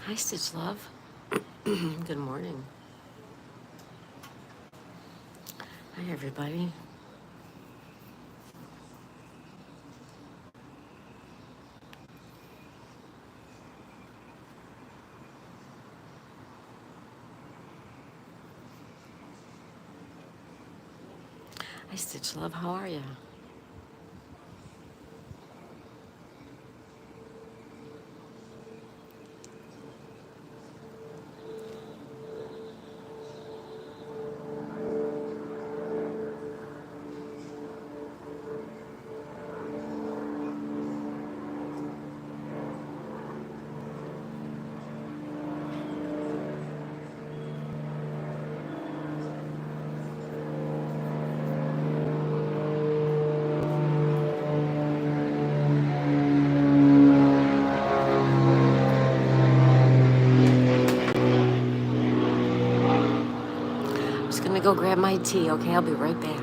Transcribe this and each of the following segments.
Hi, Stitch Love. Good morning. Hi, everybody. Hi, Stitch Love. How are you? I'm just gonna go grab my tea, okay? I'll be right back.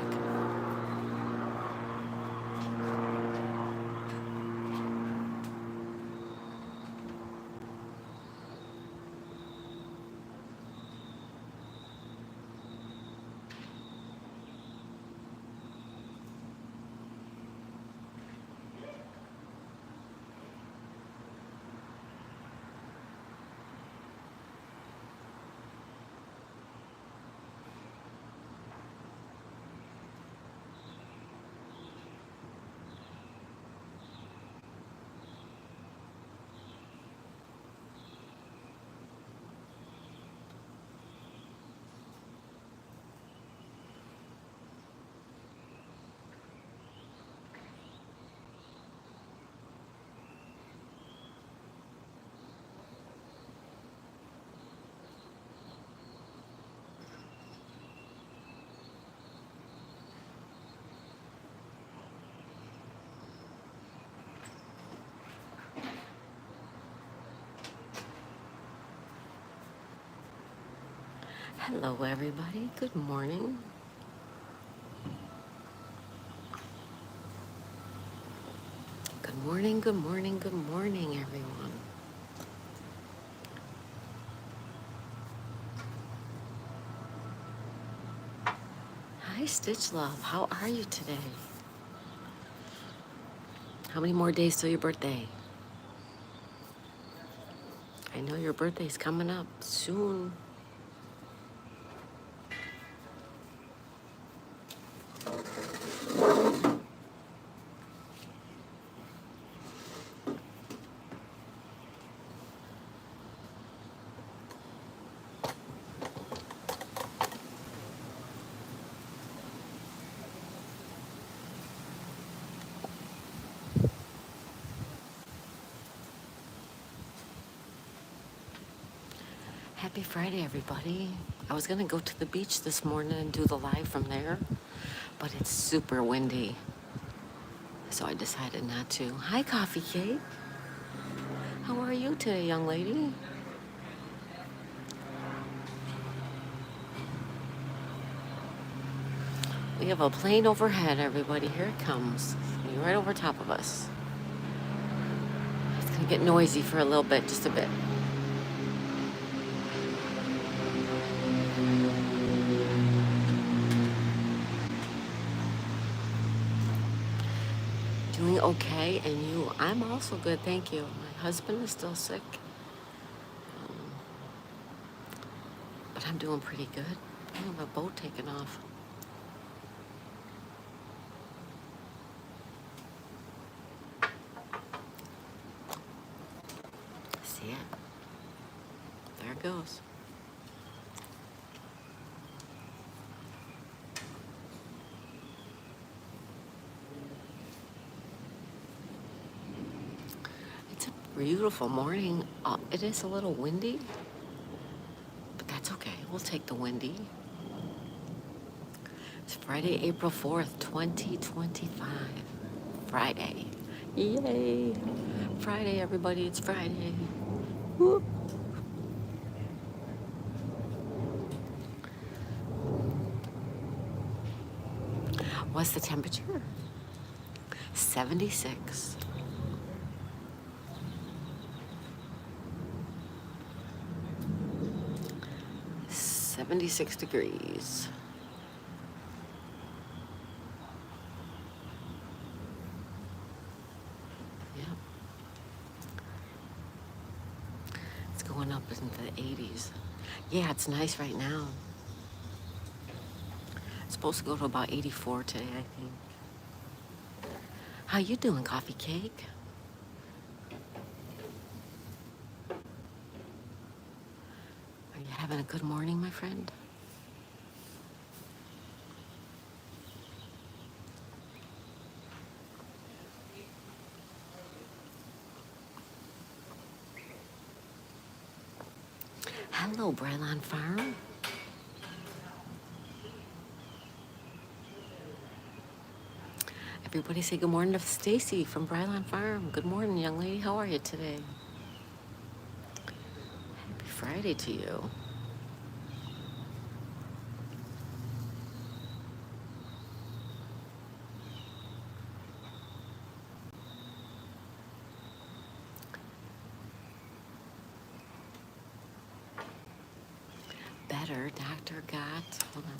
Hello, everybody. Good morning. Good morning, good morning, good morning, everyone. Hi, Stitch Love. How are you today? How many more days till your birthday? I know your birthday's coming up soon. Happy Friday, everybody. I was gonna go to the beach this morning and do the live from there, but it's super windy, so I decided not to. Hi, Coffee Cake. How are you today, young lady? We have a plane overhead, everybody. Here it comes. Right over top of us. It's gonna get noisy for a little bit, just a bit. Doing okay, and you? I'm also good, thank you. My husband is still sick, um, but I'm doing pretty good. I have a boat taking off. See it? There it goes. It's a beautiful morning. It is a little windy, but that's okay. We'll take the windy. It's Friday, April 4th, 2025. Friday. Yay! Friday, everybody, it's Friday. Whoop. What's the temperature? 76. 76 degrees. Yep. It's going up into the 80s. Yeah, it's nice right now. It's supposed to go to about 84 today, I think. How you doing, Coffee Cake? Are you having a good morning, my friend? Hello, Brylon Farm. Everybody say good morning to Stacy from Brylon Farm. Good morning, young lady. How are you today? Happy Friday to you. Better, doctor got, hold on.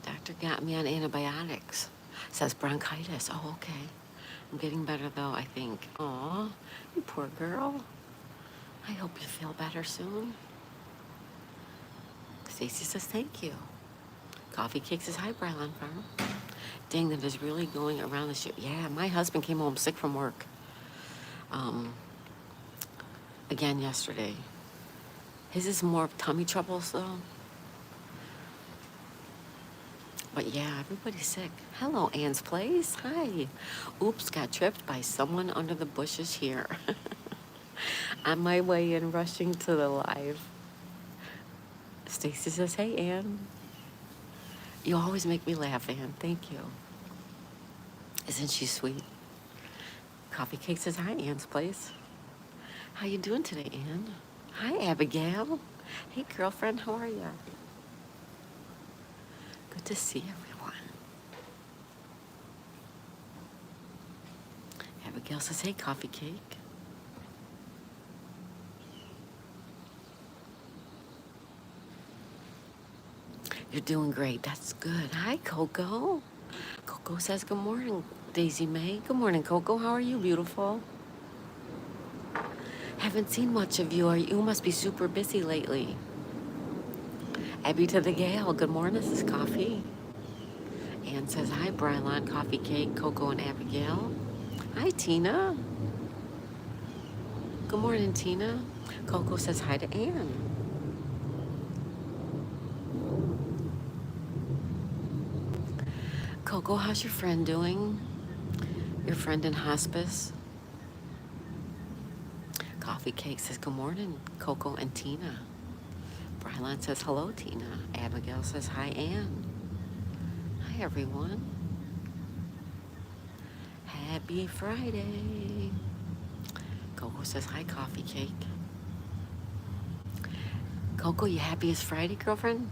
Doctor got me on antibiotics. Says bronchitis. Oh, okay. I'm getting better though, I think. Aw, you poor girl. I hope you feel better soon. Stacy says thank you. Coffee Cake says hi, Brylon Farm. Dang, that is really going around this year. Yeah, my husband came home sick from work. Again yesterday. His is more tummy troubles though. But yeah, everybody's sick. Hello, Ann's Place. Hi. Oops, got tripped by someone under the bushes here. On my way in, rushing to the live. Stacy says, hey, Ann. You always make me laugh, Ann. Thank you. Isn't she sweet? Coffee Cake says, hi, Ann's Place. How you doing today, Ann? Hi, Abigail. Hey, girlfriend, how are you? Good to see everyone. Abigail says, hey, Coffee Cake. You're doing great. That's good. Hi, Coco. Coco says, good morning, Daisy May. Good morning, Coco. How are you, beautiful? Haven't seen much of you. You must be super busy lately. Abby to the Gale. Good morning. This is Coffee. Ann says, hi, Brylon, Coffee Cake, Coco, and Abigail. Hi, Tina. Good morning, Tina. Coco says hi to Ann. Coco, how's your friend doing? Your friend in hospice? Coffee Cake says, good morning, Coco and Tina. Brylon says, hello, Tina. Abigail says, hi, Ann. Hi, everyone. Happy Friday. Coco says, hi, Coffee Cake. Coco, you happy it's Friday, girlfriend?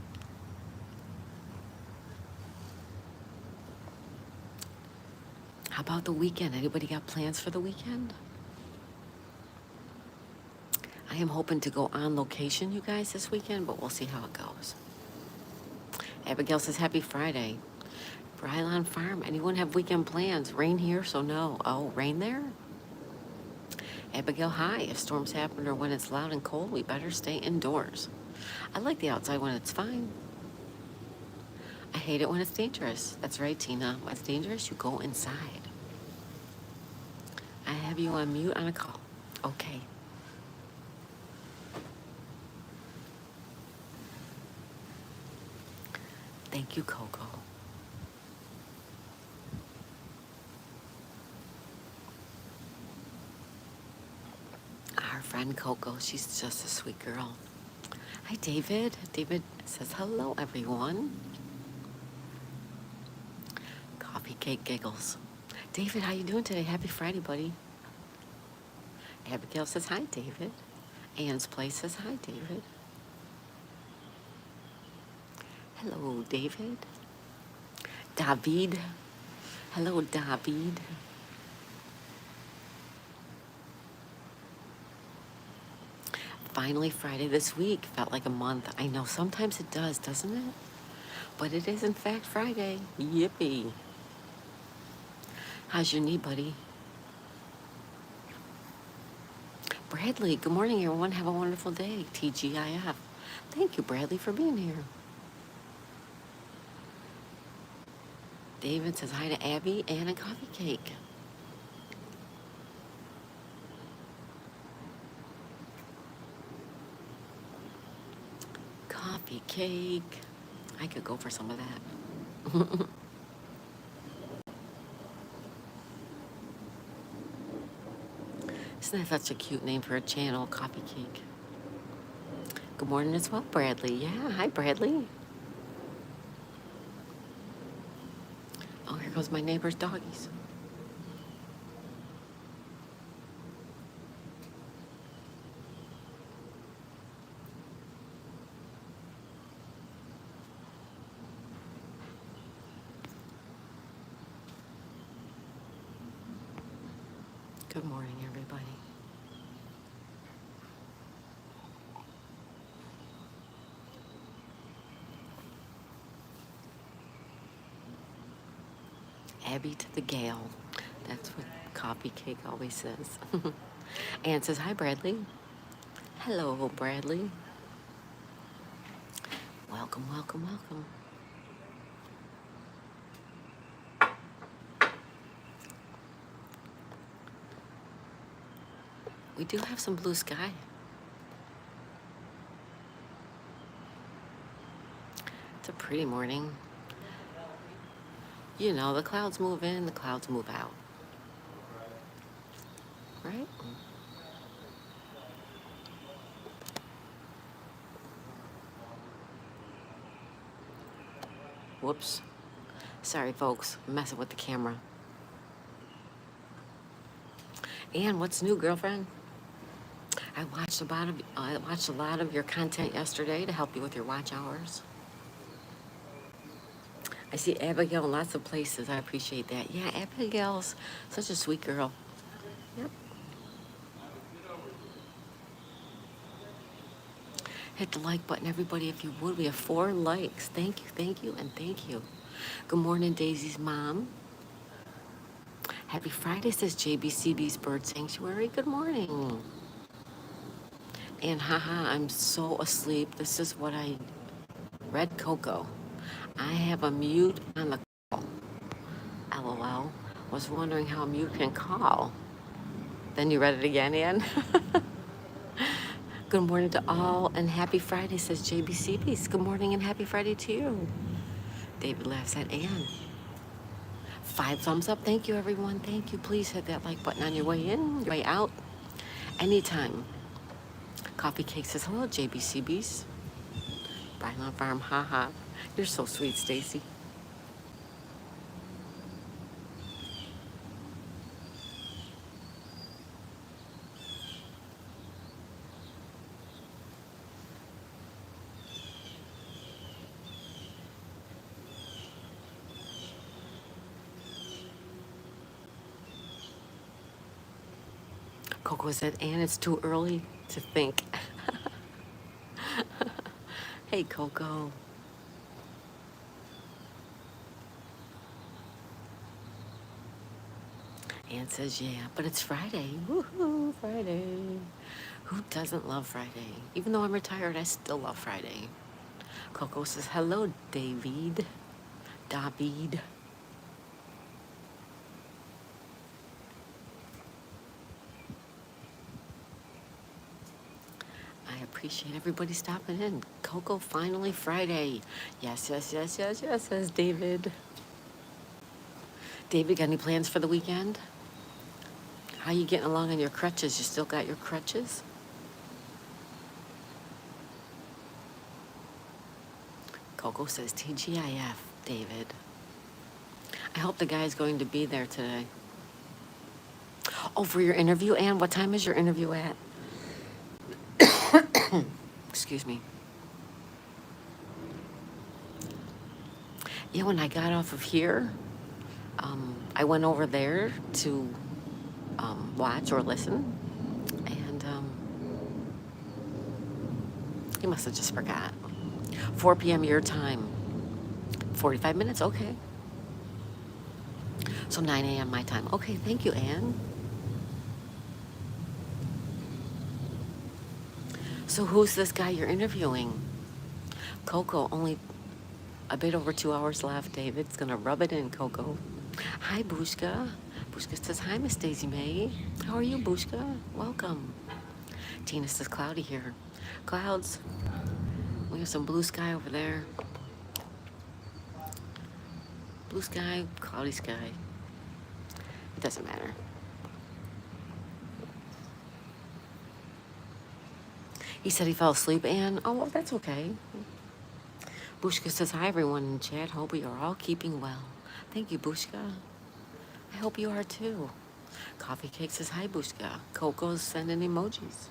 How about the weekend? Anybody got plans for the weekend? I am hoping to go on location, you guys, this weekend, but we'll see how it goes. Abigail says, happy Friday. Brylon Farm, anyone have weekend plans? Rain here, so no. Oh, rain there? Abigail, hi. If storms happen or when it's loud and cold, we better stay indoors. I like the outside when it's fine. I hate it when it's dangerous. That's right, Tina. When it's dangerous, you go inside. I have you on mute on a call. Okay. Thank you, Coco. Our friend Coco, she's just a sweet girl. Hi, David. David says, hello, everyone. Coffee Cake giggles. David, how you doing today? Happy Friday, buddy. Abigail says, hi, David. Ann's Place says, hi, David. Hello, David. David. Hello, David. Finally, Friday this week. Felt like a month. I know sometimes it does, doesn't it? But it is, in fact, Friday. Yippee. How's your knee, buddy? Bradley, good morning, everyone. Have a wonderful day. TGIF. Thank you, Bradley, for being here. David says hi to Abby and a coffee cake. Coffee cake. I could go for some of that. Isn't that such a cute name for a channel, Coffee Cake? Good morning as well, Bradley. Yeah, hi, Bradley. Oh, here goes my neighbor's doggies. Good morning, everybody. Abby to the Gale. That's what Coffee Cake always says. Ann says, hi, Bradley. Hello, Bradley. Welcome, welcome, welcome. We do have some blue sky. It's a pretty morning. You know, the clouds move in, the clouds move out. Right? Whoops. Sorry, folks. I'm messing with the camera. Ann, what's new, girlfriend? I watched a lot of your content yesterday to help you with your watch hours. I see Abigail in lots of places. I appreciate that. Yeah, Abigail's such a sweet girl. Yep. Hit the like button, everybody, if you would. We have 4 likes. Thank you, and thank you. Good morning, Daisy's mom. Happy Friday, says JBCB's Bird Sanctuary. Good morning. And haha, I'm so asleep. This is what I read, Coco. I have a mute on the call. LOL. Was wondering how mute can call. Then you read it again, Ann? Good morning to all and happy Friday, says JBCB's. Good morning and happy Friday to you. David laughs at Ann. 5 thumbs up. Thank you, everyone. Thank you. Please hit that like button on your way in, your way out, anytime. Coffee Cake says, hello, JBCB's. Bylawn Farm, haha. You're so sweet, Stacy. Coco said, Ann, it's too early to think. Hey, Coco. Ann says, yeah, but it's Friday. Woohoo, Friday. Who doesn't love Friday? Even though I'm retired, I still love Friday. Coco says, hello, David. David. I appreciate everybody stopping in. Coco, finally Friday. Yes, says David. David, got any plans for the weekend? How you getting along on your crutches? You still got your crutches? Coco says TGIF, David. I hope the guy's going to be there today. Oh, for your interview, Ann, what time is your interview at? Excuse me. Yeah, when I got off of here, I went over there to watch or listen, and He must have just forgot. 4 p.m. your time. 45 minutes? Okay. So 9 a.m. my time. Okay, thank you, Anne. So who's this guy you're interviewing? Coco, only a bit over 2 hours left. David's gonna rub it in, Coco. Hi, Bushka. Bushka says, hi, Miss Daisy May. How are you, Bushka? Welcome. Tina says, cloudy here. Clouds. We have some blue sky over there. Blue sky, cloudy sky. It doesn't matter. He said he fell asleep, Anne. Oh, well, that's okay. Bushka says, hi, everyone in chat. Hope you are all keeping well. Thank you, Bushka. I hope you are too. Coffee Cake says, hi, Bushka. Coco's sending emojis.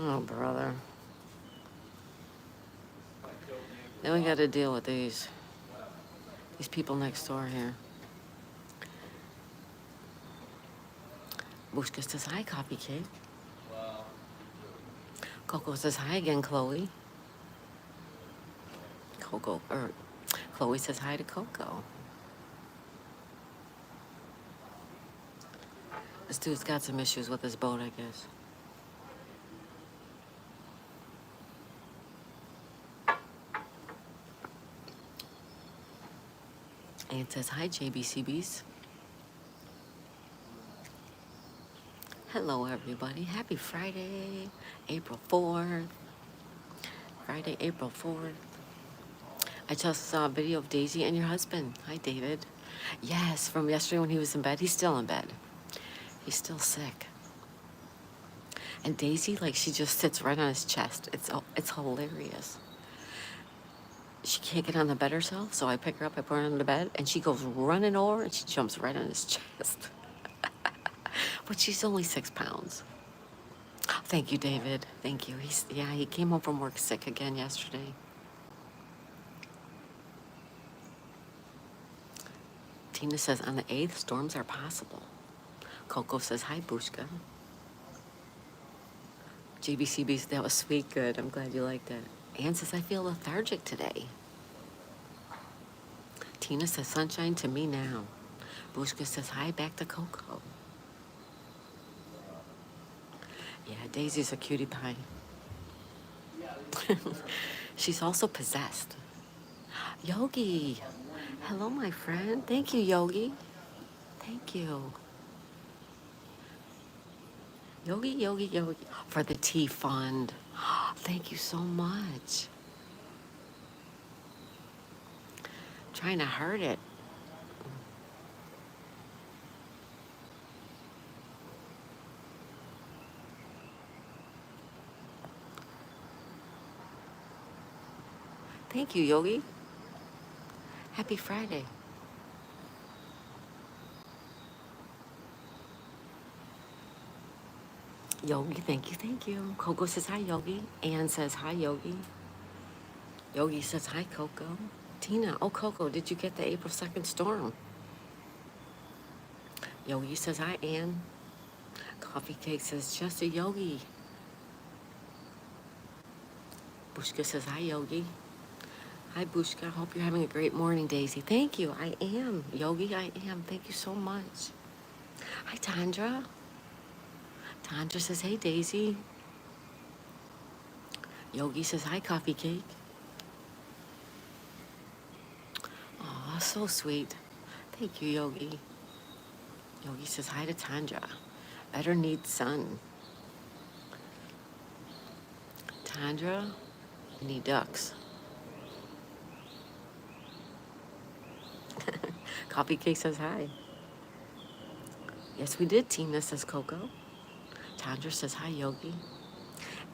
Oh, brother. Then we got to deal with these people next door here. Bushka says, hi, Coffee Cake. Coco says, hi again, Chloe. Chloe says hi to Coco. This dude's got some issues with his boat, I guess. And it says, hi, JBCBs. Hello, everybody. Happy Friday, April 4th. Friday, April 4th. I just saw a video of Daisy and your husband. Hi, David. Yes, from yesterday when he was in bed. He's still in bed. He's still sick. And Daisy, like, she just sits right on his chest. It's hilarious. She can't get on the bed herself, so I pick her up, I put her on the bed, and she goes running over, and she jumps right on his chest. But she's only 6 pounds. Thank you, David. Thank you. He came home from work sick again yesterday. Tina says, on the 8th, storms are possible. Coco says, hi, Bushka. JBCB, that was sweet. Good. I'm glad you liked it. Anne says, I feel lethargic today. Tina says, sunshine to me now. Bushka says, hi, back to Coco. Yeah, Daisy's a cutie pie. She's also possessed. Yogi. Hello, my friend. Thank you, Yogi. Thank you. Yogi, for the tea fund. Thank you so much. Trying to hurt it. Thank you, Yogi. Happy Friday. Yogi, thank you. Coco says hi, Yogi. Anne says hi, Yogi. Yogi says hi, Coco. Tina, oh, Coco, did you get the April 2nd storm? Yogi says hi, Anne. Coffee Cake says just a Yogi. Bushka says hi, Yogi. Hi, Bushka. Hope you're having a great morning, Daisy. Thank you. I am. Yogi, I am. Thank you so much. Hi, Tandra. Tandra says, hey, Daisy. Yogi says, hi, Coffee Cake. Oh, so sweet. Thank you, Yogi. Yogi says, hi to Tandra. Better need sun. Tandra, need ducks. Coffee Cake says hi. Yes, we did, Tina, says Coco. Tandra says hi, Yogi.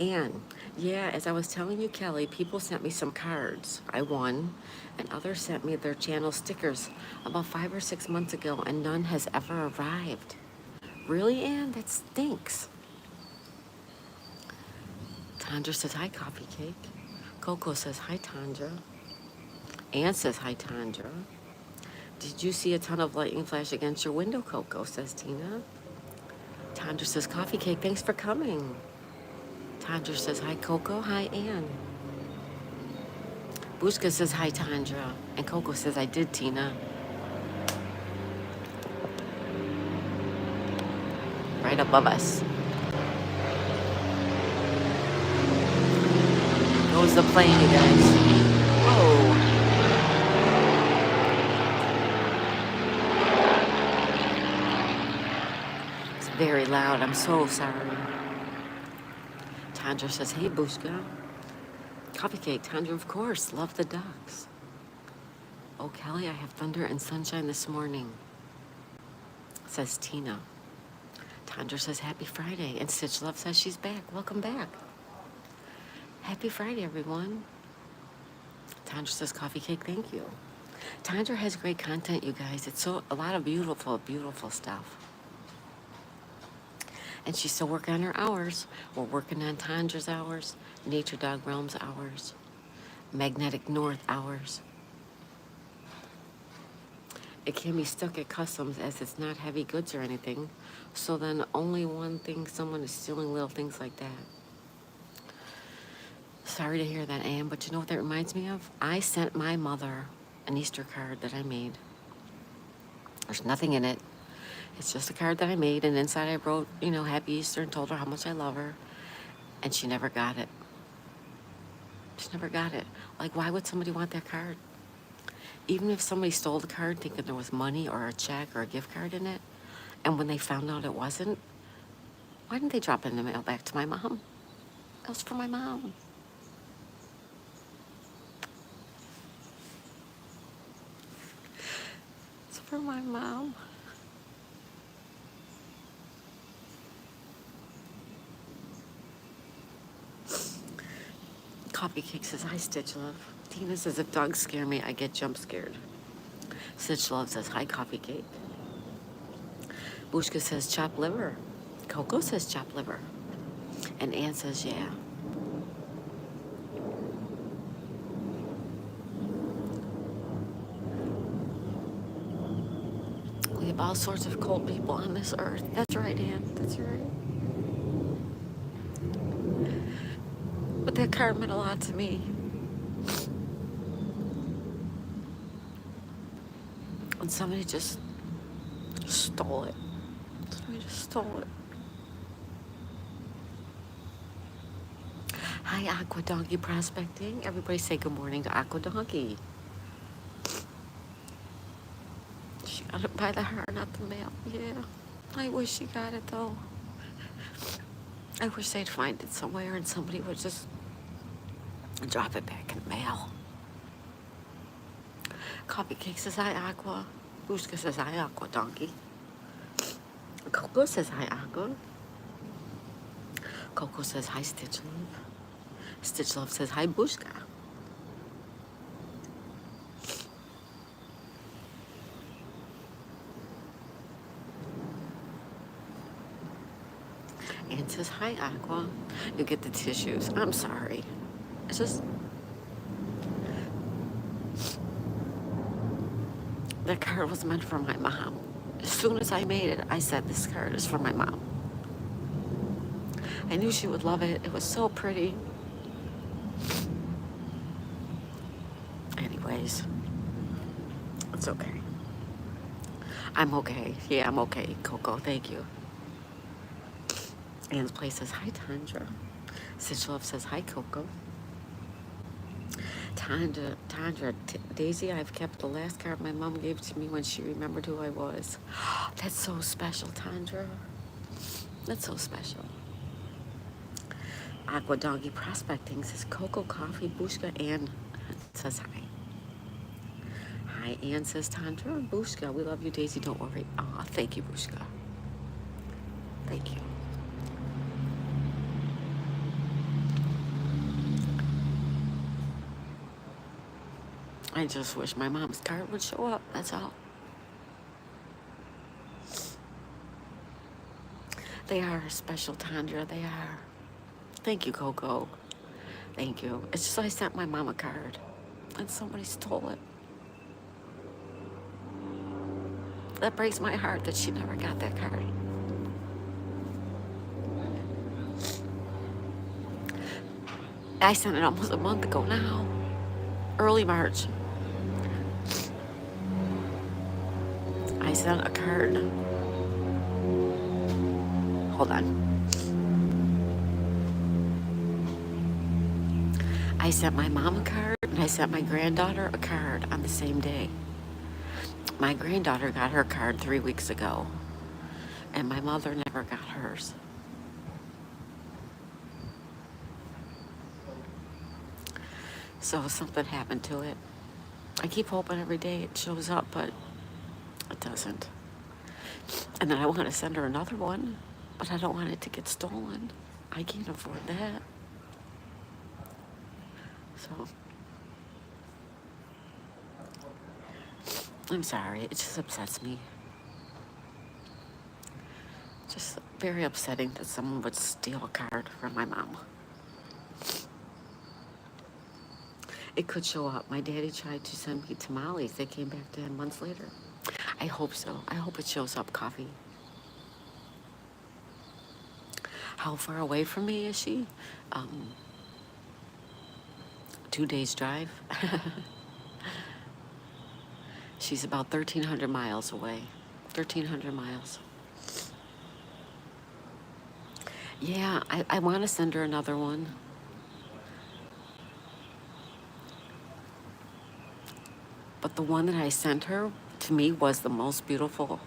And yeah, as I was telling you, Kelly, people sent me some cards. I won, and others sent me their channel stickers about 5 or 6 months ago, and none has ever arrived. Really, Anne? That stinks. Tandra says hi, Coffee Cake. Coco says hi, Tandra. Ann says, hi, Tandra. Did you see a ton of lightning flash against your window, Coco, says Tina. Tandra says, coffee cake, thanks for coming. Tandra says, hi, Coco. Hi, Ann. Bushka says, hi, Tandra. And Coco says, I did, Tina. Right above us. Goes the plane, you guys. Whoa. It's very loud. I'm so sorry. Tandra says, hey, Bushka. Coffee cake, Tandra, of course. Love the ducks. Oh, Kelly, I have thunder and sunshine this morning, says Tina. Tandra says, happy Friday. And Stitch Love says she's back. Welcome back. Happy Friday, everyone. Tandra says, coffee cake, thank you. Tandra has great content, you guys. It's a lot of beautiful, beautiful stuff. And she's still working on her hours. We're working on Tandra's hours, Nature Dog Realms hours, Magnetic North hours. It can be stuck at customs as it's not heavy goods or anything. So then only one thing, someone is stealing little things like that. Sorry to hear that, Anne, but you know what that reminds me of? I sent my mother an Easter card that I made. There's nothing in it. It's just a card that I made, and inside I wrote, Happy Easter, and told her how much I love her. And she never got it. She never got it. Like, why would somebody want that card? Even if somebody stole the card thinking there was money or a check or a gift card in it, and when they found out it wasn't, why didn't they drop it in the mail back to my mom? It was for my mom. It's for my mom. Coffee Cake says, hi, Stitch Love. Tina says, if dogs scare me, I get jump scared. Stitch Love says, hi, Coffee Cake. Bushka says, chopped liver. Coco says, chopped liver. And Ann says, yeah. We have all sorts of cold people on this earth. That's right, Ann. That's right. But that card meant a lot to me. And somebody just stole it. Somebody just stole it. Hi, Aqua Donkey Prospecting. Everybody say good morning to Aqua Donkey. She got it by the heart, not the mail. Yeah. I wish she got it, though. I wish they'd find it somewhere and somebody would just drop it back in the mail. Coffee Cake says, hi, Aqua. Bushka says, hi, Aqua Donkey. Coco says, hi, Aqua. Coco says, hi, Stitch Love. Stitch Love says, hi, Bushka. Ann says, hi, Aqua. You get the tissues. I'm sorry. It's just... that card was meant for my mom. As soon as I made it, I said, this card is for my mom. I knew she would love it. It was so pretty. Anyways, it's okay. I'm okay. Yeah, I'm okay, Coco. Thank you. Ann's Place says, hi, Tandra. Stitch Love says, hi, Coco. Tandra, Daisy, I've kept the last card my mom gave to me when she remembered who I was. That's so special, Tandra. That's so special. Aqua Doggy Prospecting says, Coco Coffee, Bushka, Ann says hi. Hi, Ann says, Tandra, Bushka, we love you, Daisy, don't worry. Aw, thank you, Bushka. Thank you. I just wish my mom's card would show up, that's all. They are special, Tandra, they are. Thank you, Coco. Thank you. It's just I sent my mom a card. and somebody stole it. That breaks my heart that she never got that card. I sent it almost a month ago now, early March. I sent a card. Hold on. I sent my mom a card and I sent my granddaughter a card on the same day. My granddaughter got her card 3 weeks ago, and my mother never got hers. So something happened to it. I keep hoping every day it shows up, but it doesn't. And then I want to send her another one, but I don't want it to get stolen. I can't afford that. So I'm sorry, it just upsets me. Just very upsetting that someone would steal a card from my mom. It could show up. My daddy tried to send me tamales. They came back to him months later. I hope so. I hope it shows up, Coffee. How far away from me is she? 2 days drive. She's about 1,300 miles away. 1,300 miles. Yeah, I want to send her another one. But the one that I sent her, to me, was the most beautiful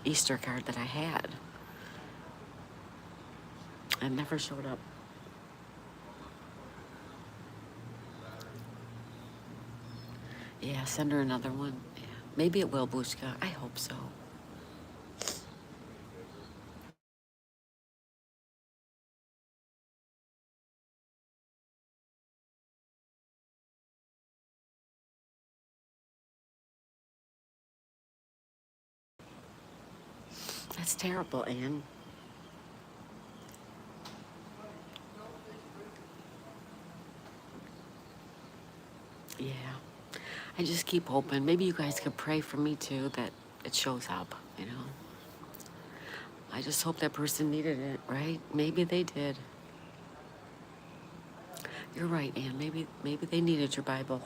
Easter card that I had. It never showed up. Yeah, send her another one. Yeah. Maybe it will, Bushka. I hope so. That's terrible, Anne. Yeah. I just keep hoping. Maybe you guys could pray for me too that it shows up, you know. I just hope that person needed it, right? Maybe they did. You're right, Anne. Maybe they needed your Bible.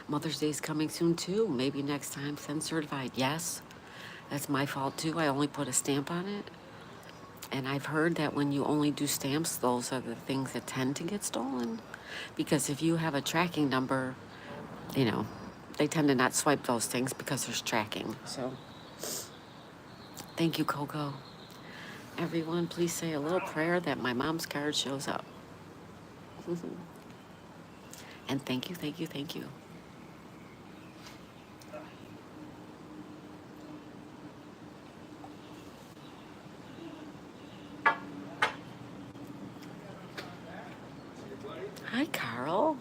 Mother's Day's coming soon too. Maybe next time send certified. Yes, that's my fault too. I only put a stamp on it. And I've heard that when you only do stamps, those are the things that tend to get stolen. Because if you have a tracking number, you know, they tend to not swipe those things because there's tracking. So, thank you, Coco. Everyone, please say a little prayer that my mom's card shows up. And thank you, thank you, thank you. Hi, Carl.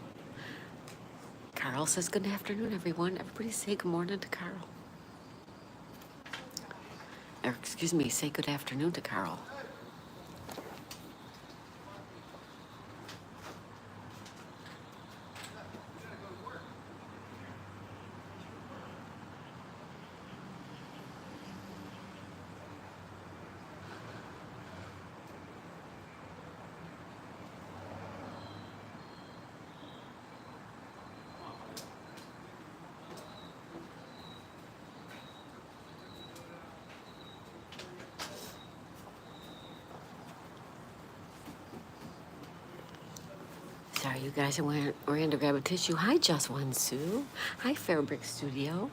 Carl says good afternoon, everyone. Everybody say good morning to Carl. Or, excuse me, say good afternoon to Carl. Sorry, you guys, I ran to grab a tissue. Hi, Just One Sue. Hi, Fairbrick Studio.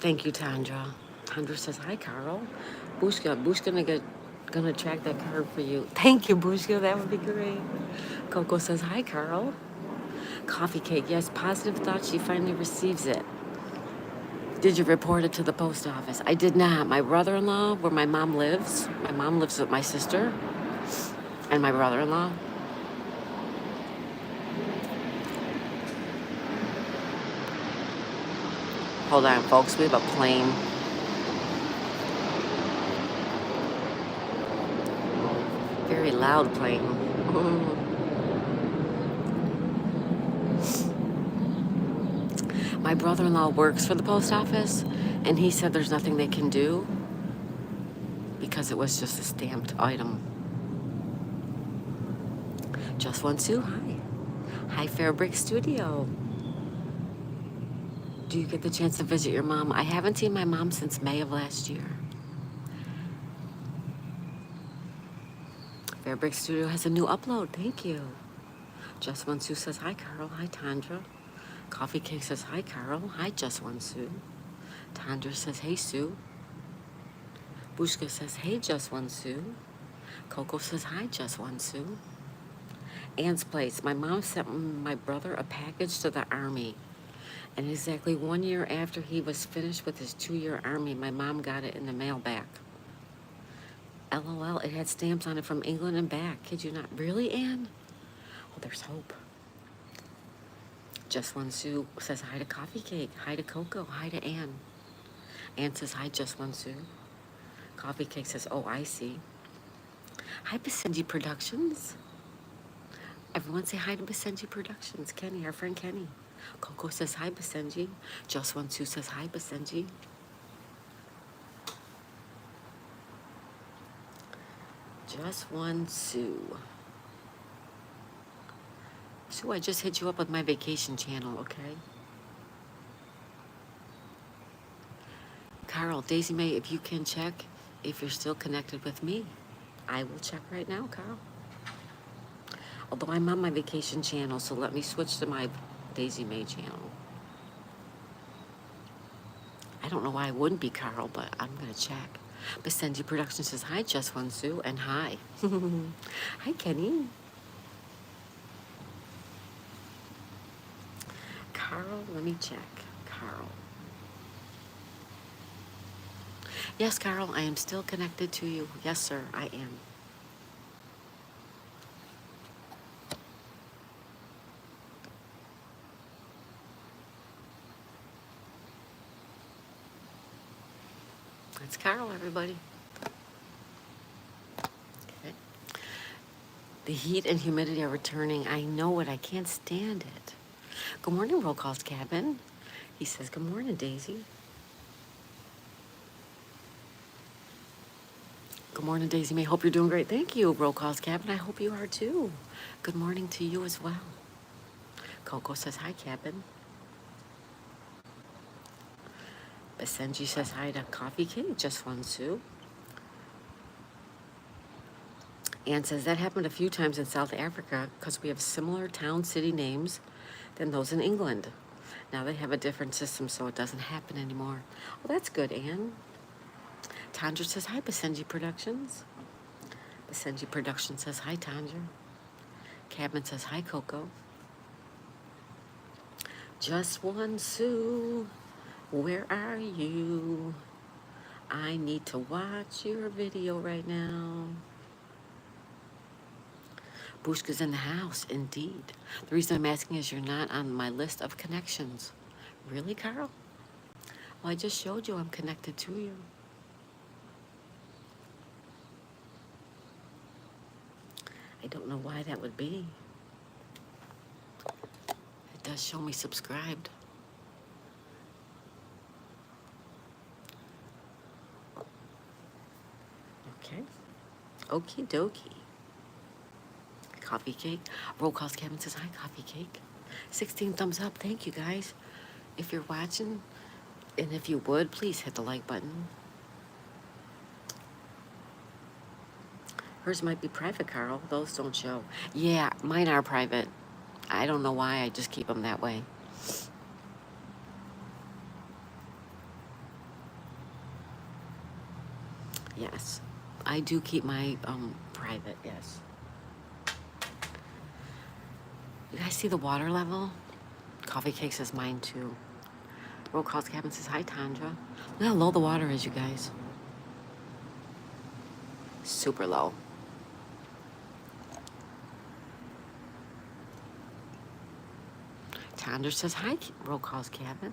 Thank you, Tandra. Tandra says, hi, Carl. Bushka gonna track that card for you. Thank you, Bushka. That would be great. Coco says, hi, Carl. Coffee cake. Yes, positive thought. She finally receives it. Did you report it to the post office? I did not. My brother-in-law, where my mom lives with my sister and my brother-in-law. Hold on, folks. We have a plane. loud playing. My brother-in-law works for the post office, and he said there's nothing they can do because it was just a stamped item. Just One Sue, hi. Hi, Fairbrick Studio. Do you get the chance to visit your mom? I haven't seen my mom since May of last year. Fairbrick Studio has a new upload. Thank you. Just One Sue says hi, Carl. Hi, Tandra. Coffee Cake says hi, Carl. Hi, Just One Sue. Tandra says hey, Sue. Bushka says hey, Just One Sue. Coco says hi, Just One Sue. Ann's Place. My mom sent my brother a package to the Army. And exactly 1 year after he was finished with his 2-year Army, my mom got it in the mail back. LOL, it had stamps on it from England and back. Kid you not? Really, Ann? Oh, there's hope. Just One Sue says hi to Coffee Cake. Hi to Coco. Hi to Ann. Ann says hi, Just One Sue. Coffee Cake says, oh, I see. Hi, Basenji Productions. Everyone say hi to Basenji Productions. Kenny, our friend Kenny. Coco says hi, Basenji. Just One Sue says hi, Basenji. Just One Sue. Sue, I just hit you up with my vacation channel, okay? Carl, Daisy Mae, if you can check if you're still connected with me. I will check right now, Carl. Although I'm on my vacation channel, so let me switch to my Daisy Mae channel. I don't know why I wouldn't be, Carl, but I'm going to check. Basenji Productions says, hi, Just One Sue, and hi. Hi, Kenny. Carl, let me check. Carl. Yes, Carl, I am still connected to you. Yes, sir, I am. That's Carl, everybody. Okay. The heat and humidity are returning. I know it. I can't stand it. Good morning, Roll Call's Cabin. He says, good morning, Daisy. Good morning, Daisy May. Hope you're doing great. Thank you, Roll Call's Cabin. I hope you are too. Good morning to you as well. Coco says, hi, Cabin. Basenji says hi to Coffee Cake, Just One Sue. Ann says that happened a few times in South Africa because we have similar town city names than those in England. Now they have a different system, so it doesn't happen anymore. Well, that's good, Ann. Tandra says hi, Basenji Productions. Basenji Productions says hi, Tandra. Cabin says hi, Coco. Just One Sue, where are you? I need to watch your video right now. Bushka's in the house, indeed. The reason I'm asking is you're not on my list of connections. Really, Carl? Well, I just showed you I'm connected to you. I don't know why that would be. It does show me subscribed. Okay. Okie dokie. Coffee Cake. Roll Call's Cabin says hi, Coffee Cake. 16 thumbs up. Thank you, guys. If you're watching, and if you would, please hit the like button. Hers might be private, Carl. Those don't show. Yeah, mine are private. I don't know why. I just keep them that way. Yes, I do keep my private, yes. You guys see the water level? Coffee Cake says mine too. Roll Call's Cabin says hi, Tandra. Look how low the water is, you guys. Super low. Tandra says hi, Roll Call's Cabin.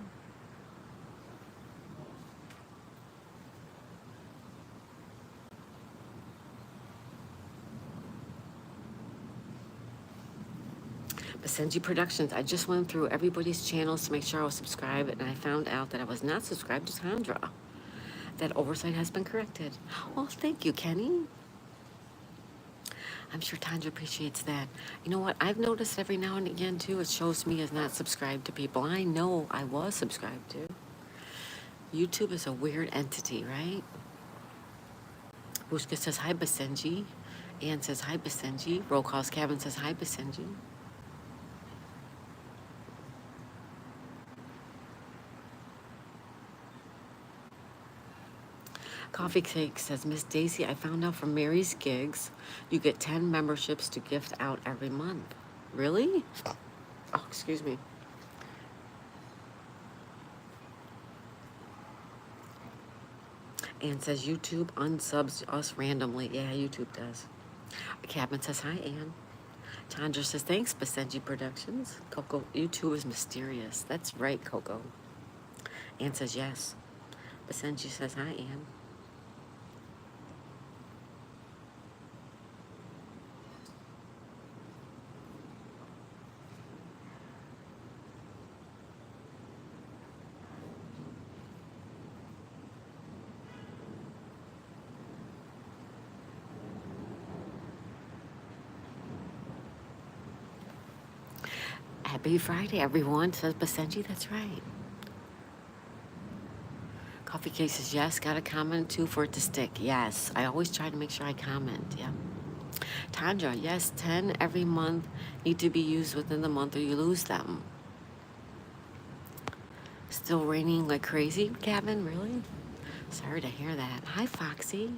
Basenji Productions. I just went through everybody's channels to make sure I was subscribed, and I found out that I was not subscribed to Tandra. That oversight has been corrected. Well, thank you, Kenny. I'm sure Tandra appreciates that. You know what? I've noticed every now and again, too, it shows me as not subscribed to people I know I was subscribed to. YouTube is a weird entity, right? Bushka says, hi, Basenji. Ann says, hi, Basenji. Roll Calls Cabin says, hi, Basenji. Coffee Cake says, Miss Daisy, I found out from Mary's Gigs, you get 10 memberships to gift out every month. Really? Oh, excuse me. Ann says, YouTube unsubs us randomly. Yeah, YouTube does. Cabin says, hi, Ann. Chandra says, thanks, Basenji Productions. Coco, YouTube is mysterious. That's right, Coco. Ann says, yes. Basenji says, hi, Ann. Happy Friday, everyone, says Basenji. That's right. Coffee Cake says, yes, got a comment too for it to stick. Yes, I always try to make sure I comment. Yeah. Tandra, yes, 10 every month need to be used within the month or you lose them. Still raining like crazy, Gavin? Really? Sorry to hear that. Hi, Foxy.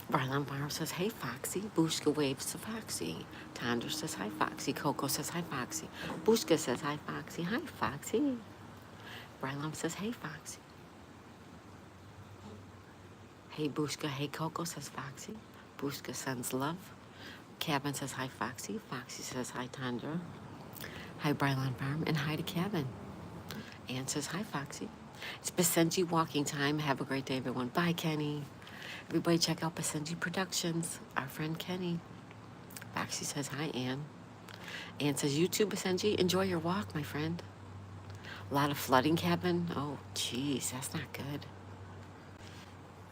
Barlon Farm says, hey, Foxy. Bushka waves to Foxy. Tandra says, hi, Foxy. Coco says, hi, Foxy. Bushka says, hi, Foxy. Hi, Foxy. Barlon says, hey, Foxy. Hey, Bushka. Hey, Coco says, Foxy. Bushka sends love. Cabin says, hi, Foxy. Foxy says, hi, Tandra. Hi, Brylon Farm. And hi to Cabin. Ann says, hi, Foxy. It's Basenji walking time. Have a great day, everyone. Bye, Kenny. Everybody check out Basenji Productions. Our friend Kenny. Foxy says, hi, Ann. Ann says, you too, Basenji. Enjoy your walk, my friend. A lot of flooding, Cabin. Oh, geez, that's not good.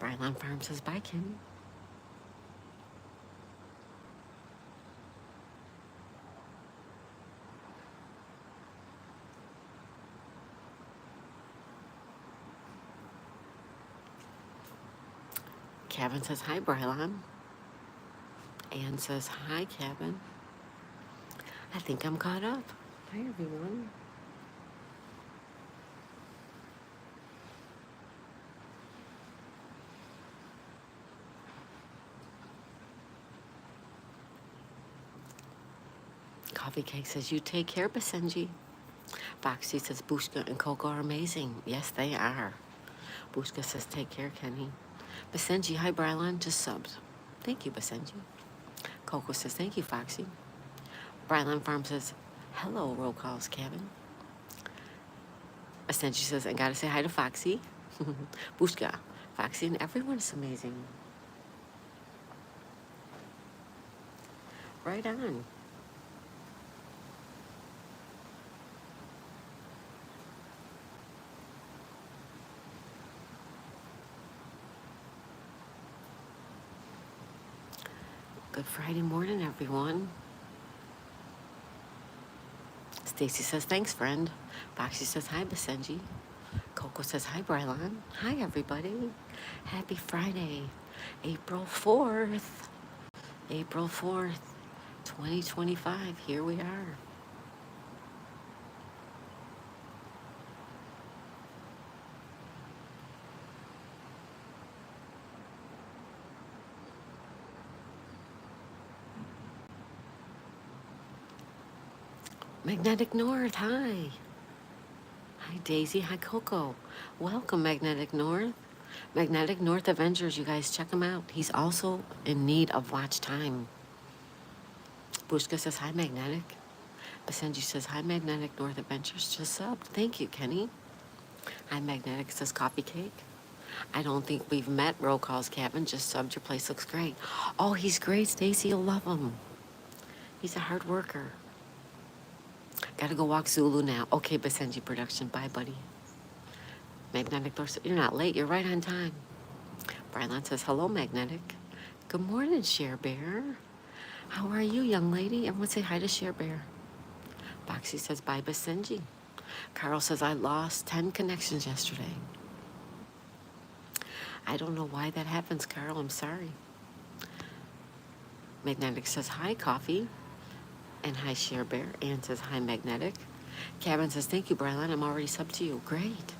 Brylon Farm says, bye, Kenny. Cabin says, hi, Brylon. Ann says, hi, Cabin. I think I'm caught up. Hi, everyone. Coffee Cake says, you take care, Basenji. Foxy says, Bushka and Coco are amazing. Yes, they are. Bushka says, take care, Kenny. Basenji, hi, Brylon, just subbed. Thank you, Basenji. Coco says, thank you, Foxy. Brylon Farm says, hello, Roll Calls Cabin. Basenji says, I gotta say hi to Foxy. Bushka, Foxy, and everyone is amazing. Right on. Good Friday morning, everyone. Stacy says, thanks, friend. Foxy says, hi, Basenji. Coco says, hi, Brylon. Hi, everybody. Happy Friday, April 4th. April 4th, 2025. Here we are. Magnetic North, hi. Hi, Daisy. Hi, Coco. Welcome, Magnetic North. Magnetic North Avengers, you guys check him out. He's also in need of watch time. Bushka says, hi, Magnetic. Basenji says, hi, Magnetic North Adventures. Just subbed. Thank you, Kenny. Hi, Magnetic says, coffee cake. I don't think we've met. Roll calls, Kevin. Just subbed. Your place looks great. Oh, he's great, Stacy. You'll love him. He's a hard worker. Gotta go walk Zulu now. Okay, Basenji Production. Bye, buddy. Magnetic North. You're not late. You're right on time. Brylan says, hello, Magnetic. Good morning, Share Bear. How are you, young lady? Everyone say hi to Share Bear. Boxy says, bye, Basenji. Carl says, I lost 10 connections yesterday. I don't know why that happens, Carl. I'm sorry. Magnetic says, hi, Coffee. And hi, Share Bear. Ann says, hi, Magnetic. Cabin says, thank you, Brylan. I'm already subbed to you. Great.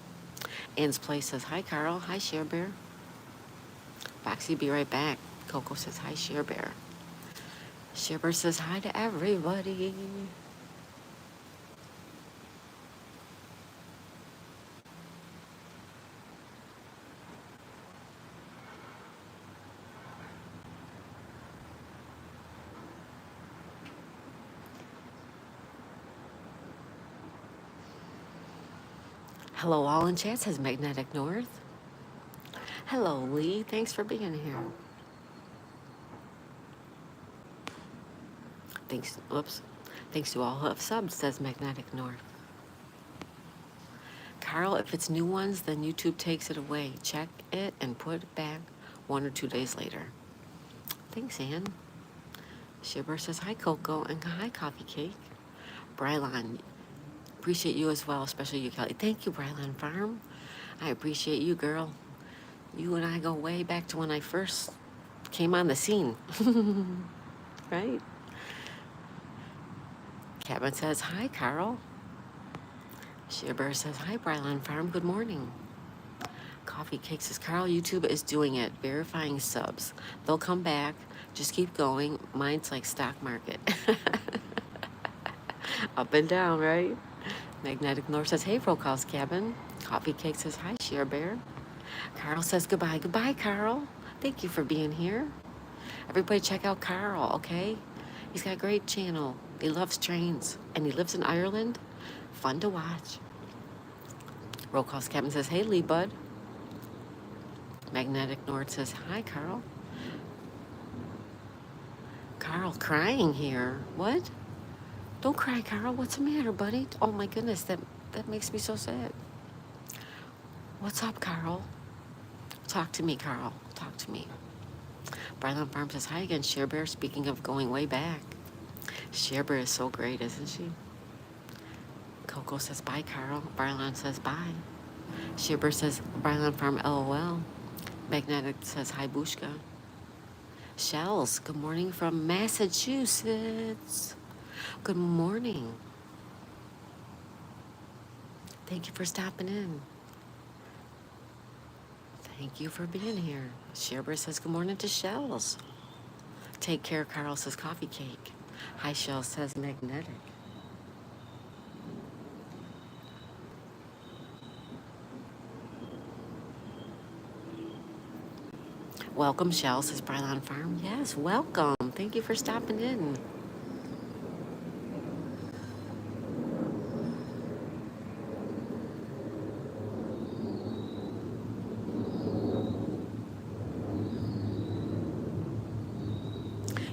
Ann's Place says, hi, Carl. Hi, Share Bear. Boxy, be right back. Coco says, hi, Share Bear. Share Bear says, hi to everybody. Hello, all in chat, says Magnetic North. Hello, Lee. Thanks for being here. Thanks. Whoops. Thanks to all who have subbed, says Magnetic North. Carl, if it's new ones, then YouTube takes it away. Check it and put it back 1 or 2 days later. Thanks, Ann. Shibber says, hi, Coco, and hi, Coffee Cake. Brylan, appreciate you as well, especially you, Kelly. Thank you, Brylan Farm. I appreciate you, girl. You and I go way back to when I first came on the scene. Right? Kevin says, hi, Carl. Shibber says, hi, Brylan Farm. Good morning. Coffee Cake says, Carl, YouTube is doing it, verifying subs. They'll come back. Just keep going. Mine's like stock market. Up and down, right? Magnetic North says, hey, Rocal's Cabin. Coffee Cake says, hi, Share Bear. Carl says, goodbye. Goodbye, Carl. Thank you for being here. Everybody check out Carl, okay? He's got a great channel. He loves trains, and he lives in Ireland. Fun to watch. Rocal's Cabin says, hey, Lee Bud. Magnetic North says, hi, Carl. Carl crying here. What? Don't cry, Carl. What's the matter, buddy? Oh, my goodness. That makes me so sad. What's up, Carl? Talk to me, Carl. Talk to me. Brylan Farm says, hi again, Share Bear. Speaking of going way back. Share Bear is so great, isn't she? Coco says, bye, Carl. Brylan says, bye. Share Bear says, Brylan Farm, LOL. Magnetic says, hi, Bushka. Shells, good morning from Massachusetts. Good morning. Thank you for stopping in. Thank you for being here. Sherbert says good morning to Shells. Take care, Carl says Coffee Cake. Hi, Shells says Magnetic. Welcome, Shells says Brylan Farm. Yes, welcome. Thank you for stopping in.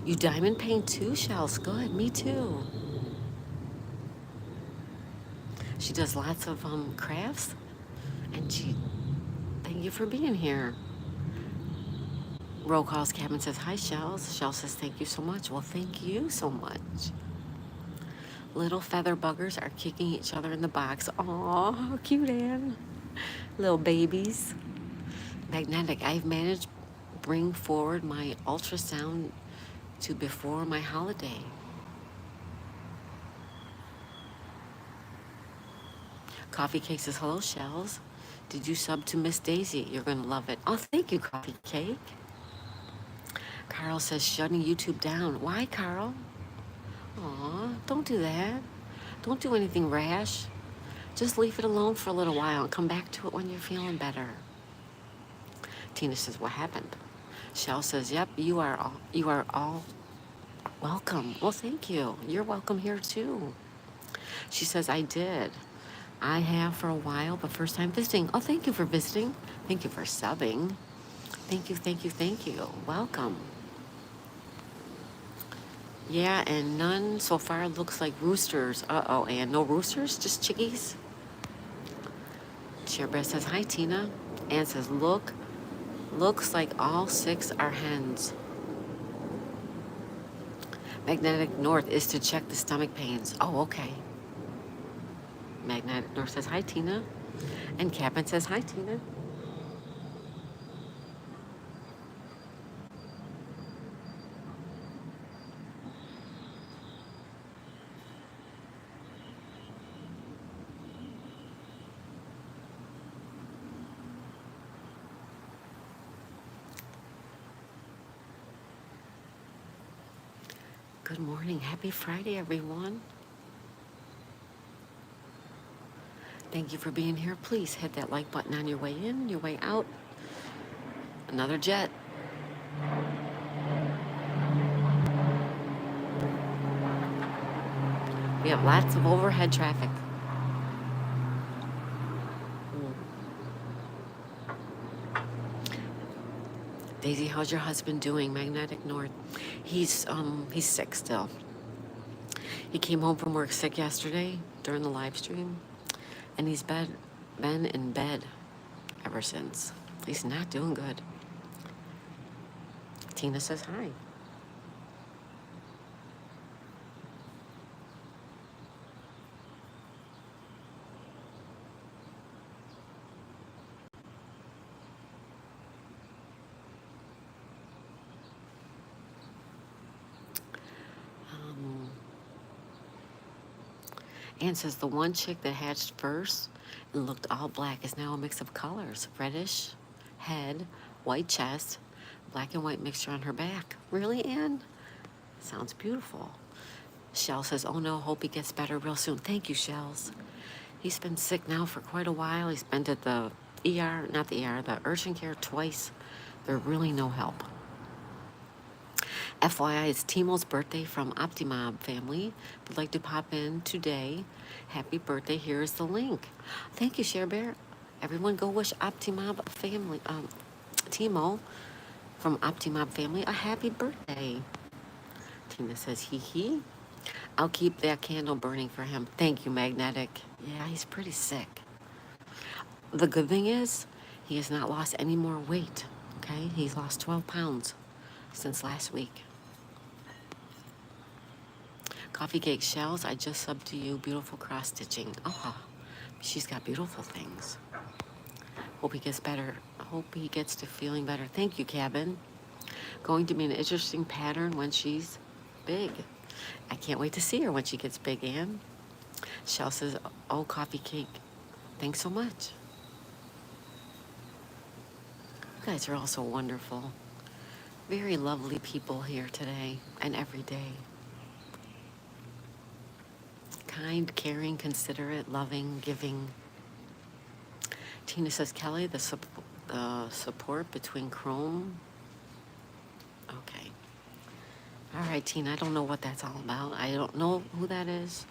You diamond paint too, Shells? Good, me too. She does lots of crafts, and thank you for being here. Roll Call's Cabin says, hi, Shells. Shells says, thank you so much. Well, thank you so much. Little feather buggers are kicking each other in the box. Aw, how cute, Anne. Little babies. Magnetic, I've managed to bring forward my ultrasound to before my holiday. Coffee Cake says, hello, Shells. Did you sub to Miss Daisy? You're going to love it. Oh, thank you, Coffee Cake. Carl says, shutting YouTube down. Why, Carl? Aw, don't do that. Don't do anything rash. Just leave it alone for a little while and come back to it when you're feeling better. Tina says, what happened? Shell says, yep, you are all welcome. Well, thank you. You're welcome here too. She says, I did. I have for a while, but first time visiting. Oh, thank you for visiting. Thank you for subbing. Thank you, thank you, thank you. Welcome. Yeah, and none so far looks like roosters. Uh-oh, and no roosters, just chickies? Chairbear says, hi, Tina. Ann says, looks like all 6 are hens. Magnetic North is to check the stomach pains. Oh, okay. Magnetic North says, hi, Tina. And Captain says, hi, Tina. Good morning. Happy Friday, everyone. Thank you for being here. Please hit that like button on your way in, your way out. Another jet. We have lots of overhead traffic. Daisy, how's your husband doing? Magnetic North. He's sick still. He came home from work sick yesterday during the live stream, and he's been in bed ever since. He's not doing good. Tina says hi. Ann says the one chick that hatched first and looked all black is now a mix of colors. Reddish head, white chest, black and white mixture on her back. Really, Ann? Sounds beautiful. Shell says, oh no, hope he gets better real soon. Thank you, Shells. He's been sick now for quite a while. He's been to the ER, not the ER, the urgent care twice. There's really no help. FYI, it's Timo's birthday from Optimob family. If you'd like to pop in today, happy birthday. Here's the link. Thank you, Share Bear. Everyone go wish Optimob family, Timo from Optimob family a happy birthday. Tina says, hee hee. I'll keep that candle burning for him. Thank you, Magnetic. Yeah, he's pretty sick. The good thing is, he has not lost any more weight, okay? He's lost 12 pounds since last week. Coffee Cake Shells, I just subbed to you. Beautiful cross stitching. Oh, she's got beautiful things. Hope he gets better. Hope he gets to feeling better. Thank you, Cabin. Going to be an interesting pattern when she's big. I can't wait to see her when she gets big, Ann. Shell says, oh, Coffee Cake, thanks so much. You guys are all so wonderful. Very lovely people here today and every day. Kind, caring, considerate, loving, giving. Tina says, Kelly, the support between Chrome. Okay. All right, Tina, I don't know what that's all about. I don't know who that is.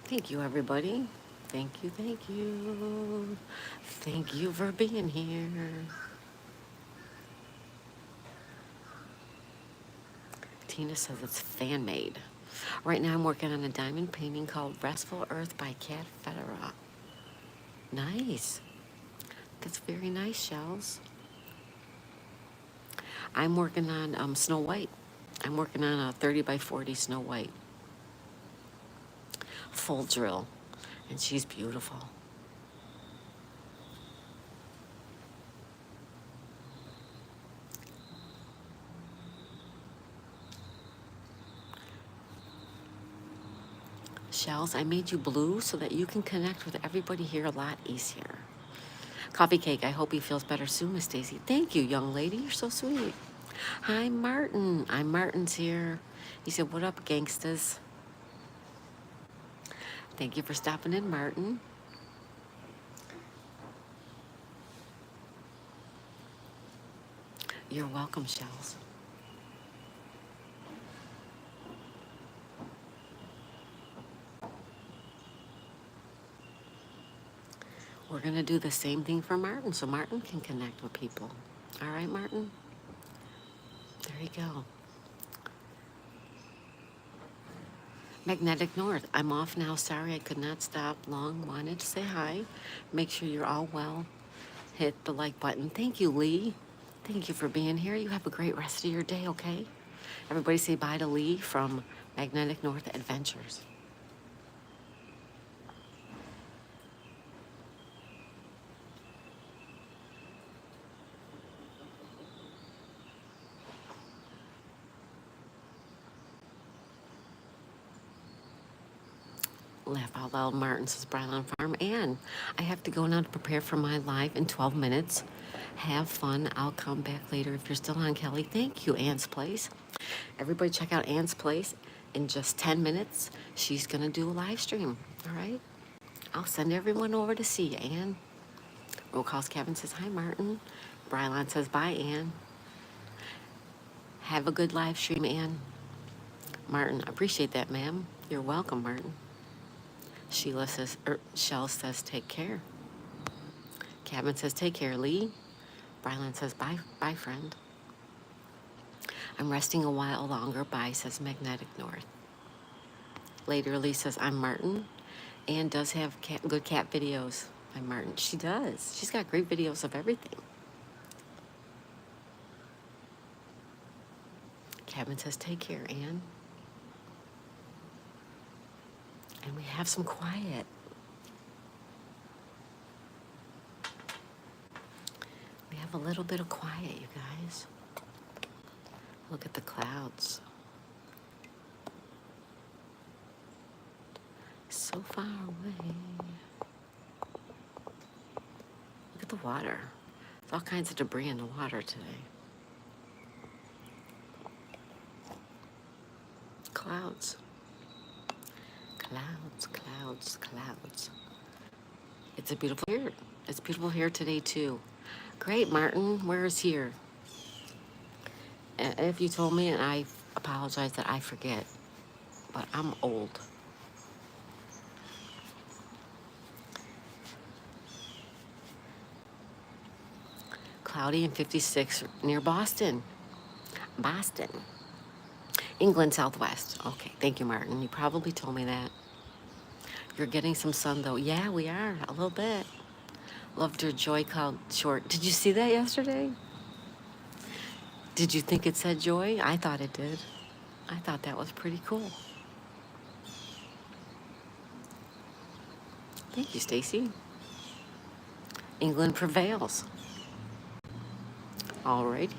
Thank you, everybody. Thank you, thank you. Thank you for being here. Tina says it's fan-made. Right now I'm working on a diamond painting called Restful Earth by Kat Federa. Nice. That's very nice, Shells. I'm working on Snow White. I'm working on a 30 by 40 Snow White. Full drill. And she's beautiful. Shells, I made you blue so that you can connect with everybody here a lot easier. Coffee Cake, I hope he feels better soon, Miss Daisy. Thank you, young lady. You're so sweet. Hi, Martin. I'm Martin's here. He said, what up, gangstas? Thank you for stopping in, Martin. You're welcome, Shells. We're going to do the same thing for Martin so Martin can connect with people. All right, Martin? There you go. Magnetic North. I'm off now. Sorry I could not stop long. Wanted to say hi. Make sure you're all well. Hit the like button. Thank you, Lee. Thank you for being here. You have a great rest of your day, okay? Everybody say bye to Lee from Magnetic North Adventures. Laugh out loud, Martin says Bryland Farm. And I have to go now to prepare for my live in 12 minutes. Have fun. I'll come back later if you're still on, Kelly. Thank you, Ann's Place. Everybody check out Ann's Place. In just 10 minutes, she's going to do a live stream. All right? I'll send everyone over to see you, Ann. Roll calls Kevin says, hi, Martin. Bryland says, bye, Ann. Have a good live stream, Ann. Martin, appreciate that, ma'am. You're welcome, Martin. Sheila says, Shell says, take care. Kevin says, take care, Lee. Bryland says, bye, bye, friend. I'm resting a while longer. Bye, says Magnetic North. Later, Lee says, I'm Martin. Ann does have good cat videos. I'm Martin. She does. She's got great videos of everything. Kevin says, take care, Ann. And we have some quiet. We have a little bit of quiet, you guys. Look at the clouds. So far away. Look at the water. There's all kinds of debris in the water today. Clouds. Clouds, clouds, clouds. It's a beautiful here. It's beautiful here today too. Great, Martin. Where is here? If you told me, and I apologize that I forget, but I'm old. Cloudy and 56 near Boston. Boston. England Southwest. Okay, thank you, Martin. You probably told me that. You're getting some sun, though. Yeah, we are, a little bit. Loved your Joy Cloud short. Did you see that yesterday? Did you think it said Joy? I thought it did. I thought that was pretty cool. Thank you, Stacy. England prevails. Alrighty.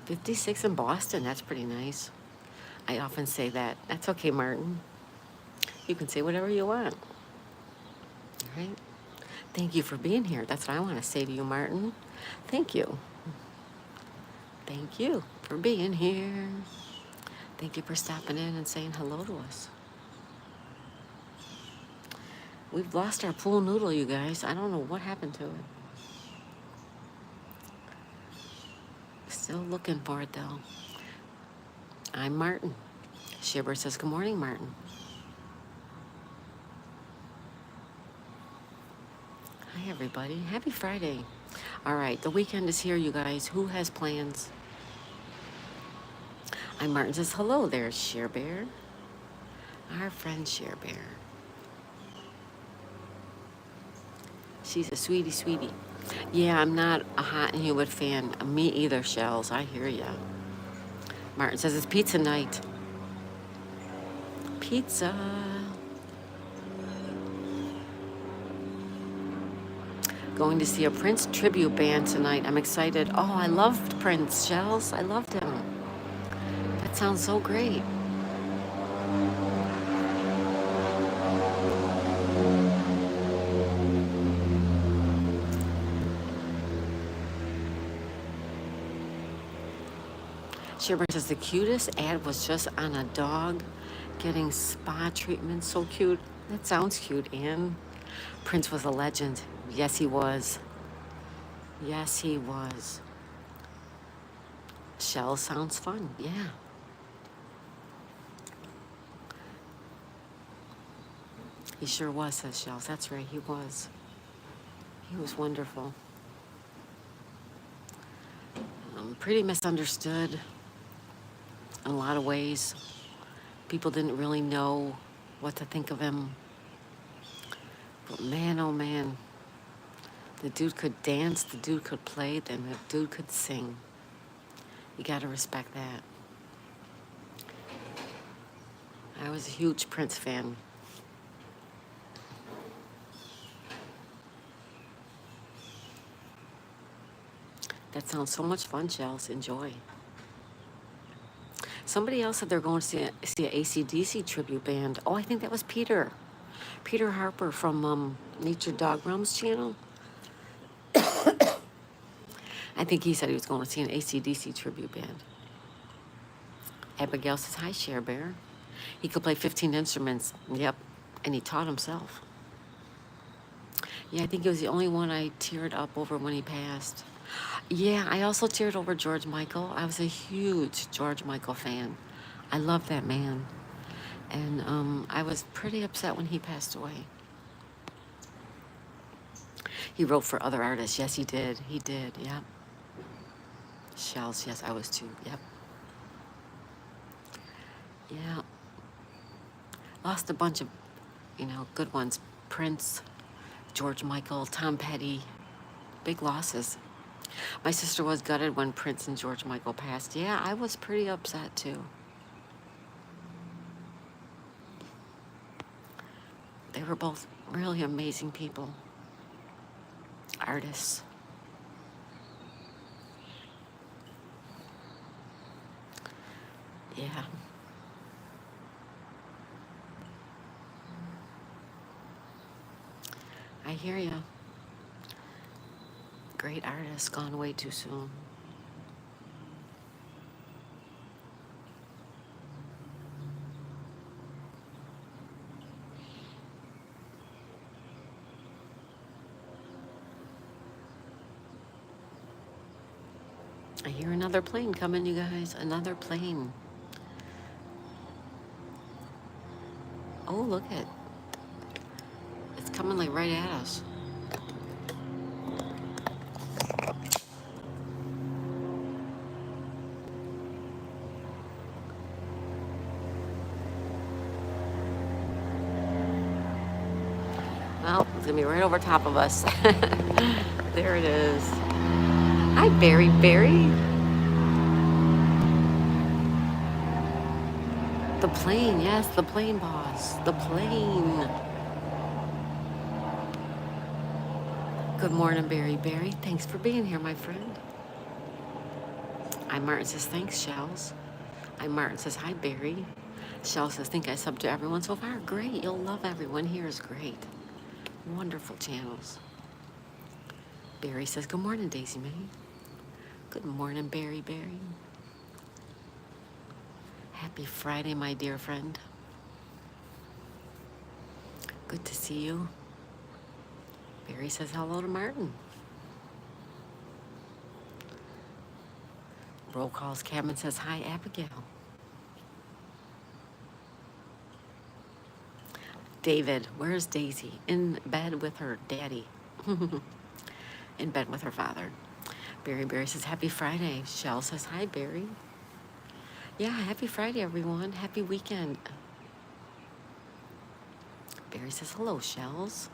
'56 in Boston. That's pretty nice. I often say that. That's okay, Martin. You can say whatever you want. All right? Thank you for being here. That's what I want to say to you, Martin. Thank you. Thank you for being here. Thank you for stopping in and saying hello to us. We've lost our pool noodle, you guys. I don't know what happened to it. Still looking for it, though. I'm Martin. Shibber says, good morning, Martin. Hi, everybody. Happy Friday. All right, the weekend is here, you guys. Who has plans? I'm Martin says, hello there, Share Bear. Our friend Share Bear. She's a sweetie, sweetie. Yeah, I'm not a hot and humid fan. Me either, Shells. I hear ya. Martin says it's pizza night. Pizza. Going to see a Prince tribute band tonight. I'm excited. Oh, I loved Prince, Shells. I loved him. That sounds so great. Shivers says the cutest ad was just on a dog getting spa treatment. So cute. That sounds cute, Anne. Prince was a legend. Yes, he was. Yes, he was. Shell sounds fun. Yeah. He sure was, says Shells. That's right, he was. He was wonderful. Pretty misunderstood in a lot of ways. People didn't really know what to think of him. But man, oh man, the dude could dance, the dude could play, and the dude could sing. You gotta respect that. I was a huge Prince fan. That sounds so much fun, Shells. Enjoy. Somebody else said they're going to see an AC/DC tribute band. Oh, I think that was Peter. Peter Harper from Nature Dog Realms channel. I think he said he was going to see an AC/DC tribute band. Abigail says, hi, Cher Bear. He could play 15 instruments. Yep. And he taught himself. Yeah, I think he was the only one I teared up over when he passed. Yeah, I also teared over George Michael. I was a huge George Michael fan. I love that man. And I was pretty upset when he passed away. He wrote for other artists. Yes, he did. He did. Yep. Shells. Yes, I was too. Yep. Yeah. Lost a bunch of, good ones. Prince, George Michael, Tom Petty. Big losses. My sister was gutted when Prince and George Michael passed. Yeah, I was pretty upset too. They were both really amazing people. Artists. Yeah. I hear ya. Great artist gone way too soon. I hear another plane coming, you guys. Another plane. Oh, look at. It's coming like right at us. Well, it's gonna be right over top of us. There it is. Hi, Barry. The plane, yes, the plane, boss. The plane. Good morning, Barry. Thanks for being here, my friend. I Martin says, thanks, Shells. I Martin says, hi, Barry. Shell says, think I subbed to everyone so far. Great, you'll love everyone here is great. Wonderful channels. Barry says, good morning, Daisy Mae. Good morning, Barry. Happy Friday, my dear friend. Good to see you. Barry says hello to Martin. Roll calls Cabin says, hi, Abigail. David, where's Daisy? In bed with her daddy. In bed with her father. Barry says, happy Friday. Shell says, hi, Barry. Yeah, happy Friday, everyone. Happy weekend. Barry says, hello, Shells.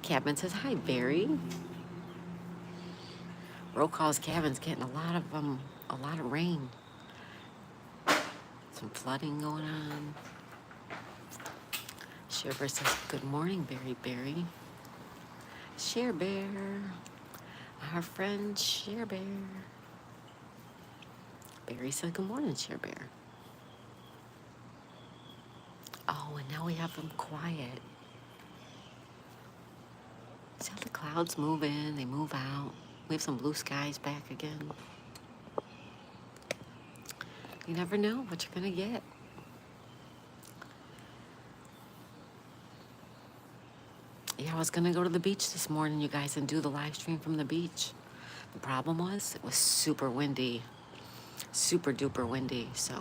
Cabin says, hi, Barry. Roll calls Cabin's getting a lot of rain. Some flooding going on. Shiver says, good morning, Barry. Share Bear. Our friend Share Bear. Barry said, good morning, Share Bear. Oh, and now we have them quiet. See how the clouds move in, they move out. We have some blue skies back again. You never know what you're going to get. Yeah, I was going to go to the beach this morning, you guys, and do the live stream from the beach. The problem was it was super windy, super duper windy. So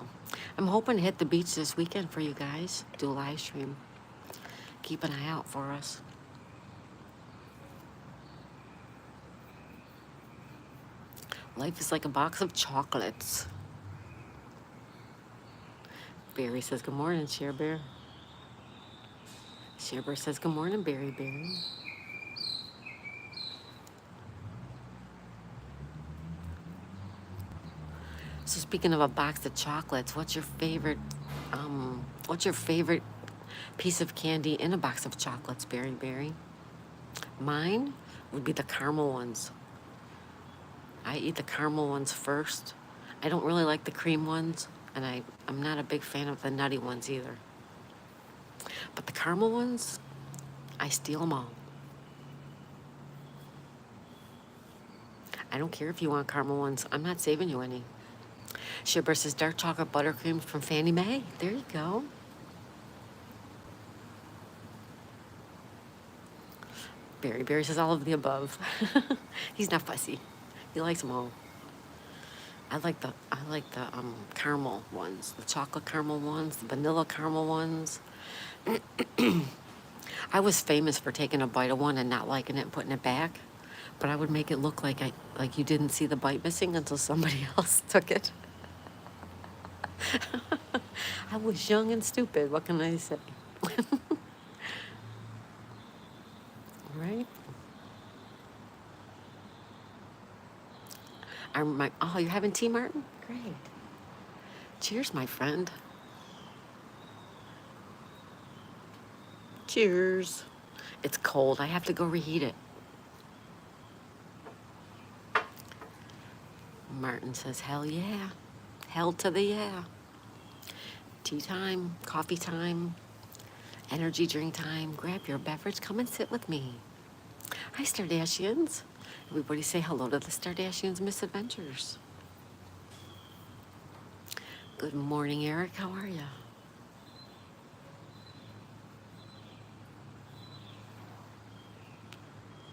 I'm hoping to hit the beach this weekend for you guys, do a live stream. Keep an eye out for us. Life is like a box of chocolates. Barry says, good morning, Share Bear. Share Bear says, good morning, Barry Barry. So speaking of a box of chocolates, what's your favorite piece of candy in a box of chocolates, Barry Barry? Mine would be the caramel ones. I eat the caramel ones first. I don't really like the cream ones, and I'm not a big fan of the nutty ones either. But the caramel ones, I steal them all. I don't care if you want caramel ones. I'm not saving you any. Shibber says dark chocolate buttercream from Fannie Mae. There you go. Barry Barry says all of the above. He's not fussy. He likes them all. I like the caramel ones, the chocolate caramel ones, the vanilla caramel ones. I was famous for taking a bite of one and not liking it and putting it back, but I would make it look like you didn't see the bite missing until somebody else took it. I was young and stupid. What can I say? Right? Oh, you're having tea, Martin? Great. Cheers, my friend. Cheers. It's cold. I have to go reheat it. Martin says, hell yeah. Hell to the yeah. Tea time, coffee time, energy drink time. Grab your beverage. Come and sit with me. Hi, Stardashians. Everybody say hello to the Stardashians Misadventures. Good morning, Eric. How are you?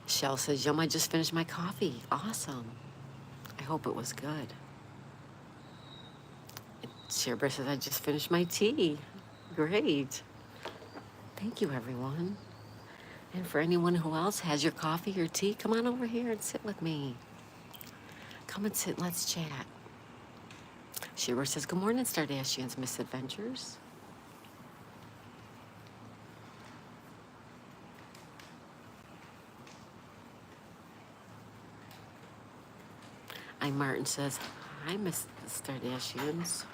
Shell says, yum, I just finished my coffee. Awesome. I hope it was good. Sherbert says, I just finished my tea. Great. Thank you, everyone. And for anyone who else has your coffee or tea, come on over here and sit with me. Come and sit, let's chat. Sherbert says, good morning, Stardashians Misadventures. Martin says, hi, Miss Stardashians.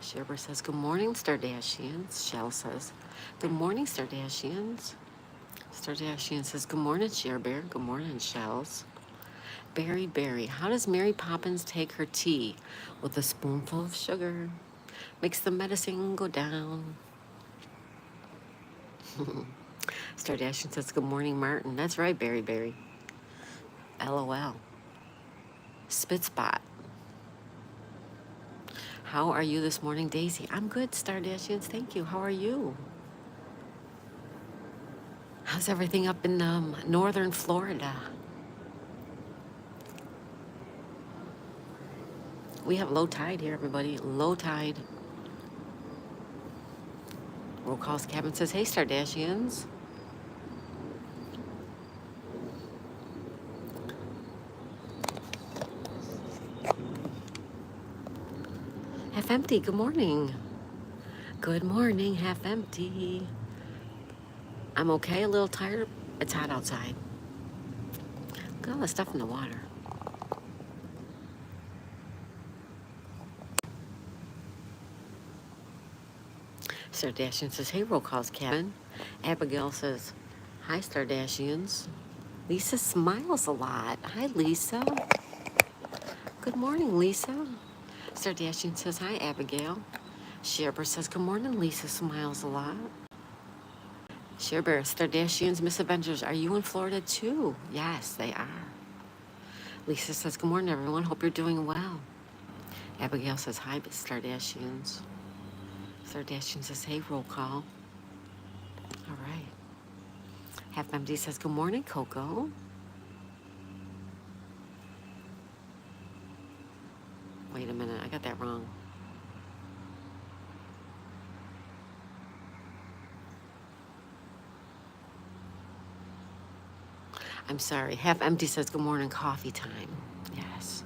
Sherbert says, good morning, Stardashians. Shell says, good morning, Stardashians. Stardashian says, good morning, Sherbert. Good morning, Shells. Barry Barry, how does Mary Poppins take her tea? With a spoonful of sugar. Makes the medicine go down. Stardashian says, good morning, Martin. That's right, Barry Barry. LOL. Spitspot. How are you this morning, Daisy? I'm good, Stardashians. Thank you. How are you? How's everything up in northern Florida? We have low tide here, everybody. Low tide. Roll Calls Cabin says, hey, Stardashians. Half empty, good morning. Good morning, half empty. I'm okay, a little tired. It's hot outside. Look at all the stuff in the water. Stardashian says, hey, Roll Calls Cabin. Abigail says, hi, Stardashians. Lisa smiles a lot. Hi, Lisa. Good morning, Lisa. Stardashian says, hi, Abigail. Sherbert says, good morning, Lisa smiles a lot. Sherbert, Stardashians Misadventures, are you in Florida too? Yes, they are. Lisa says, good morning, everyone. Hope you're doing well. Abigail says hi, but Stardashians. Stardashian says hey, roll call. All right. Half Empty says good morning, Coco. Wait a minute, I got that wrong. I'm sorry. Half Empty says good morning, coffee time. Yes.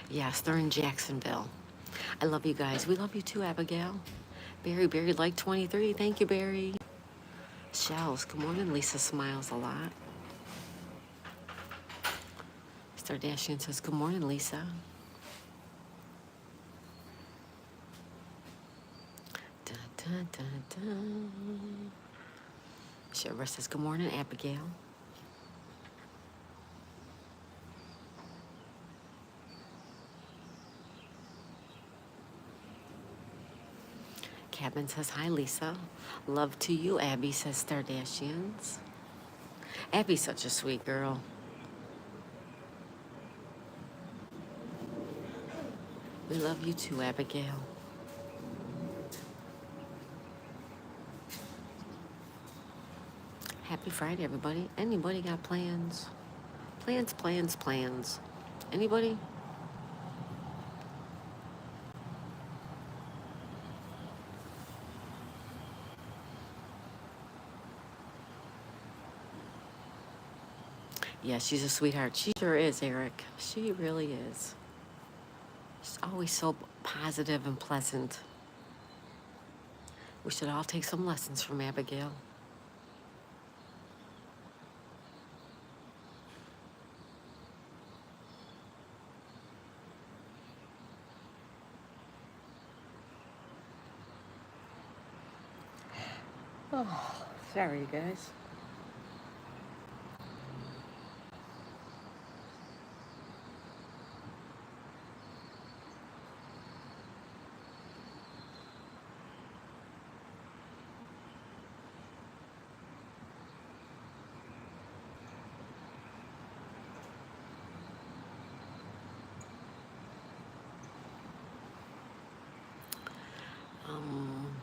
Yes, they're in Jacksonville. I love you guys. We love you too, Abigail. Barry like 23. Thank you, Barry. Shells, good morning. Lisa smiles a lot. Stardashian says good morning, Lisa. Dun, dun, dun, dun. Shiver says good morning, Abigail. Cabin says hi, Lisa. Love to you, Abby, says Stardashians. Abby's such a sweet girl. We love you too, Abigail. Happy Friday, everybody. Anybody got plans? Plans. Anybody? Yeah, she's a sweetheart. She sure is, Eric. She really is. She's always so positive and pleasant. We should all take some lessons from Abigail. Oh, sorry, you guys. Um,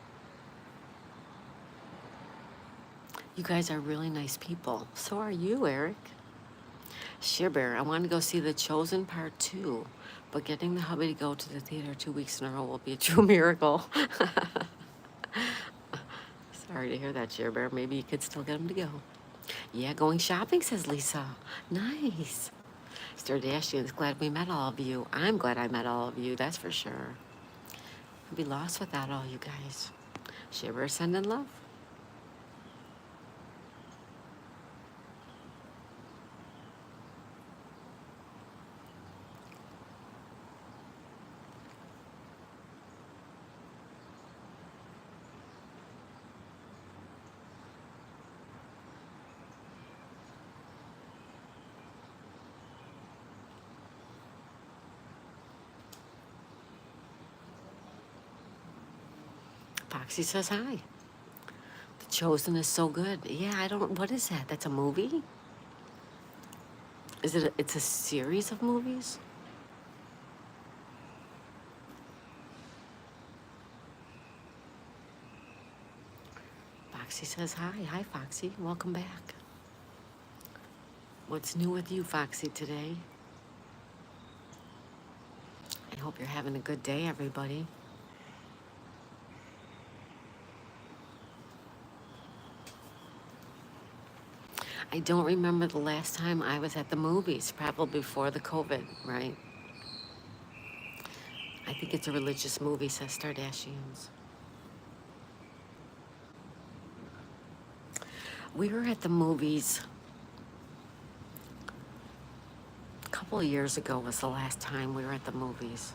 you guys are really nice people. So are you, Eric. Shiver, I want to go see The Chosen Part 2, but getting the hubby to go to the theater 2 weeks in a row will be a true miracle. Sorry to hear that, Shiver. Maybe you could still get him to go. Yeah, going shopping, says Lisa. Nice. Stardashian's glad we met all of you. I'm glad I met all of you, that's for sure. I'd be lost without all you guys. Shiver, sending love. Foxy says hi. The Chosen is so good. Yeah, I don't, what is that? That's a movie? Is it, it's a series of movies? Foxy says hi. Hi, Foxy. Welcome back. What's new with you, Foxy, today? I hope you're having a good day, everybody. I don't remember the last time I was at the movies, probably before the COVID, right? I think it's a religious movie, says Stardashians. We were at the movies a couple of years ago was the last time we were at the movies.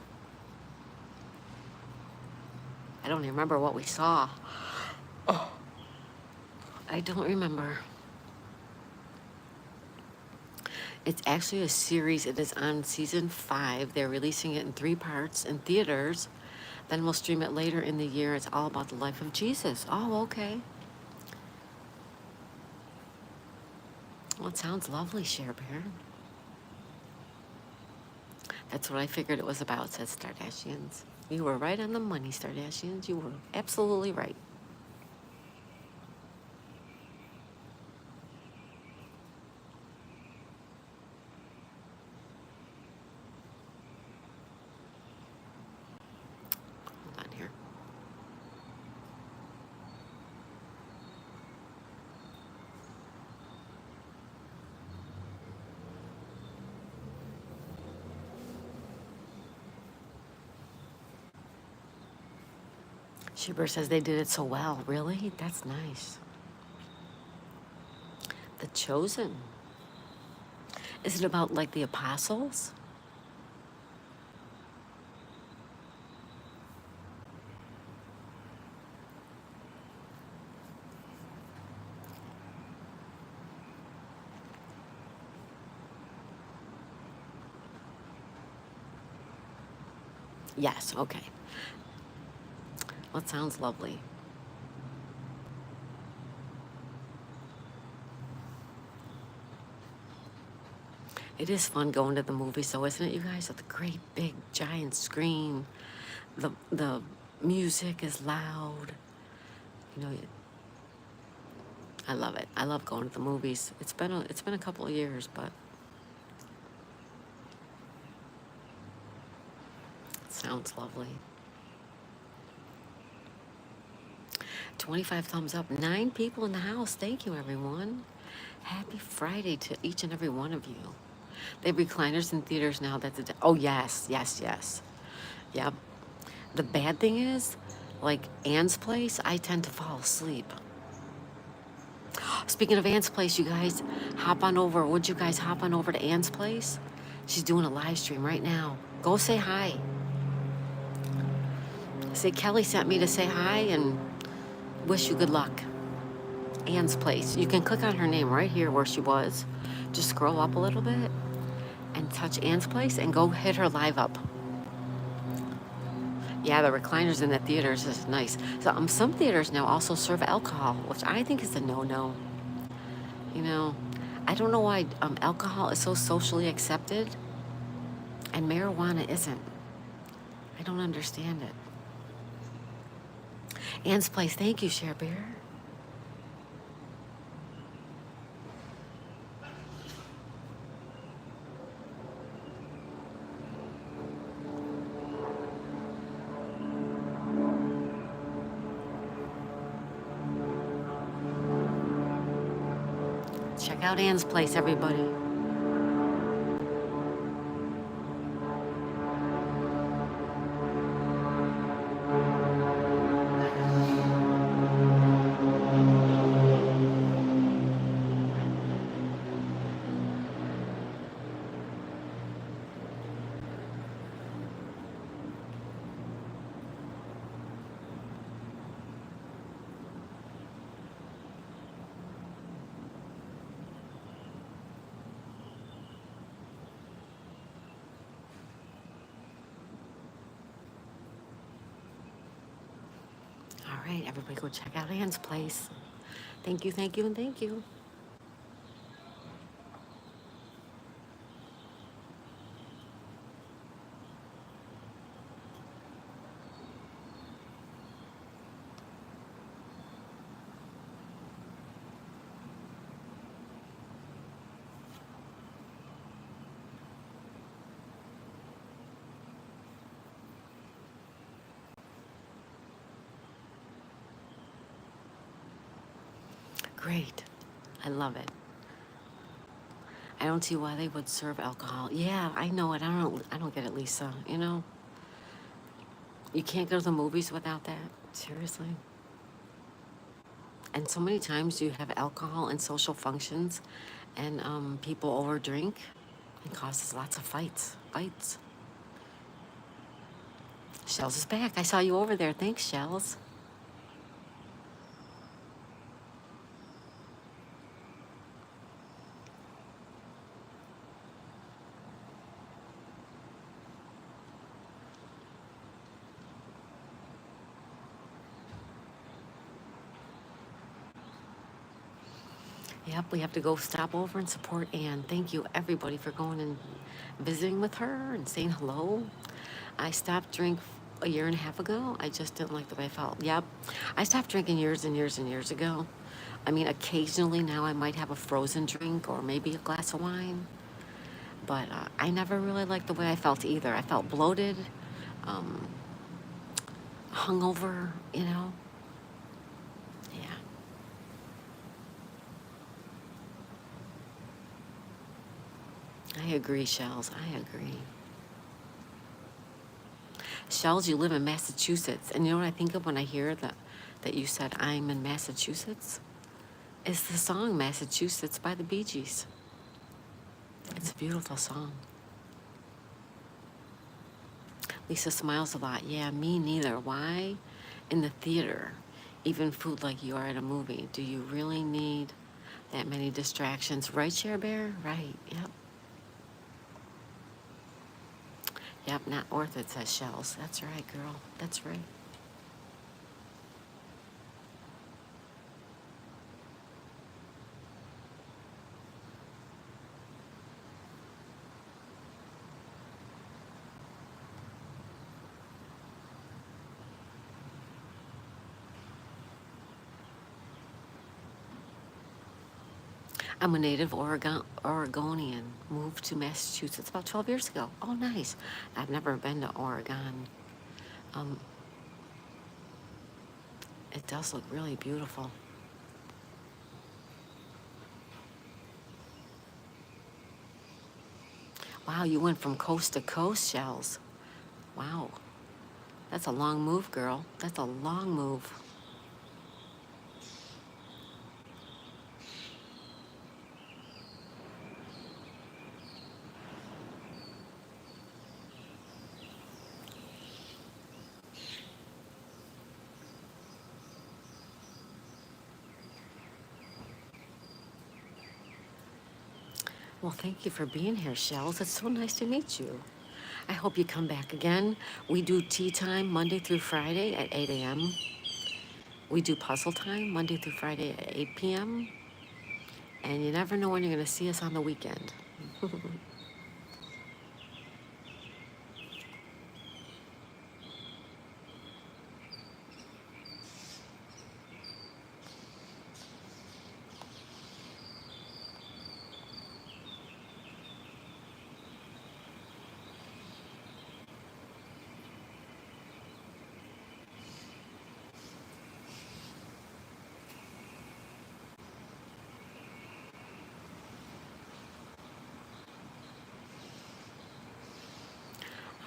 I don't even remember what we saw. I don't remember. It's actually a series. It is on season 5. They're releasing it in 3 parts in theaters. Then we'll stream it later in the year. It's all about the life of Jesus. Oh, okay. Well, it sounds lovely, Cher Bear. That's what I figured it was about, said Stardashians. You were right on the money, Stardashians. You were absolutely right. Hold on here. Cher says they did it so well. Really? That's nice. The Chosen. Is it about like the apostles? Yes, okay. Well, it sounds lovely. It is fun going to the movies, though, isn't it, you guys? With the great big giant screen, the music is loud. You know, I love it. I love going to the movies. It's been a couple of years, but it sounds lovely. 25 thumbs up. 9 people in the house. Thank you, everyone. Happy Friday to each and every one of you. They have recliners in theaters now. Oh, yes, yes, yes. Yep. The bad thing is, like Anne's Place, I tend to fall asleep. Speaking of Anne's Place, you guys hop on over. Would you guys hop on over to Anne's Place? She's doing a live stream right now. Go say hi. Say Kelly sent me to say hi and wish you good luck. Anne's Place. You can click on her name right here where she was. Just scroll up a little bit and touch Anne's Place and go hit her live up. Yeah, the recliners in the theaters is nice. So some theaters now also serve alcohol, which I think is a no-no. You know, I don't know why alcohol is so socially accepted and marijuana isn't. I don't understand it. Anne's Place, thank you, Cher Bear. Check out Anne's Place, everybody. All right, everybody go check out Anne's Place. Thank you, thank you, and thank you. Great. I love it. I don't see why they would serve alcohol. Yeah, I know it. I don't get it, Lisa. You know? You can't go to the movies without that. Seriously. And so many times you have alcohol in social functions and people overdrink. It causes lots of fights. Fights. Shells is back. I saw you over there. Thanks, Shells. Yep, we have to go stop over and support Anne. Thank you, everybody, for going and visiting with her and saying hello. I stopped drink a year and a half ago. I just didn't like the way I felt. Yep, I stopped drinking years and years and years ago. I mean, occasionally now I might have a frozen drink or maybe a glass of wine, but I never really liked the way I felt either. I felt bloated, um, hungover, you know? Yeah. I agree, Shells. I agree. Shells, you live in Massachusetts. And you know what I think of when I hear that you said I'm in Massachusetts? It's the song Massachusetts by the Bee Gees. It's a beautiful song. Lisa smiles a lot. Yeah, me neither. Why? In the theater, even food like you are at a movie, do you really need that many distractions? Right, Cher Bear? Right. Yep. Yep, not Orth, it says Shells. That's right, girl. That's right. I'm a native Oregonian. Moved to Massachusetts about 12 years ago. Oh, nice. I've never been to Oregon. Um, it does look really beautiful. Wow, you went from coast to coast, Shells. Wow. That's a long move, girl. That's a long move. Well, thank you for being here, Shells. It's so nice to meet you. I hope you come back again. We do tea time Monday through Friday at 8 a.m. We do puzzle time Monday through Friday at 8 p.m. And you never know when you're going to see us on the weekend.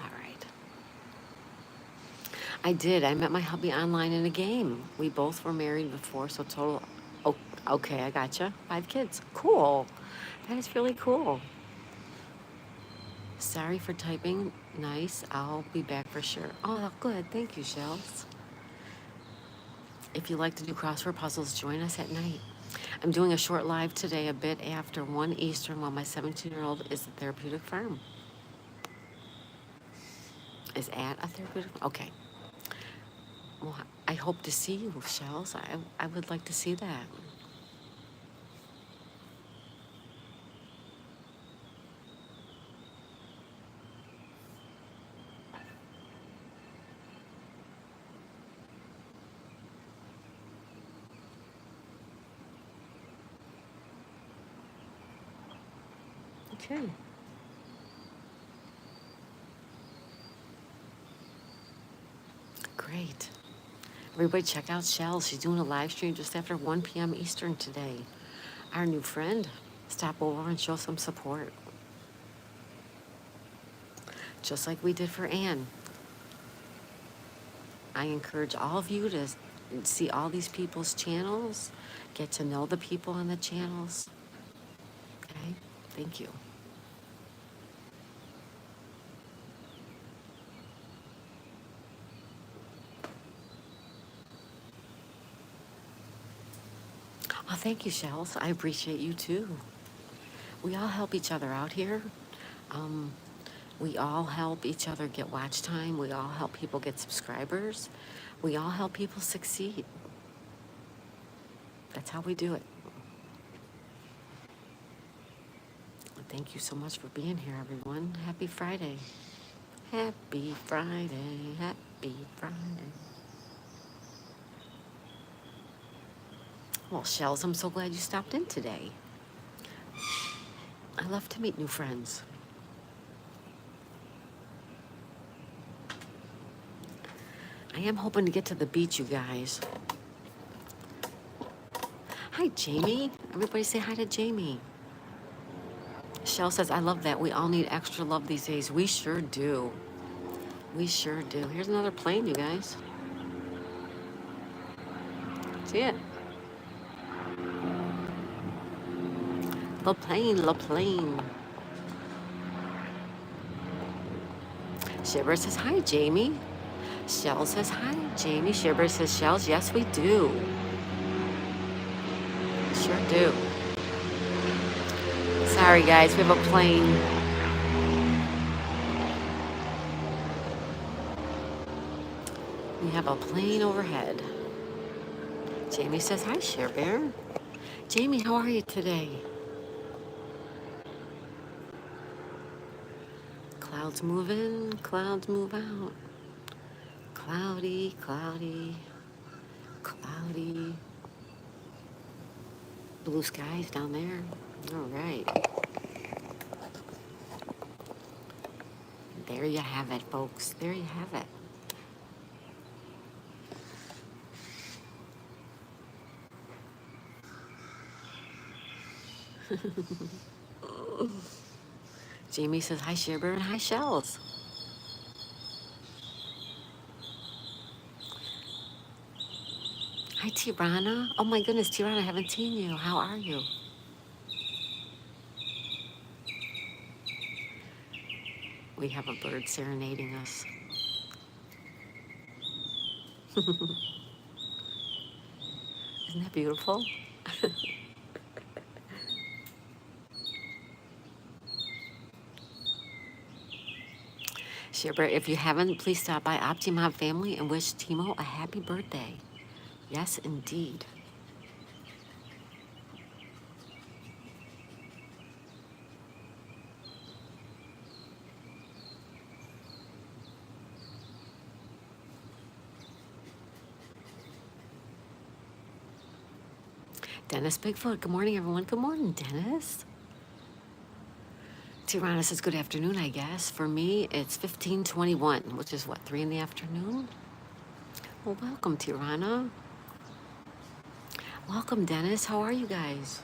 All right. I did. I met my hubby online in a game. We both were married before, so total. Oh, okay, I gotcha. 5 kids. Cool. That is really cool. Sorry for typing. Nice. I'll be back for sure. Oh, good. Thank you, Shells. If you like to do crossword puzzles, join us at night. I'm doing a short live today, a bit after 1 Eastern, while my 17-year-old is at Therapeutic Farm. Is at a therapeutic. Okay. Well, I hope to see you, Shells. I would like to see that. Okay. Great. Everybody check out Shells. She's doing a live stream just after 1 p.m. Eastern today. Our new friend. Stop over and show some support. Just like we did for Anne. I encourage all of you to see all these people's channels, get to know the people on the channels. Okay? Thank you. Oh, thank you, Shells. I appreciate you too. We all help each other out here. Um, we all help each other get watch time. We all help people get subscribers. We all help people succeed. That's how we do it. Thank you so much for being here, everyone. Happy Friday. Happy Friday. Happy Friday. Well, Shells, I'm so glad you stopped in today. I love to meet new friends. I am hoping to get to the beach, you guys. Hi, Jamie. Everybody say hi to Jamie. Shell says, I love that. We all need extra love these days. We sure do. We sure do. Here's another plane, you guys. See it? La plane, la plane. Shibber says, hi, Jamie. Shell says, hi, Jamie. Shibber says, Shells, yes, we do. Sure do. Sorry, guys, we have a plane. We have a plane overhead. Jamie says, hi, Share Bear. Jamie, how are you today? Clouds move in, clouds move out. Cloudy, cloudy, cloudy. Blue skies down there. All right. There you have it, folks. There you have it. Jamie says, hi, Shibber, and hi, Shells. Hi, Tirana. Oh, my goodness, Tirana, I haven't seen you. How are you? We have a bird serenading us. Isn't that beautiful? Shibber, if you haven't, please stop by Optimob Family and wish Timo a happy birthday. Yes, indeed. Dennis Bigfoot. Good morning, everyone. Good morning, Dennis. Tirana says good afternoon, I guess. For me, it's 15:21, which is what, 3 in the afternoon? Well, welcome, Tirana. Welcome, Dennis. How are you guys?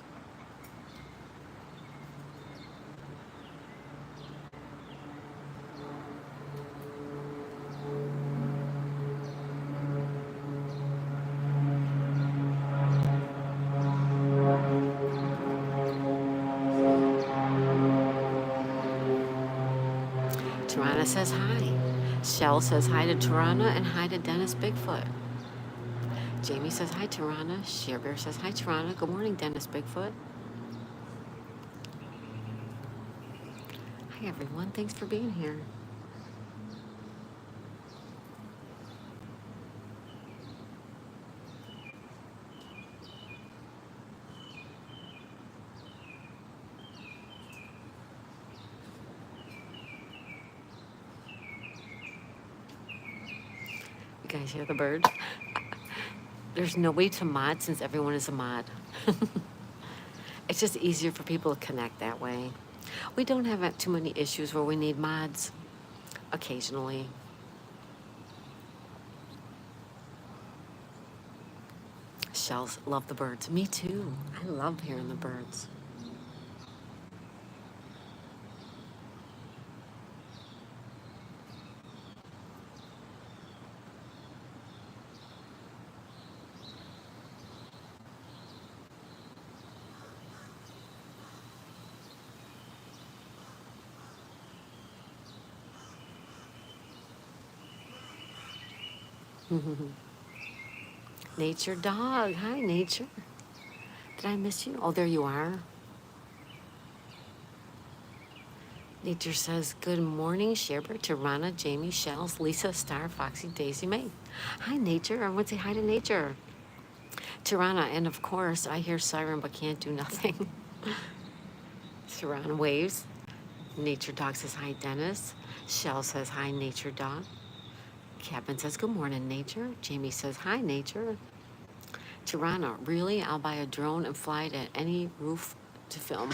Tirana says hi. Shell says hi to Tirana and hi to Dennis Bigfoot. Jamie says hi, Tirana. Share Bear says hi, Tirana. Good morning, Dennis Bigfoot. Hi, everyone. Thanks for being here. You guys hear the bird? There's no way to mod since everyone is a mod. It's just easier for people to connect that way. We don't have too many issues where we need mods occasionally. Shells love the birds. Me too. I love hearing the birds. Nature dog. Hi, Nature. Did I miss you? Oh, there you are. Nature says, good morning, Sherbert, Tirana, Jamie, Shells, Lisa, Star, Foxy, Daisy, May. Hi, Nature. Everyone say hi to Nature. Tirana, and of course, I hear Siren but can't do nothing. Saran waves. Nature Dog says hi, Dennis. Shell says hi, Nature Dog. Kevin says good morning, Nature. Jamie says hi, Nature. Tirana, really? I'll buy a drone and fly it at any roof to film.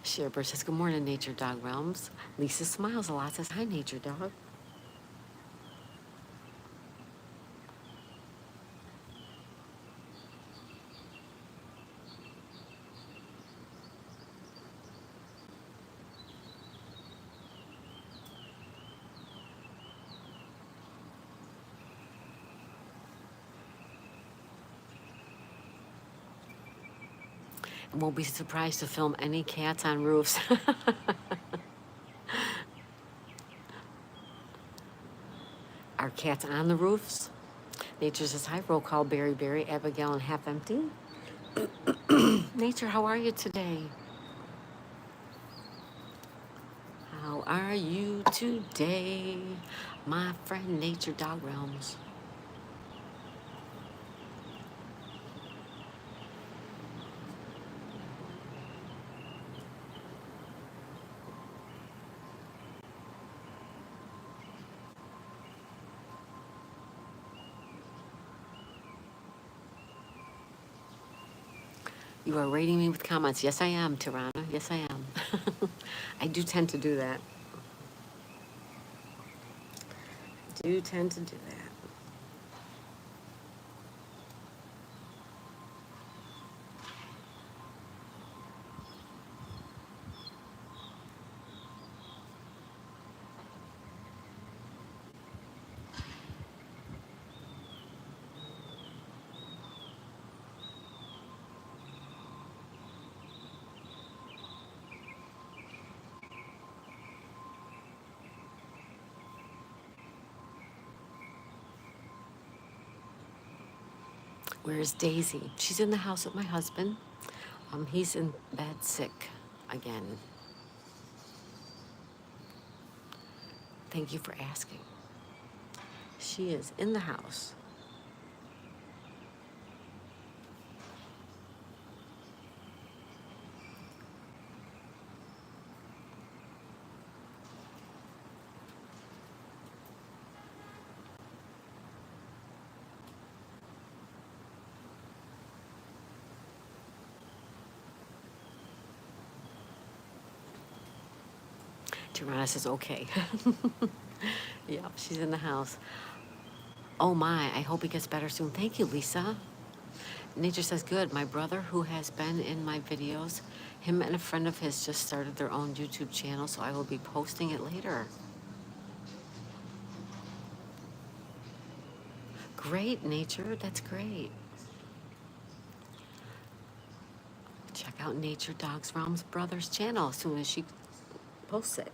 Sherbert says good morning, Nature Dog Realms. Lisa smiles a lot, says hi, Nature Dog. Won't be surprised to film any cats on roofs. Are cats on the roofs? Nature says hi, roll call, Berry Berry, Abigail, and half empty. Nature, how are you today? How are you today, my friend Nature Dog Realms? You are rating me with comments. Yes, I am, Tirana. Yes, I am. I do tend to do that. Do tend to do that. Where's Daisy? She's in the house with my husband. He's in bed sick again. Thank you for asking. She is in the house. Tirana says, okay. Yeah, she's in the house. Oh my, I hope he gets better soon. Thank you, Lisa. Nature says, good. My brother, who has been in my videos, him and a friend of his just started their own YouTube channel, so I will be posting it later. Great, Nature. That's great. Check out Nature Dogs Realms Brothers channel as soon as she posts it.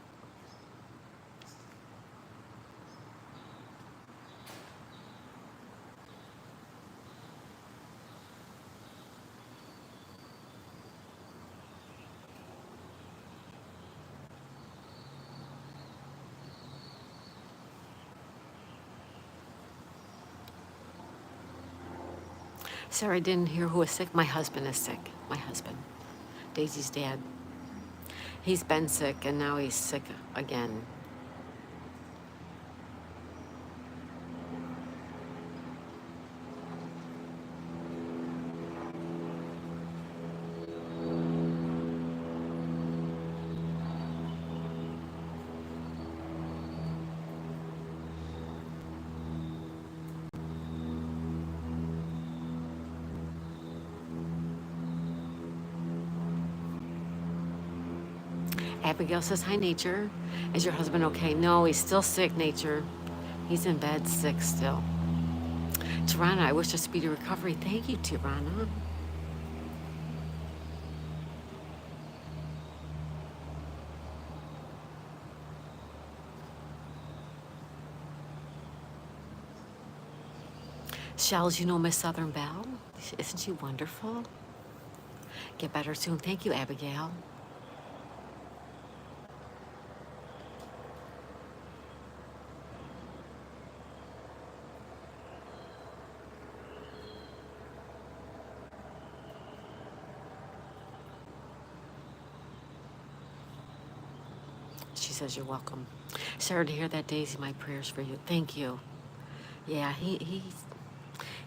Sarah, I didn't hear who was sick. My husband is sick. My husband. Daisy's dad. He's been sick and now he's sick again. Abigail says, hi, Nature. Is your husband okay? No, he's still sick, Nature. He's in bed sick still. Tirana, I wish a speedy recovery. Thank you, Tirana. Shells, you know Miss Southern Belle? Isn't she wonderful? Get better soon. Thank you, Abigail. She says, you're welcome. Sorry to hear that, Daisy. My prayers for you. Thank you. Yeah, he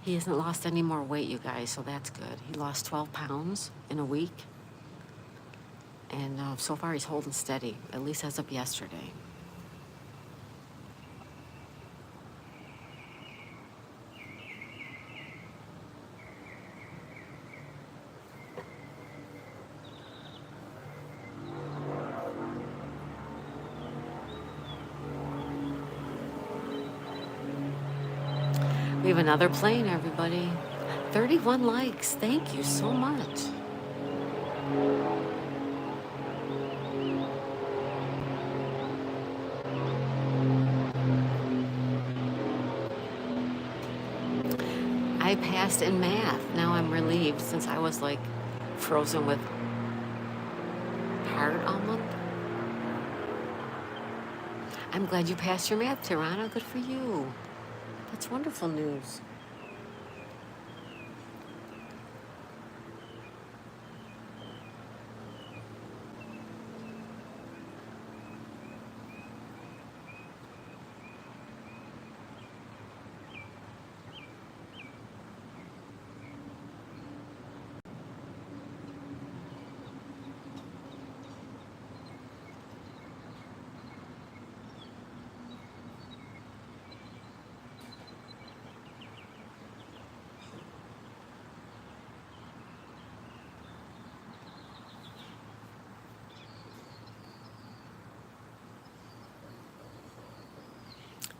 hasn't lost any more weight, you guys, so that's good. He lost 12 pounds in a week, and so far he's holding steady, at least as of yesterday. We have another plane, everybody. 31 likes. Thank you so much. I passed in math. Now I'm relieved since I was like frozen with heart all month. I'm glad you passed your math, Tirana. Good for you. That's wonderful news.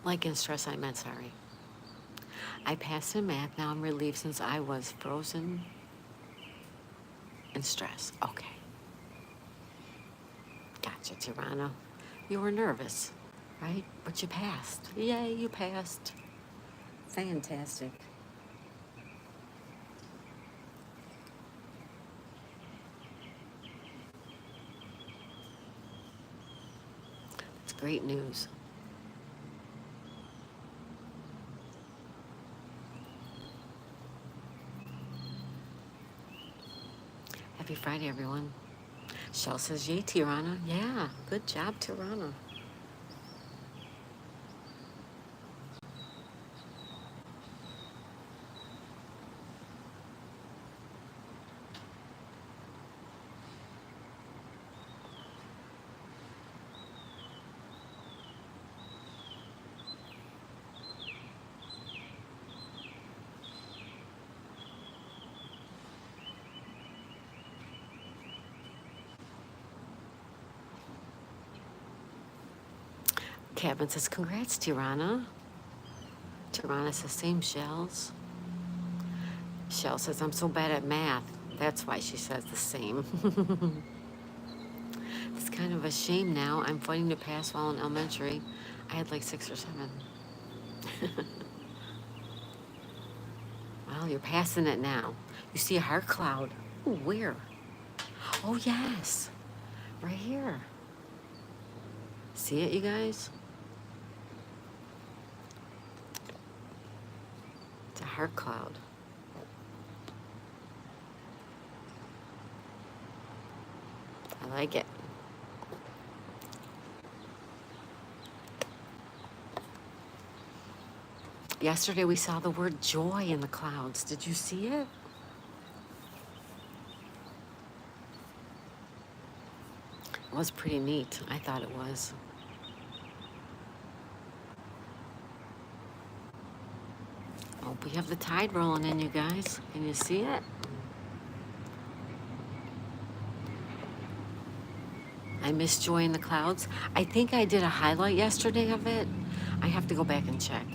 Like in stress, I meant sorry. I passed in math. Now I'm relieved since I was frozen in stress. Okay. Gotcha, Tirana. You were nervous, right? But you passed. Yay, you passed. Fantastic. It's great news. Happy Friday, everyone. Shell says, yay, Tirana. Yeah, good job, Tirana. Kevin says, congrats, Tirana. Tirana says, same Shells. Shell says, I'm so bad at math. That's why she says the same. It's kind of a shame now. I'm fighting to pass while in elementary. I had like 6 or 7. Well, you're passing it now. You see a heart cloud. Ooh, where? Oh, yes. Right here. See it, you guys? It's a heart cloud. I like it. Yesterday we saw the word joy in the clouds. Did you see it? It was pretty neat. I thought it was. Oh, we have the tide rolling in, you guys. Can you see it? I miss joy in the clouds. I think I did a highlight yesterday of it. I have to go back and check.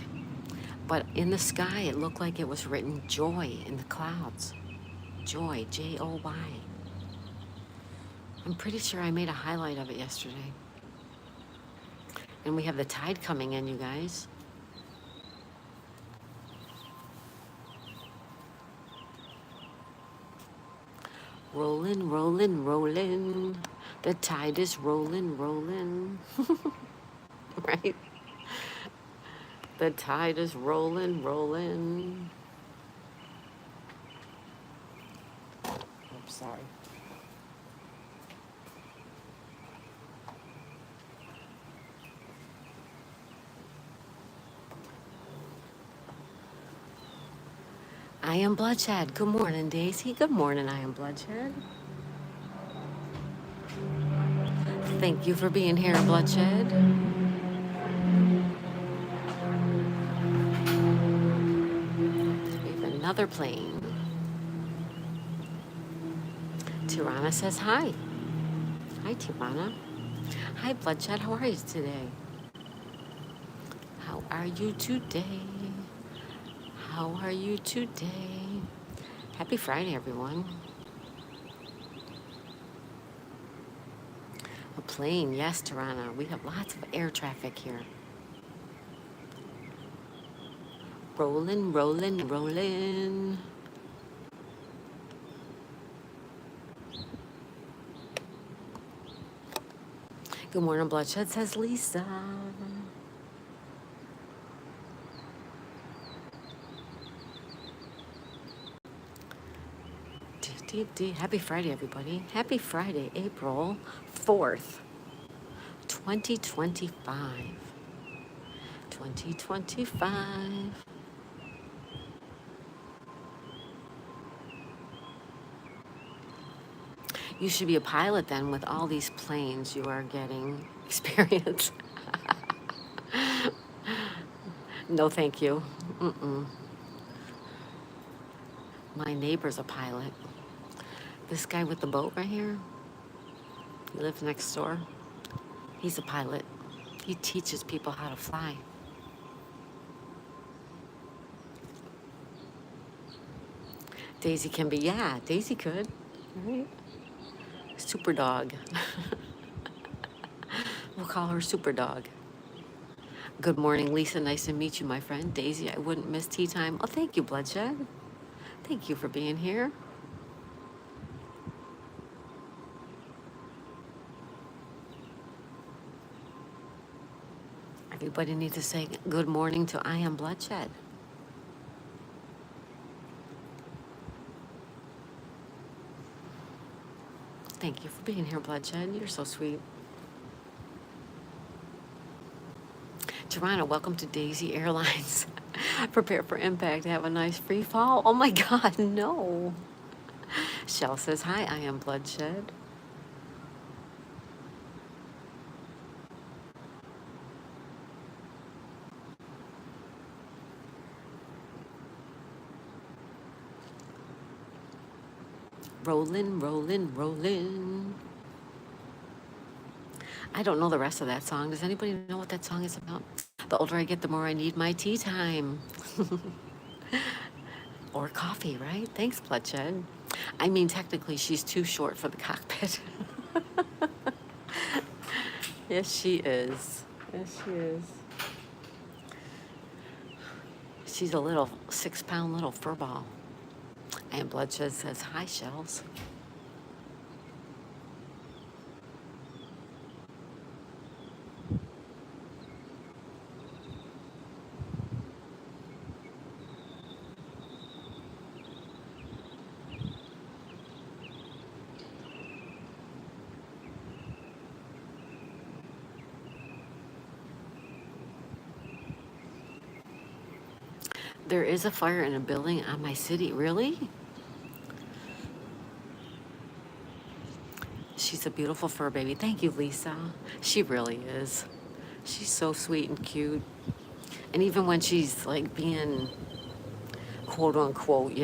But in the sky, it looked like it was written joy in the clouds. Joy, J-O-Y. I'm pretty sure I made a highlight of it yesterday. And we have the tide coming in, you guys. Rolling, rolling, rolling. The tide is rolling, rolling. Right? The tide is rolling, rolling. Oops, sorry. I am Bloodshed. Good morning, Daisy. Good morning, I am Bloodshed. Thank you for being here, Bloodshed. We have another plane. Tirana says hi. Hi, Tirana. Hi, Bloodshed. How are you today? How are you today? How are you today? Happy Friday, everyone. A plane, yes, Tirana. We have lots of air traffic here. Rolling, rolling, rolling. Good morning, Bloodshed, says Lisa. Happy Friday, everybody. Happy Friday, April 4th, 2025. 2025. You should be a pilot then with all these planes you are getting experience. No, thank you. Mm-mm. My neighbor's a pilot. This guy with the boat right here, he lives next door. He's a pilot. He teaches people how to fly. Daisy can be, yeah, Daisy could. Right? Super dog. We'll call her Super Dog. Good morning, Lisa. Nice to meet you, my friend. Daisy, I wouldn't miss tea time. Oh, thank you, Bloodshed. Thank you for being here. Everybody needs to say good morning to I am Bloodshed. Thank you for being here, Bloodshed. You're so sweet. Toronto, welcome to Daisy Airlines. Prepare for impact. Have a nice free fall. Oh my God, no. Shell says, hi, I am Bloodshed. Rollin', rollin', rollin'. I don't know the rest of that song. Does anybody know what that song is about? The older I get, the more I need my tea time. Or coffee, right? Thanks, Bloodshed. I mean, technically, she's too short for the cockpit. Yes, she is. Yes, she is. She's a little 6-pound little fur ball. And Bloodshed says, hi, Shells. There is a fire in a building on my city. Really? She's a beautiful fur baby. Thank you, Lisa. She really is. She's so sweet and cute. And even when she's like being quote unquote,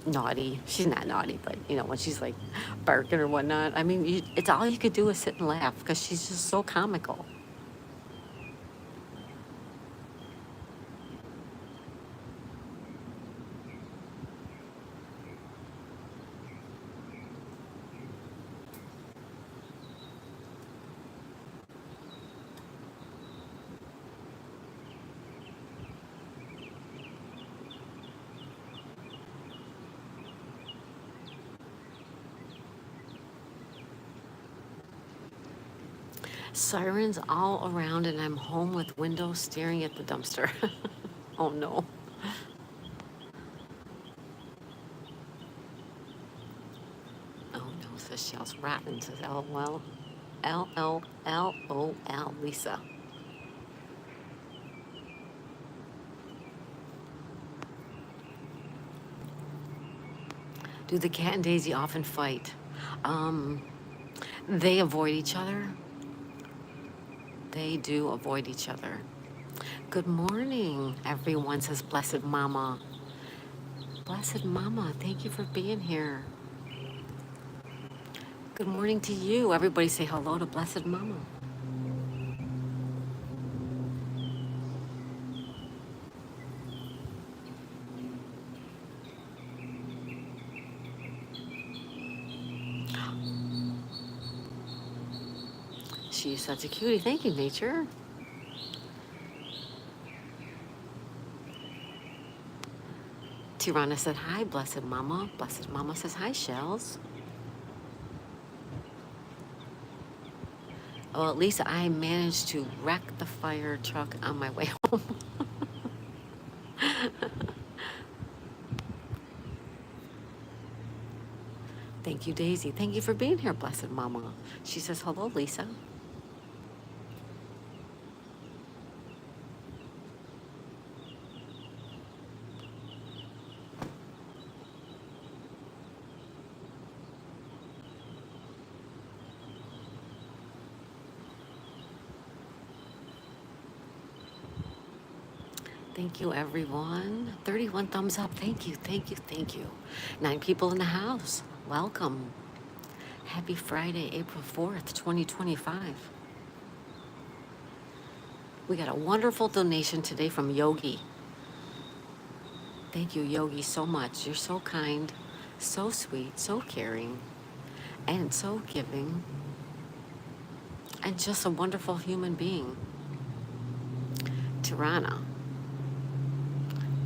naughty, she's not naughty, but when she's like barking or whatnot, I mean, it's all you could do is sit and laugh because she's just so comical. Sirens all around, and I'm home with windows staring at the dumpster. Oh no. Oh no, says Shells. Rotten, says LOL. LLLOL, Lisa. Do the cat and Daisy often fight? Um, they avoid each other. They do avoid each other. Good morning, everyone, says Blessed Mama. Blessed Mama, thank you for being here. Good morning to you. Everybody say hello to Blessed Mama. She's such a cutie. Thank you, Nature. Tirana said hi, Blessed Mama. Blessed Mama says hi, Shells. Oh, at least I managed to wreck the fire truck on my way home. Thank you, Daisy. Thank you for being here, Blessed Mama. She says hello, Lisa. Thank you, everyone. 31 thumbs up. Thank you, thank you, thank you. 9 people in the house. Welcome. Happy Friday, April 4th, 2025. We got a wonderful donation today from Yogi. Thank you, Yogi, so much. You're so kind, so sweet, so caring, and so giving, and just a wonderful human being. Tirana.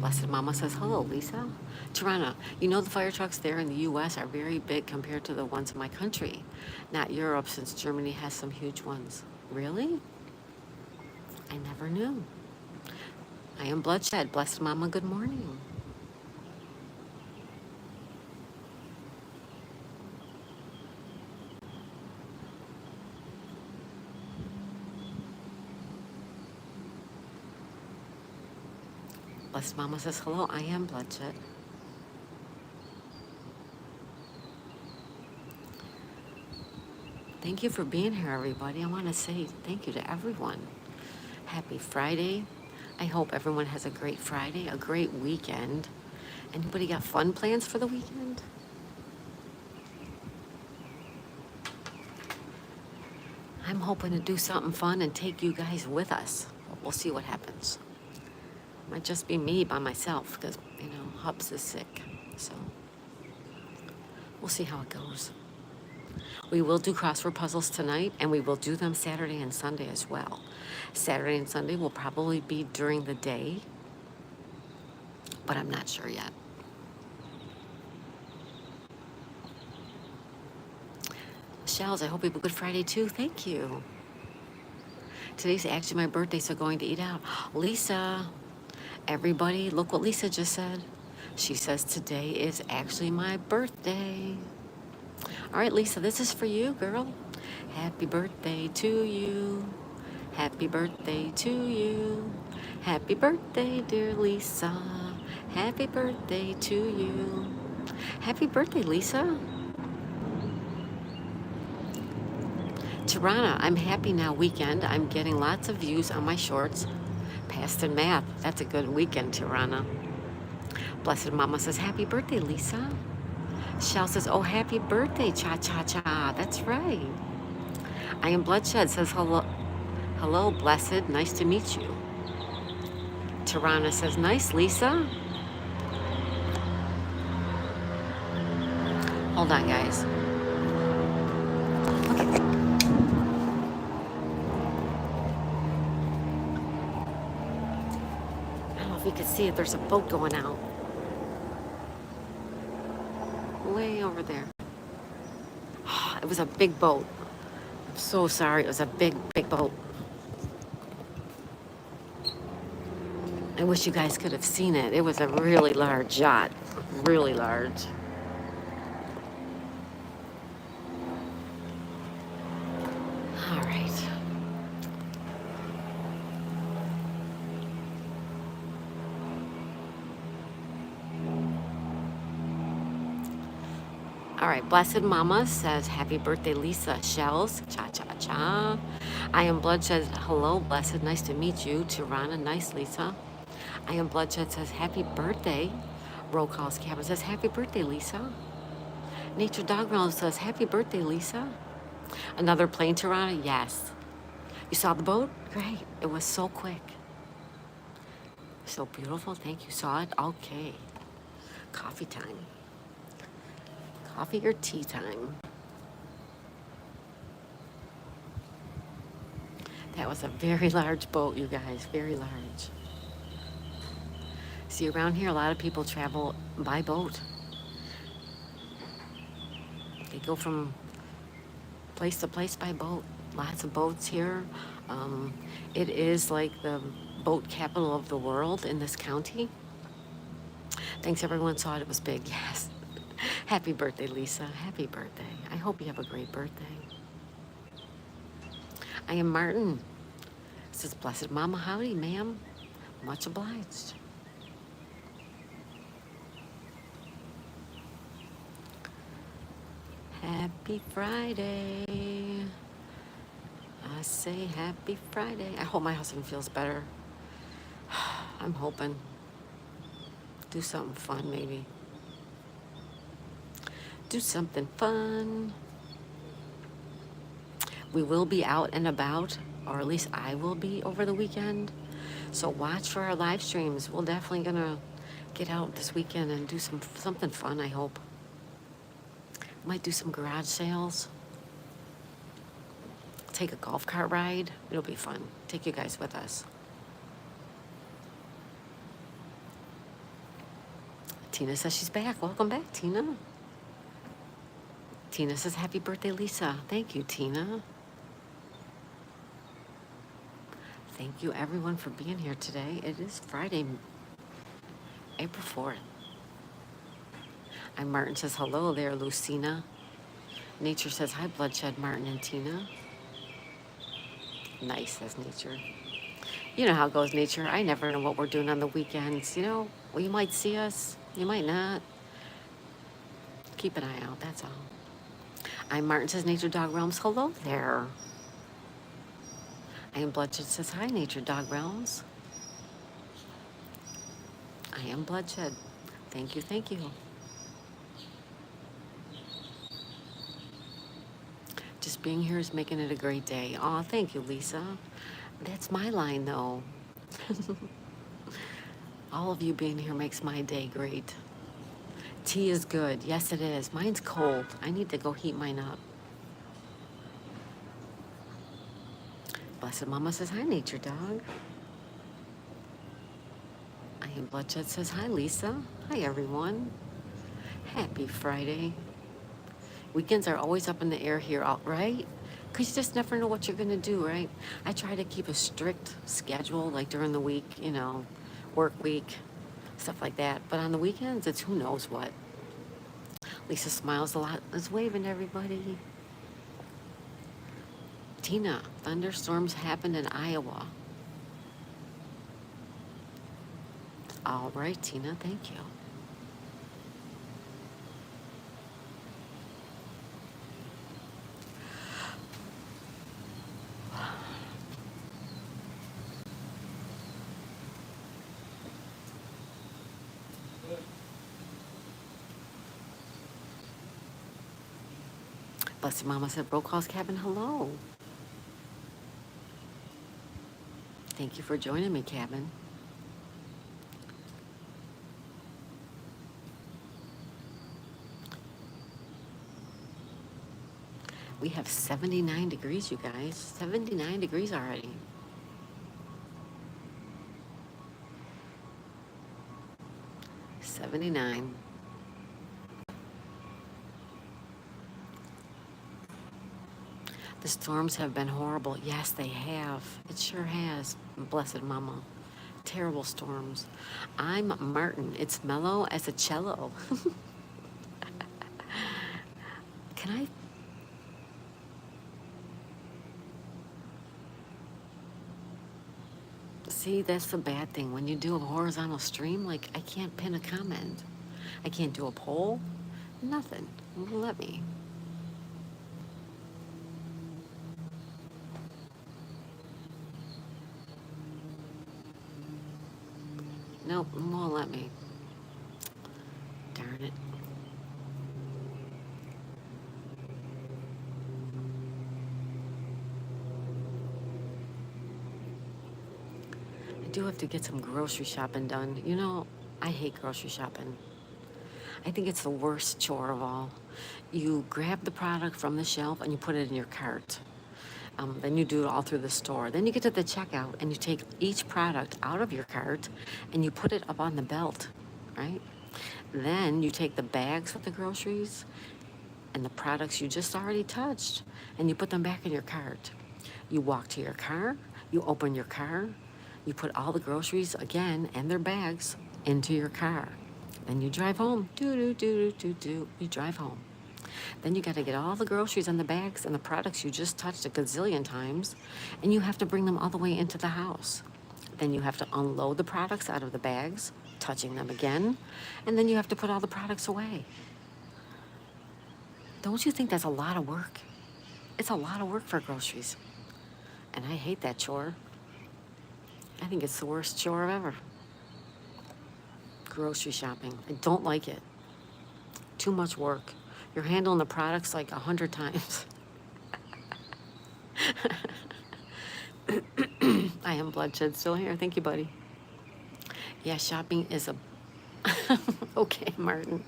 Blessed Mama says, hello, Lisa. Tirana, you know the fire trucks there in the U.S. are very big compared to the ones in my country. Not Europe, since Germany has some huge ones. Really? I never knew. I am Bloodshed. Blessed Mama, good morning. Blessed Mama says, hello, I am Bloodshed. Thank you for being here, everybody. I want to say thank you to everyone. Happy Friday. I hope everyone has a great Friday, a great weekend. Anybody got fun plans for the weekend? I'm hoping to do something fun and take you guys with us. We'll see what happens. Might just be me by myself because, Hubs is sick. So we'll see how it goes. We will do crossword puzzles tonight, and we will do them Saturday and Sunday as well. Saturday and Sunday will probably be during the day, but I'm not sure yet. Shells, I hope you have a good Friday too. Thank you. Today's actually my birthday, so going to eat out. Lisa, everybody, look what Lisa just said. She says today is actually my birthday. All right, Lisa, this is for you, girl. Happy birthday to you. Happy birthday to you. Happy birthday, dear Lisa. Happy birthday to you. Happy birthday, Lisa. Tirana, I'm happy now weekend. I'm getting lots of views on my shorts. Passed in math. That's a good weekend, Tirana. Blessed Mama says, happy birthday, Lisa. Shell says, oh, happy birthday, cha-cha-cha. That's right. I am Bloodshed says, hello, hello, Blessed. Nice to meet you. Tirana says, nice, Lisa. Hold on, guys. Okay. I don't know if you can see it. There's a boat going out. Way over there. It was a big boat. I'm so sorry. It was a big, big boat. I wish you guys could have seen it. It was a really large yacht. Really large. All right. All right, Blessed Mama says, happy birthday, Lisa. Shells, cha-cha-cha. I am Bloodshed. Hello, Blessed. Nice to meet you. Tirana, nice, Lisa. I am Bloodshed says, happy birthday. Roll calls Cabin says, happy birthday, Lisa. Nature Dog Ground says, happy birthday, Lisa. Another plane, Tirana? Yes. You saw the boat? Great. It was so quick. So beautiful. Thank you. Saw it? Okay. Coffee time. Coffee or tea time. That was a very large boat, you guys. Very large. See, around here, a lot of people travel by boat. They go from place to place by boat. Lots of boats here. It is like the boat capital of the world in this county. Thanks, everyone saw it. It was big. Yes. Happy birthday, Lisa. Happy birthday. I hope you have a great birthday. I am Martin. This is Blessed Mama. Howdy, ma'am. Much obliged. Happy Friday. I say happy Friday. I hope my husband feels better. I'm hoping. Do something fun, maybe. Do something fun. We will be out and about, or at least I will be over the weekend. So watch for our live streams. We're definitely gonna get out this weekend and do something fun, I hope. Might do some garage sales. Take a golf cart ride. It'll be fun. Take you guys with us. Tina says she's back. Welcome back, Tina. Tina says, happy birthday, Lisa. Thank you, Tina. Thank you, everyone, for being here today. It is Friday, April 4th. I'm Martin says, hello there, Lucina. Nature says, hi, Bloodshed, Martin and Tina. Nice, says Nature. You know how it goes, Nature. I never know what we're doing on the weekends. You know, well, you might see us, you might not. Keep an eye out, that's all. I'm Martin says, Nature Dog Realms. Hello there. I am Bloodshed says, hi, Nature Dog Realms. I am Bloodshed. Thank you, thank you. Just being here is making it a great day. Aw, thank you, Lisa. That's my line, though. All of you being here makes my day great. Tea is good. Yes, it is. Mine's cold. I need to go heat mine up. Blessed Mama says, hi, Nature Dog. I am Bloodshed says, hi, Lisa. Hi, everyone. Happy Friday. Weekends are always up in the air here, right? Because you just never know what you're going to do, right? I try to keep a strict schedule, like during the week, you know, work week, stuff like that. But on the weekends, it's who knows what. Lisa smiles a lot, is waving to everybody. Tina, thunderstorms happened in Iowa. All right, Tina, thank you. Blessed Mama said, Brocall's Cabin, hello. Thank you for joining me, Cabin. We have 79 degrees, you guys. 79 degrees already. '79. The storms have been horrible. Yes, they have. It sure has. Blessed Mama. Terrible storms. I'm Martin. It's mellow as a cello. Can I? See, that's the bad thing. When you do a horizontal stream, like, I can't pin a comment. I can't do a poll. Nothing. Won't let me. Nope, won't let me. Darn it. I do have to get some grocery shopping done. You know, I hate grocery shopping. I think it's the worst chore of all. You grab the product from the shelf and you put it in your cart. Then you do it all through the store. Then you get to the checkout and you take each product out of your cart and you put it up on the belt, right? Then you take the bags with the groceries and the products you just already touched and you put them back in your cart. You walk to your car, you open your car, you put all the groceries again and their bags into your car. Then you drive home. Do, do, do, do, do, do. You drive home. Then you got to get all the groceries and the bags and the products you just touched a gazillion times, and you have to bring them all the way into the house. Then you have to unload the products out of the bags, touching them again, and then you have to put all the products away. Don't you think that's a lot of work? It's a lot of work for groceries. And I hate that chore. I think it's the worst chore ever. Grocery shopping. I don't like it. Too much work. You're handling the products like 100 times. I am Bloodshed still here. Thank you, buddy. Yeah, shopping is a... Okay, Martin.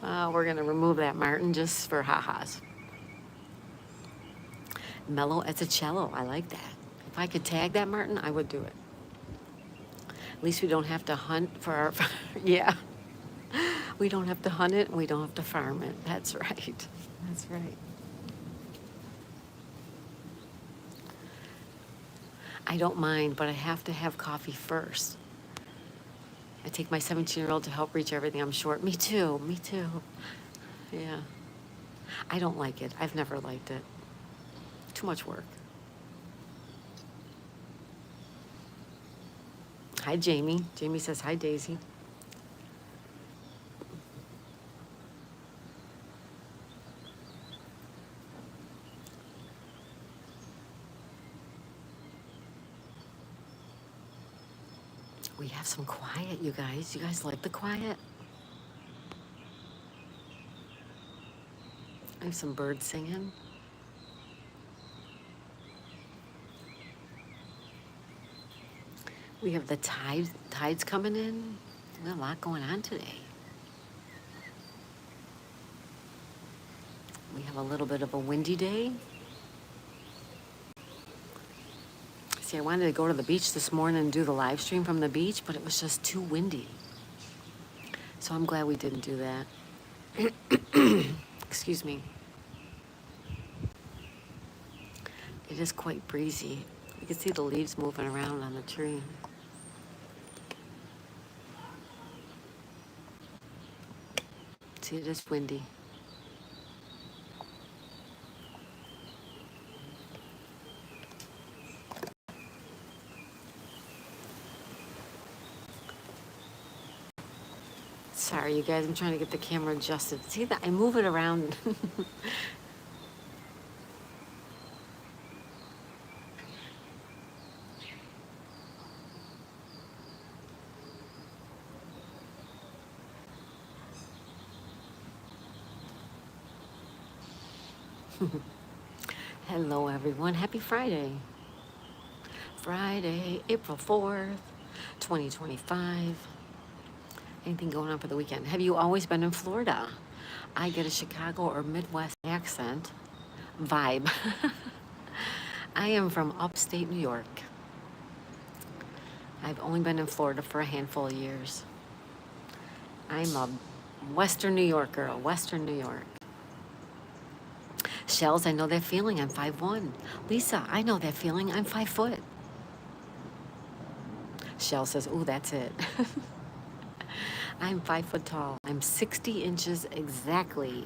We're going to remove that, Martin, just for ha-has. Mellow as a cello. I like that. If I could tag that, Martin, I would do it. At least we don't have to hunt for our... Yeah. We don't have to hunt it, and we don't have to farm it. That's right. That's right. I don't mind, but I have to have coffee first. I take my 17-year-old to help reach everything I'm short. Me too. Me too. Yeah. I don't like it. I've never liked it. Too much work. Hi, Jamie. Jamie says, hi, Daisy. We have some quiet, you guys. You guys like the quiet? I have some birds singing. We have the tides coming in. We have a lot going on today. We have a little bit of a windy day. See, I wanted to go to the beach this morning and do the live stream from the beach, but it was just too windy. So I'm glad we didn't do that. Excuse me. It is quite breezy. You can see the leaves moving around on the tree. See, it is windy. Sorry, you guys, I'm trying to get the camera adjusted. See that? I move it around. Hello, everyone. Happy Friday. Friday, April 4th, 2025. Anything going on for the weekend? Have you always been in Florida? I get a Chicago or Midwest accent vibe. I am from upstate New York. I've only been in Florida for a handful of years. I'm a Western New York girl, Western New York. Shells, I know that feeling. I'm 5'1". Lisa, I know that feeling. I'm 5 foot. Shell says, ooh, that's it. I'm 5 foot tall. I'm 60 inches exactly.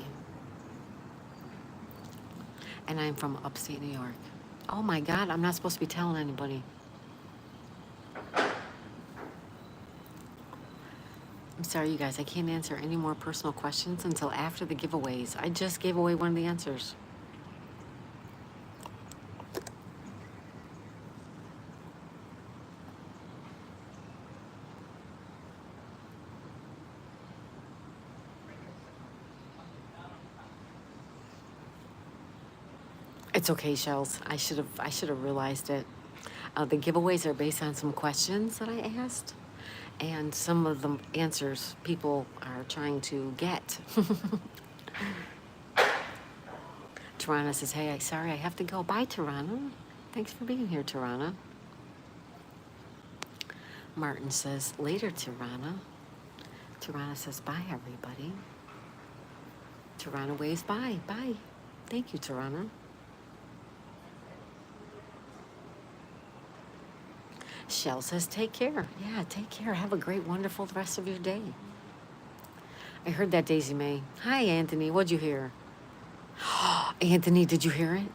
And I'm from upstate New York. Oh my God, I'm not supposed to be telling anybody. I'm sorry, you guys, I can't answer any more personal questions until after the giveaways. I just gave away one of the answers. It's okay, Shells. I should have realized it. The giveaways are based on some questions that I asked, and some of the answers people are trying to get. Tarana says, "Hey, sorry, I have to go. Bye, Tarana. Thanks for being here, Tarana." Martin says, "Later, Tarana." Tarana says, "Bye, everybody." Tarana waves bye. Bye. Thank you, Tarana. Shell says, "Take care." Yeah, take care. Have a great, wonderful rest of your day. I heard that, Daisy May. Hi, Anthony. What'd you hear? Anthony, did you hear it?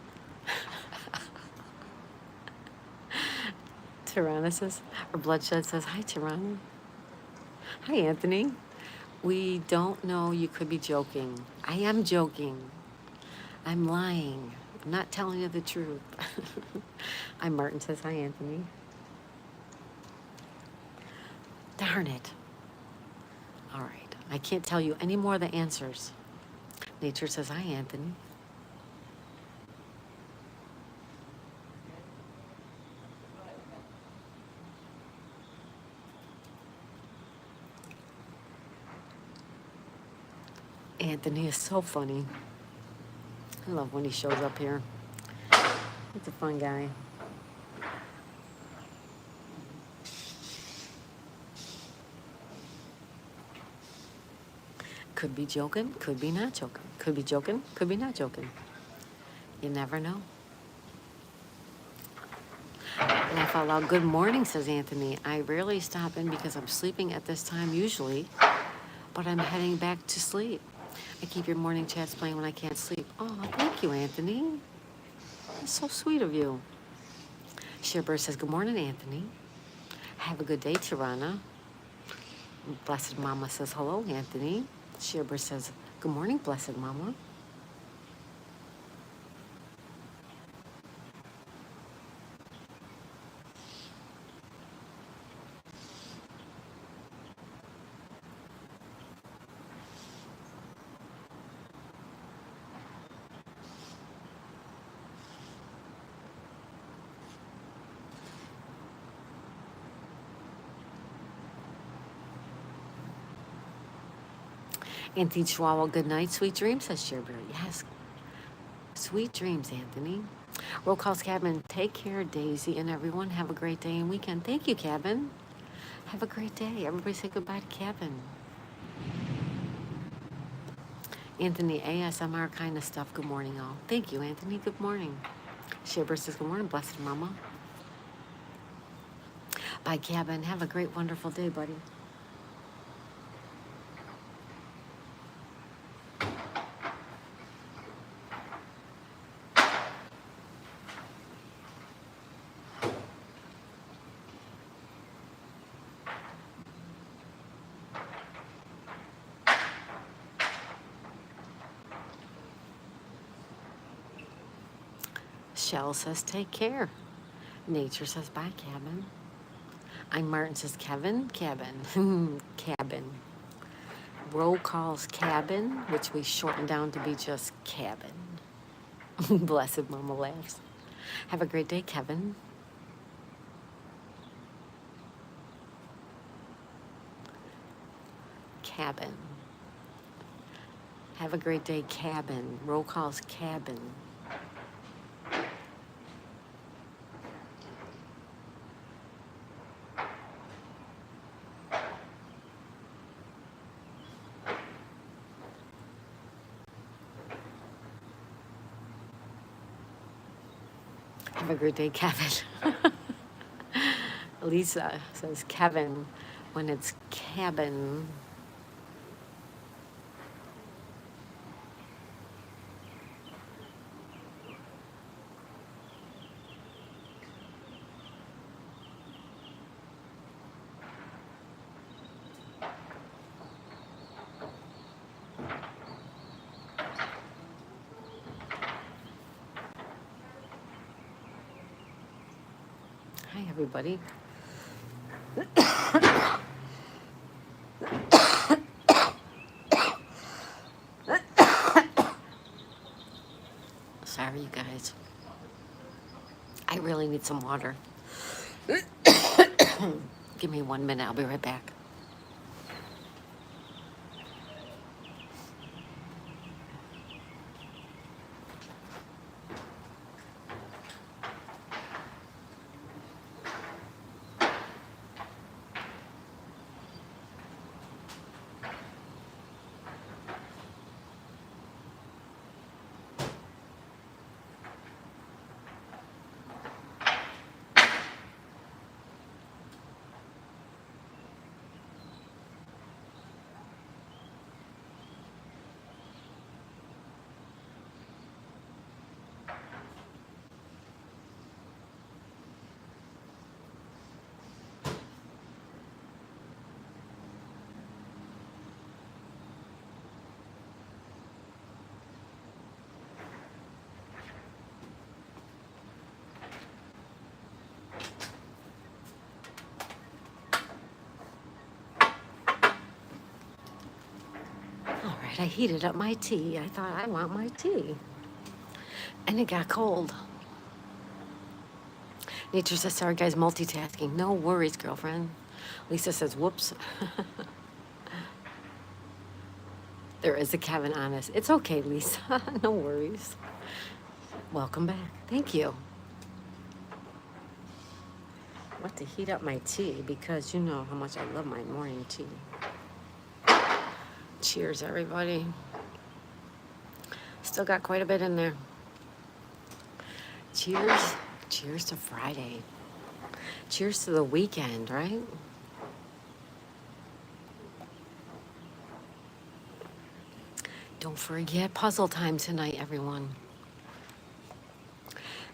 Tirana says, or Bloodshed says, "Hi, Tirana." Hi, Anthony. We don't know. You could be joking. I am joking. I'm lying. I'm not telling you the truth. I'm Martin says, "Hi, Anthony." Darn it. All right. I can't tell you any more of the answers. Nature says, "Hi, Anthony." Anthony is so funny. I love when he shows up here. He's a fun guy. Could be joking, could be not joking. Could be joking, could be not joking. You never know. Laugh out loud. Good morning, says Anthony. I rarely stop in because I'm sleeping at this time usually, but I'm heading back to sleep. I keep your morning chats playing when I can't sleep. Oh, thank you, Anthony. That's so sweet of you. Shearbird says, "Good morning, Anthony. Have a good day, Tirana." Blessed Mama says, "Hello, Anthony." Shearbird says, "Good morning, Blessed Mama." Anthony Chihuahua, "Good night, sweet dreams," says Shearbird. Yes, sweet dreams, Anthony. Roll calls, Cabin. Take care, Daisy, and everyone. Have a great day and weekend. Thank you, Cabin. Have a great day. Everybody say goodbye to Cabin. Anthony, ASMR kind of stuff. Good morning, all. Thank you, Anthony. Good morning. Shearbird says, "Good morning, Blessed Mama." Bye, Cabin. Have a great, wonderful day, buddy. Shell says, "Take care." Nature says, "Bye, Cabin." I'm Martin says, "Kevin, Cabin." Cabin. Roll calls, Cabin, which we shorten down to be just Cabin. Blessed Mama laughs. Have a great day, Kevin. Cabin. Have a great day, Cabin. Roll calls, Cabin. Have a great day, Kevin. Lisa says, "Kevin," when it's cabin. Hi, everybody. Sorry, you guys. I really need some water. Give me 1 minute. I'll be right back. All right, I heated up my tea. I thought I want my tea. And it got cold. Nature says, sorry guys, multitasking. No worries, girlfriend. Lisa says, whoops. There is a Kevin Honest. It's okay, Lisa. No worries. Welcome back. Thank you. I want to heat up my tea because you know how much I love my morning tea. Cheers, everybody. Still got quite a bit in there. Cheers. Cheers to Friday. Cheers to the weekend, right? Don't forget puzzle time tonight, everyone.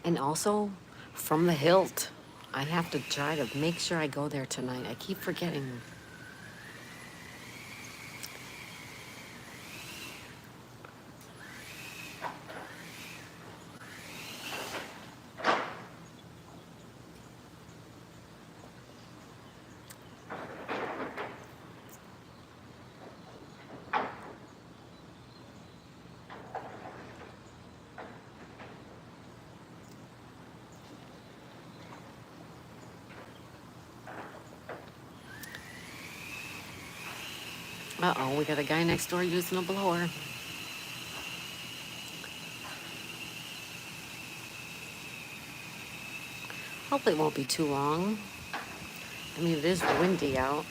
And also, from the hilt. I have to try to make sure I go there tonight. I keep forgetting. Uh-oh, we got a guy next door using a blower. Hopefully it won't be too long. I mean, it is windy out.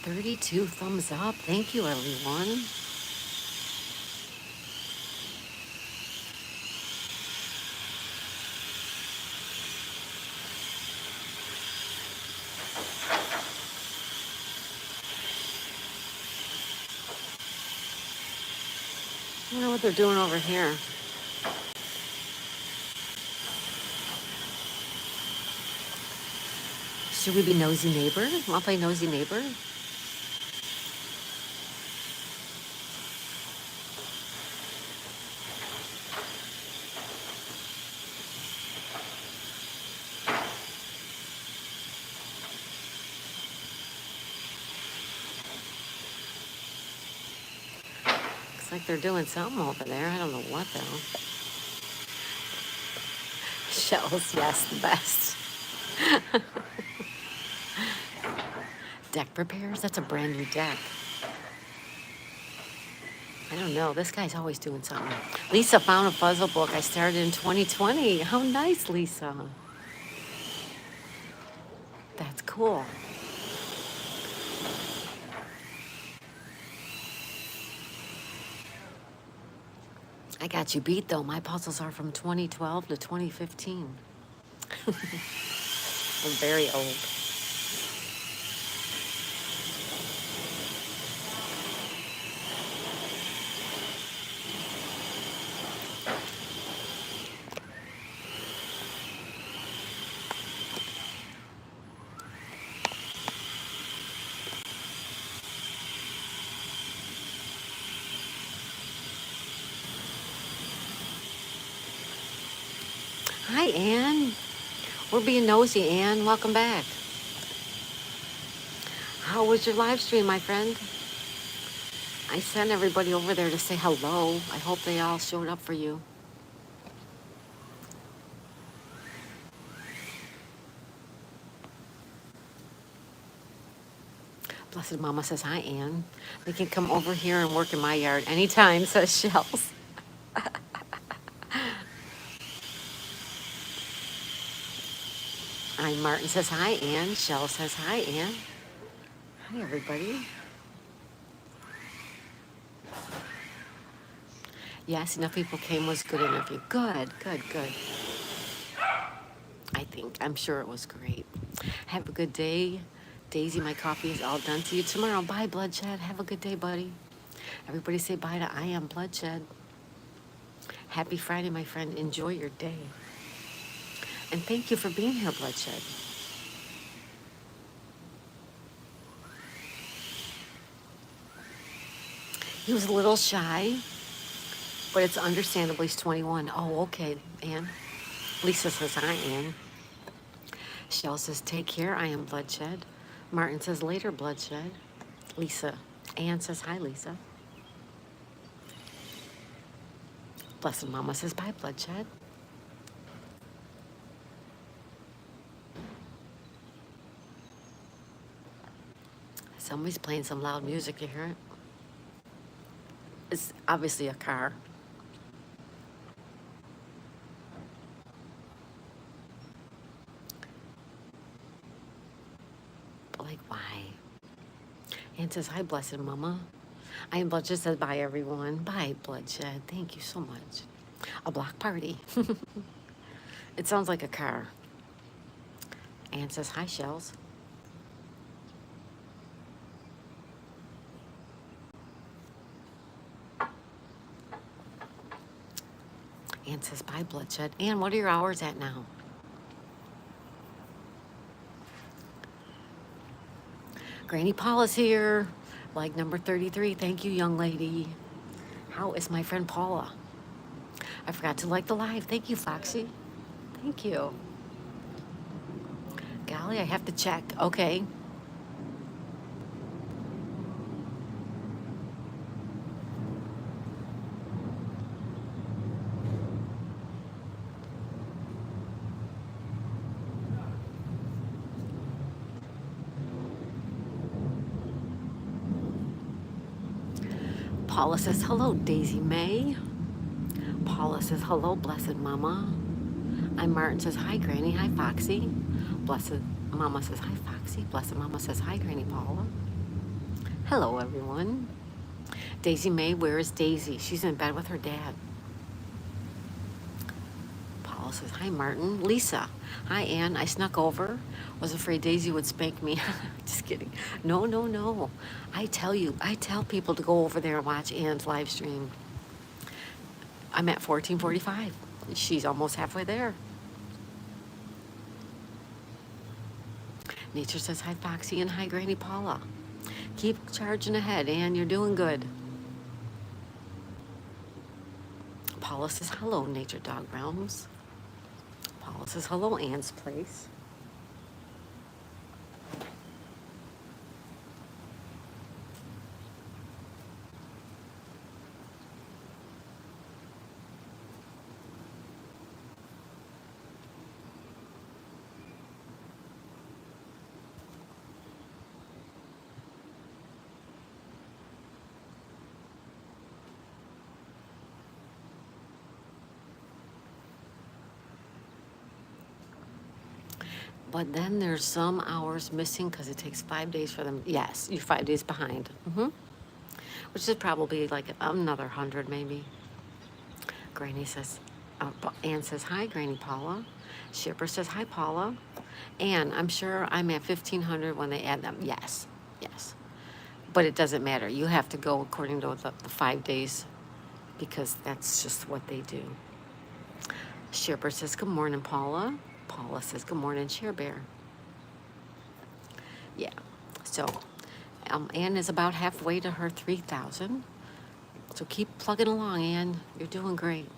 "32 thumbs up. Thank you, everyone. I wonder what they're doing over here. Should we be nosy neighbor? Want to play nosy neighbor? Looks like they're doing something over there. I don't know what though. Shells, yes, the best. Deck repairs? That's a brand new deck. I don't know. This guy's always doing something. Lisa found a puzzle book I started in 2020. How nice, Lisa. That's cool. I got you beat though. My puzzles are from 2012 to 2015. I'm very old. Hi, Ann. We're being nosy, Ann. Welcome back. How was your live stream, my friend? I sent everybody over there to say hello. I hope they all showed up for you. Blessed Mama says, hi, Ann. They can come over here and work in my yard anytime, says Shells. Hi, Martin says, hi, Ann. Shell says, hi, Ann. Hi, everybody. Yes, enough people came was good interview. Good, good, good. I think. I'm sure it was great. Have a good day. Daisy, my coffee is all done. See you tomorrow. Bye, Bloodshed. Have a good day, buddy. Everybody say bye to I Am Bloodshed. Happy Friday, my friend. Enjoy your day. And thank you for being here, Bloodshed. He was a little shy, but it's understandable. He's 21. Oh, okay, Ann. Lisa says, hi, Ann. Shell says, take care. I am Bloodshed. Martin says, later, Bloodshed. Lisa. Ann says, hi, Lisa. Blessed Mama says, bye, Bloodshed. Somebody's playing some loud music. You hear it? It's obviously a car. But like, why? Ann says, hi, Blessed Mama. I am Bloodshed says, bye, everyone. Bye, Bloodshed. Thank you so much. A block party. It sounds like a car. Ann says, hi, Shells. Ann says, bye, Bloodshed. Ann, what are your hours at now? Granny Paula's here. Like number 33. Thank you, young lady. How is my friend Paula? I forgot to like the live. Thank you, Foxy. Thank you. Golly, I have to check. Okay. Paula says, hello, Daisy May. Paula says, hello, Blessed Mama. I'm Martin says, hi, Granny. Hi, Foxy. Blessed Mama says, hi, Foxy. Blessed Mama says, hi, Granny Paula. Hello, everyone. Daisy May, where is Daisy? She's in bed with her dad. Paula says, hi, Martin. Lisa. Hi, Ann. I snuck over. Was afraid Daisy would spank me. Just kidding. No, no, no. I tell people to go over there and watch Ann's live stream. I'm at 1445. She's almost halfway there. Nature says, hi, Foxy, and hi, Granny Paula. Keep charging ahead, Ann. You're doing good. Paula says, hello, Nature Dog Realms. Paula says, hello, Ann's Place. But then there's some hours missing because it takes 5 days for them. Yes, you're 5 days behind. Which is probably like another 100 maybe. Granny says, Ann says, hi, Granny Paula. Shipper says, hi, Paula. Ann, I'm sure I'm at 1,500 when they add them. Yes, yes. But it doesn't matter. You have to go according to the 5 days because that's just what they do. Shipper says, good morning, Paula. Paula says, good morning, Share Bear. Yeah, so Ann is about halfway to her 3,000. So keep plugging along, Ann. You're doing great.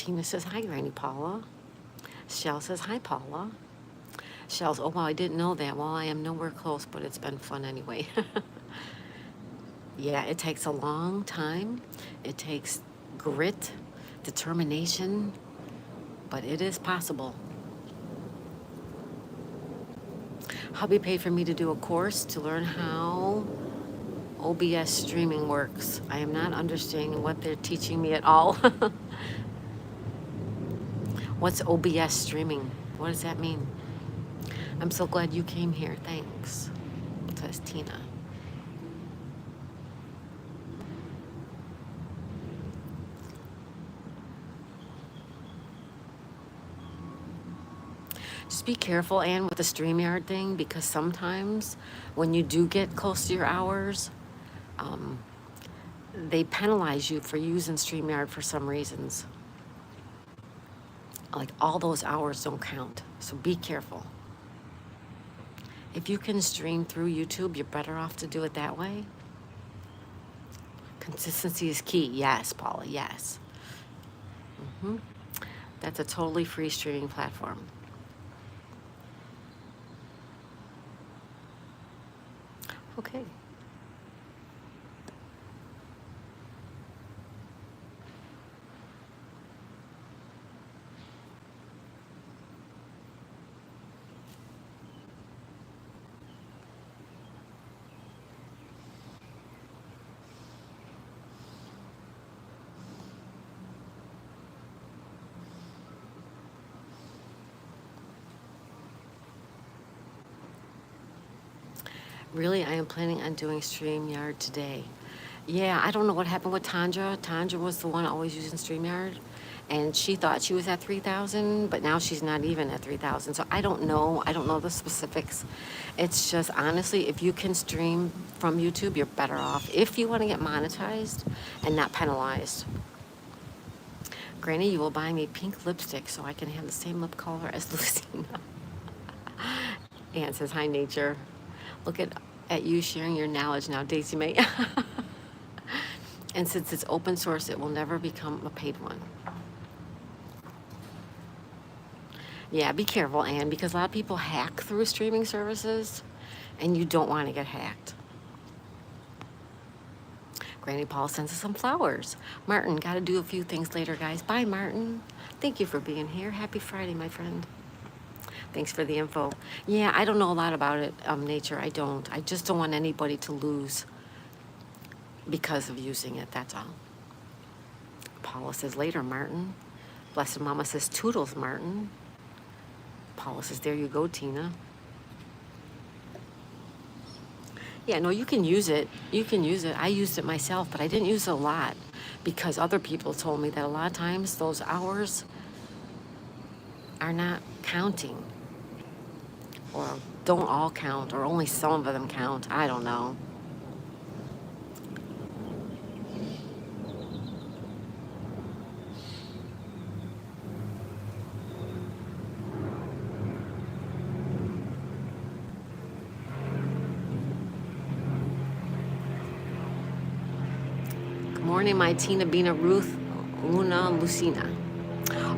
Tina says, hi, Granny Paula. Shell says, hi, Paula. Shell's, oh, wow, I didn't know that. Well, I am nowhere close, but it's been fun anyway. Yeah, it takes a long time. It takes grit, determination, but it is possible. Hubby paid for me to do a course to learn how OBS streaming works. I am not understanding what they're teaching me at all. What's OBS streaming? What does that mean? I'm so glad you came here. Thanks, says Tina. Just be careful, Anne, with the StreamYard thing, because sometimes when you do get close to your hours, um, they penalize you for using StreamYard for some reasons. Like all those hours don't count, so be careful. If you can stream through YouTube, you're better off to do it that way. Consistency is key. Yes, Paula, yes. That's a totally free streaming platform. Okay. Really, I am planning on doing StreamYard today. Yeah, I don't know what happened with Tandra. Tandra was the one always using StreamYard, and she thought she was at 3,000, but now she's not even at 3,000. So I don't know. I don't know the specifics. It's just honestly, if you can stream from YouTube, you're better off. If you want to get monetized and not penalized. Granny, you will buy me pink lipstick so I can have the same lip color as Lucina. Anne says, hi, nature. Look at you sharing your knowledge now, Daisy May. And since it's open source, it will never become a paid one. Yeah, be careful, Anne, because a lot of people hack through streaming services, and you don't want to get hacked. Granny Paul sends us some flowers. Martin, got to do a few things later, guys. Bye, Martin. Thank you for being here. Happy Friday, my friend. Thanks for the info. Yeah, I don't know a lot about it, nature. I don't. I just don't want anybody to lose because of using it. That's all. Paula says later, Martin. Blessed Mama says toodles, Martin. Paula says, there you go, Tina. Yeah, no, you can use it. You can use it. I used it myself, but I didn't use it a lot because other people told me that a lot of times those hours are not counting, or don't all count, or only some of them count. I don't know. Good morning, my Tina, Bina, Ruth, Luna, Lucina.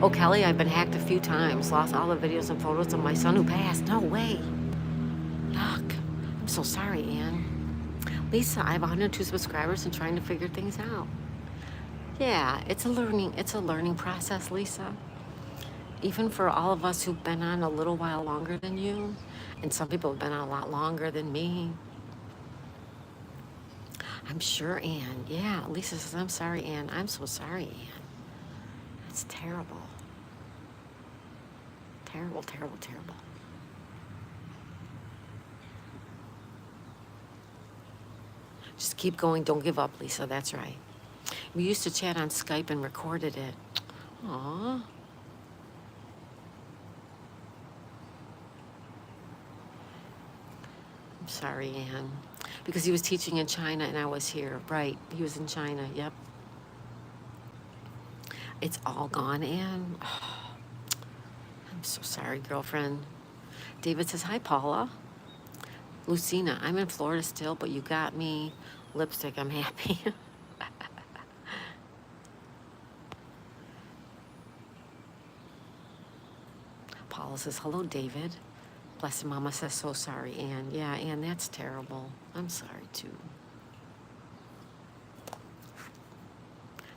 Oh, Kelly, I've been hacked a few times. Lost all the videos and photos of my son who passed. No way. Yuck. I'm so sorry, Ann. Lisa, I have 102 subscribers and trying to figure things out. Yeah, it's a learning process, Lisa. Even for all of us who've been on a little while longer than you, and some people have been on a lot longer than me. I'm sure, Ann. Yeah, Lisa says, I'm sorry, Ann. I'm so sorry, Ann. That's terrible. Terrible, terrible, terrible. Just keep going. Don't give up, Lisa. That's right. We used to chat on Skype and recorded it. Aw. I'm sorry, Ann. Because he was teaching in China and I was here. Right. He was in China. Yep. It's all gone, Ann. Oh, I'm so sorry, girlfriend. David says, hi, Paula. Lucina, I'm in Florida still, but you got me lipstick. I'm happy. says, hello, David. Blessed Mama says, so sorry, Ann. Yeah, Ann, that's terrible. I'm sorry, too.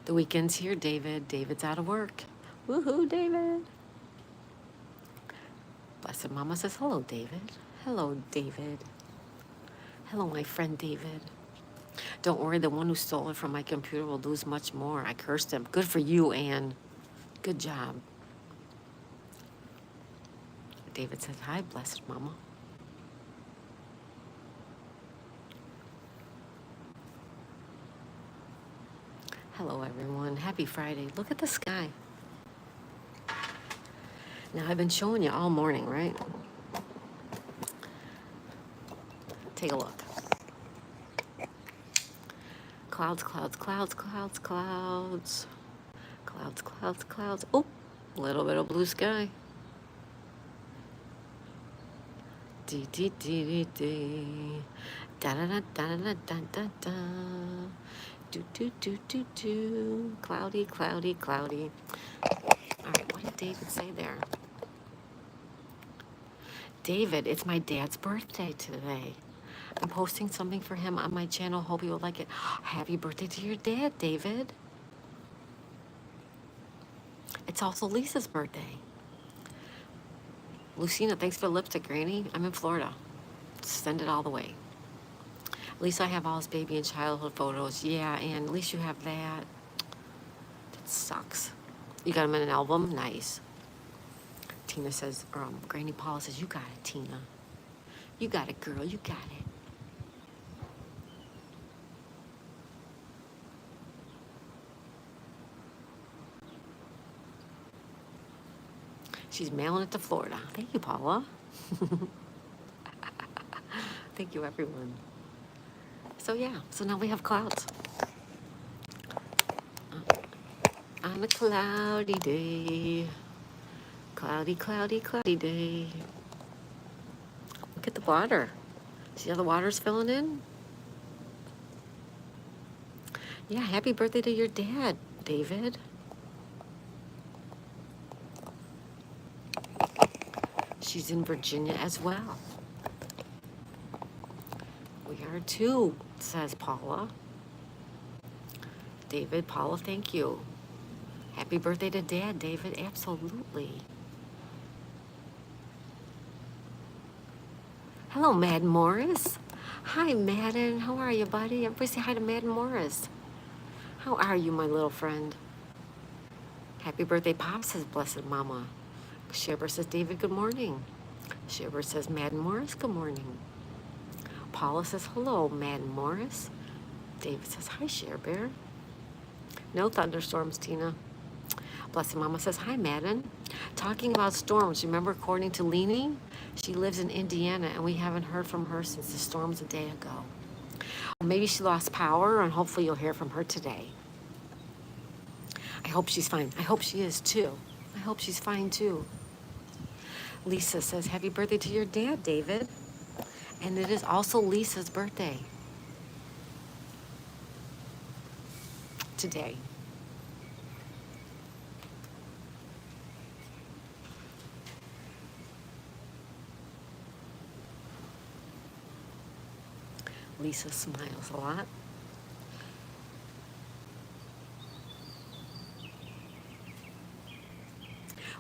The weekend's here, David. David's out of work. Woohoo, David. Blessed Mama says, hello, David. Hello, David. Hello, my friend David. Don't worry, the one who stole it from my computer will lose much more. I cursed him. Good for you, Ann. Good job. David says, hi, Blessed Mama. Hello, everyone. Happy Friday. Look at the sky. Now, I've been showing you all morning, right? Take a look. Clouds, clouds, clouds, clouds, clouds. Clouds, clouds, clouds. Oh, a little bit of blue sky. Dee, dee, dee, dee, dee. Da, da, da, da, da, da, da, da. Do, do, do, do, do. Cloudy, cloudy, cloudy. All right, what did David say there? David, it's my dad's birthday today. I'm posting something for him on my channel. Hope you will like it. Happy birthday to your dad, David. It's also Lisa's birthday. Lucina, thanks for the lipstick, Granny. I'm in Florida. Send it all the way. At least I have all his baby and childhood photos. Yeah, and at least you have that. That sucks. You got him in an album? Nice. Tina says, Granny Paula says, you got it, Tina. You got it, girl. You got it. She's mailing it to Florida. Thank you, Paula. Thank you, everyone. So, yeah. So now we have clouds. On a cloudy day. Cloudy, cloudy, cloudy day. Look at the water. See how the water's filling in? Yeah, happy birthday to your dad, David. She's in Virginia as well. We are too, says Paula. David, Paula, thank you. Happy birthday to Dad, David. Absolutely. Hello, Madden Morris. Hi, Madden. How are you, buddy? Everybody say hi to Madden Morris. How are you, my little friend? Happy birthday, Pop, says Blessed Mama. Shiver says, David, good morning. Shiver says, Madden Morris, good morning. Paula says, hello, Madden Morris. David says, hi, Share Bear. No thunderstorms, Tina. Blessed Mama says, hi, Madden. Talking about storms, remember, according to Leanie, she lives in Indiana, and we haven't heard from her since the storms a day ago. Maybe she lost power, and hopefully you'll hear from her today. I hope she's fine. I hope she is, too. I hope she's fine, too. Lisa says, happy birthday to your dad, David. And it is also Lisa's birthday today. Lisa smiles a lot.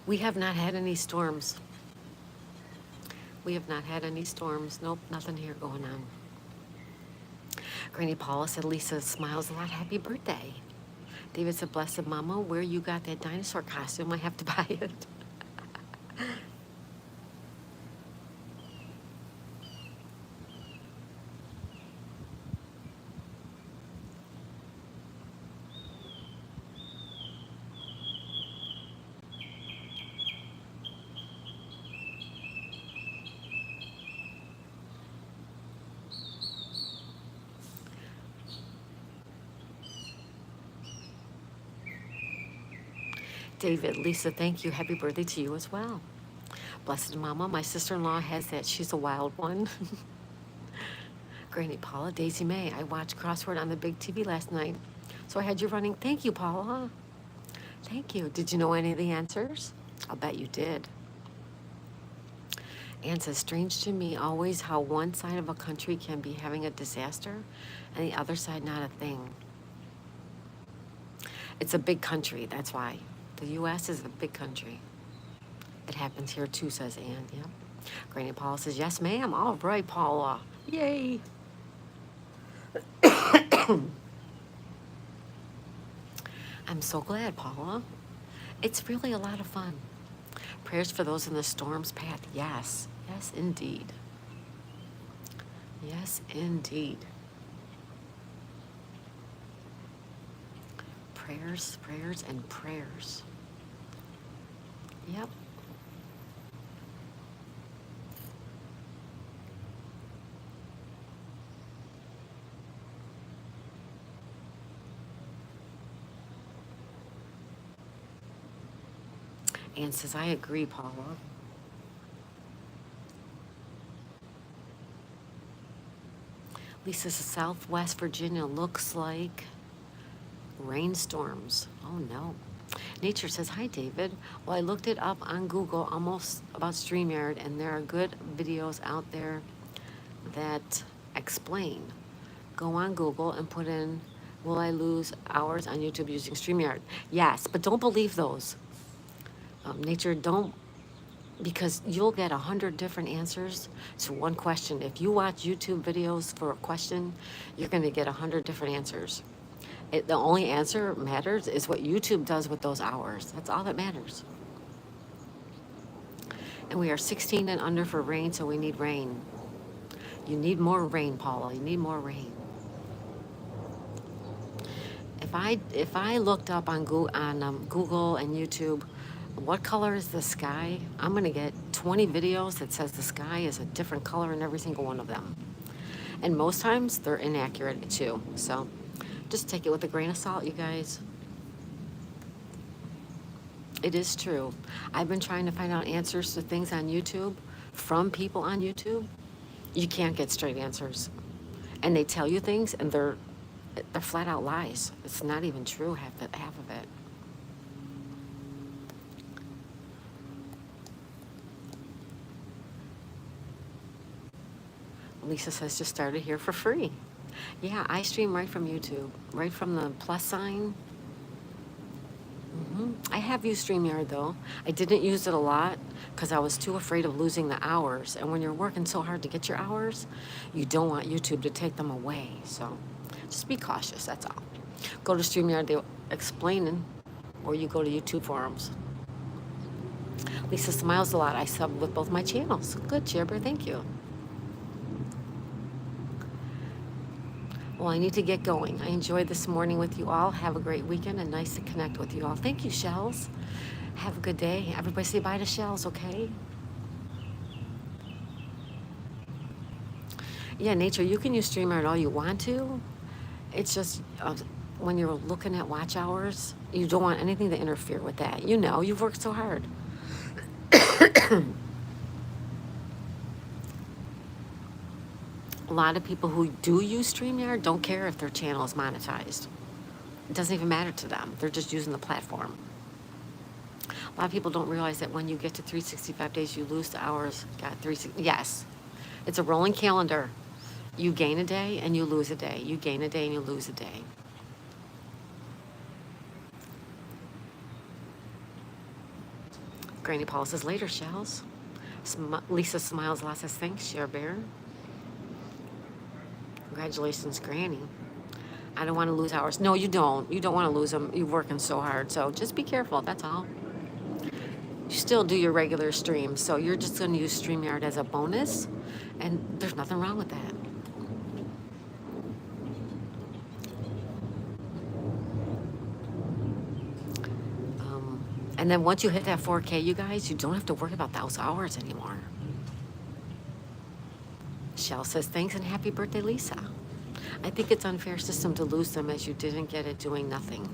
We have not had any storms. We have not had any storms. Nope, nothing here going on. Granny Paula said, Lisa smiles a lot. Happy birthday. David said, Blessed Mama, where you got that dinosaur costume, I have to buy it. David, Lisa, thank you. Happy birthday to you as well. Blessed Mama, my sister-in-law has that. She's a wild one. Granny Paula, Daisy May, I watched Crossword on the big TV last night. So I had you running. Thank you, Paula. Thank you. Did you know any of the answers? I'll bet you did. Anne says, strange to me always how one side of a country can be having a disaster and the other side not a thing. It's a big country, that's why. The U.S. is a big country. It happens here too, says Anne. Yep. Granny Paula says, yes, ma'am. All right, Paula. Yay. I'm so glad, Paula. It's really a lot of fun. Prayers for those in the storm's path. Yes. Yes, indeed. Yes, indeed. Prayers, prayers, and prayers. Yep. Anne says, I agree, Paula. Lisa says, Southwest Virginia looks like rainstorms. Oh, no. Nature says, hi, David. Well, I looked it up on Google almost about StreamYard, and there are good videos out there that explain. Go on Google and put in, will I lose hours on YouTube using StreamYard? Yes, but don't believe those. Nature, don't, because you'll get 100 different answers to one question. If you watch YouTube videos for a question, you're going to get 100 different answers. The only answer matters is what YouTube does with those hours. That's all that matters. And we are 16 and under for rain, so we need rain. You need more rain, Paula. You need more rain. If I looked up on Google and YouTube, what color is the sky? I'm gonna get 20 videos that says the sky is a different color in every single one of them. And most times they're inaccurate too. So just take it with a grain of salt, you guys. It is true. I've been trying to find out answers to things on YouTube from people on YouTube. You can't get straight answers. And they tell you things and they're flat out lies. It's not even true, half of it. Lisa says, just started here for free. Yeah, I stream right from YouTube, right from the plus sign. I have used StreamYard though. I didn't use it a lot because I was too afraid of losing the hours. And when you're working so hard to get your hours, you don't want YouTube to take them away. So just be cautious, that's all. Go to StreamYard, they're explaining, or you go to YouTube forums. Lisa smiles a lot. I sub with both my channels. Good, Jibber, thank you. Well, I need to get going. I enjoyed this morning with you all. Have a great weekend and nice to connect with you all. Thank you, Shells. Have a good day. Everybody say bye to Shells, okay? Yeah, Nature, you can use StreamYard all you want to. It's just when you're looking at watch hours, you don't want anything to interfere with that. You know, you've worked so hard. A lot of people who do use StreamYard don't care if their channel is monetized. It doesn't even matter to them. They're just using the platform. A lot of people don't realize that when you get to 365 days, you lose the hours. Yes, it's a rolling calendar. You gain a day and you lose a day. You gain a day and you lose a day. Granny Paul says, later, Shells. Lisa smiles a lot, says, thanks, Share Bear. Congratulations, Granny. I don't want to lose hours. No, you don't. You don't want to lose them. You're working so hard. So just be careful. That's all. You still do your regular streams. So you're just going to use StreamYard as a bonus. And there's nothing wrong with that. And then once you hit that 4K, you guys, you don't have to worry about those hours anymore. Shell says, thanks and happy birthday, Lisa. I think it's unfair system to lose them as you didn't get it doing nothing.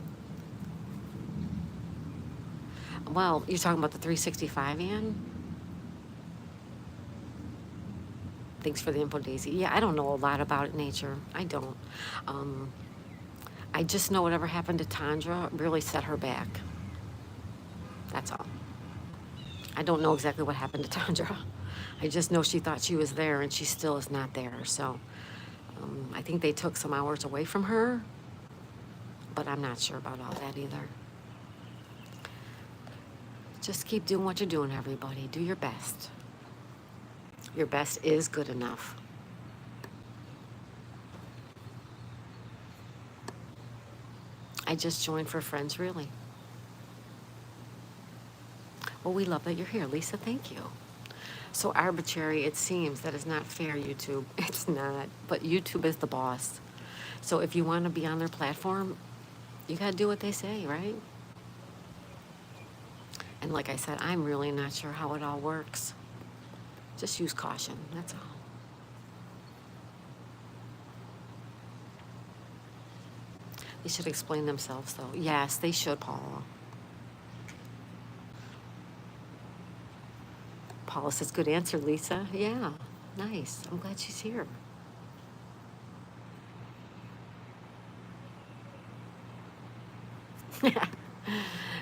Well, you're talking about the 365, Ann? Thanks for the info, Daisy. Yeah, I don't know a lot about it, Nature. I don't. I just know whatever happened to Tandra really set her back. That's all. I don't know exactly what happened to Tandra. I just know she thought she was there and she still is not there. So I think they took some hours away from her, but I'm not sure about all that either. Just keep doing what you're doing, everybody. Do your best. Your best is good enough. I just joined for friends, really. Well, we love that you're here, Lisa. Thank you. So arbitrary, it seems. That is not fair, YouTube. It's not. But YouTube is the boss. So if you want to be on their platform, you got to do what they say, right? And like I said, I'm really not sure how it all works. Just use caution. That's all. They should explain themselves, though. Yes, they should, Paula. Paula says, good answer, Lisa. Yeah, nice. I'm glad she's here.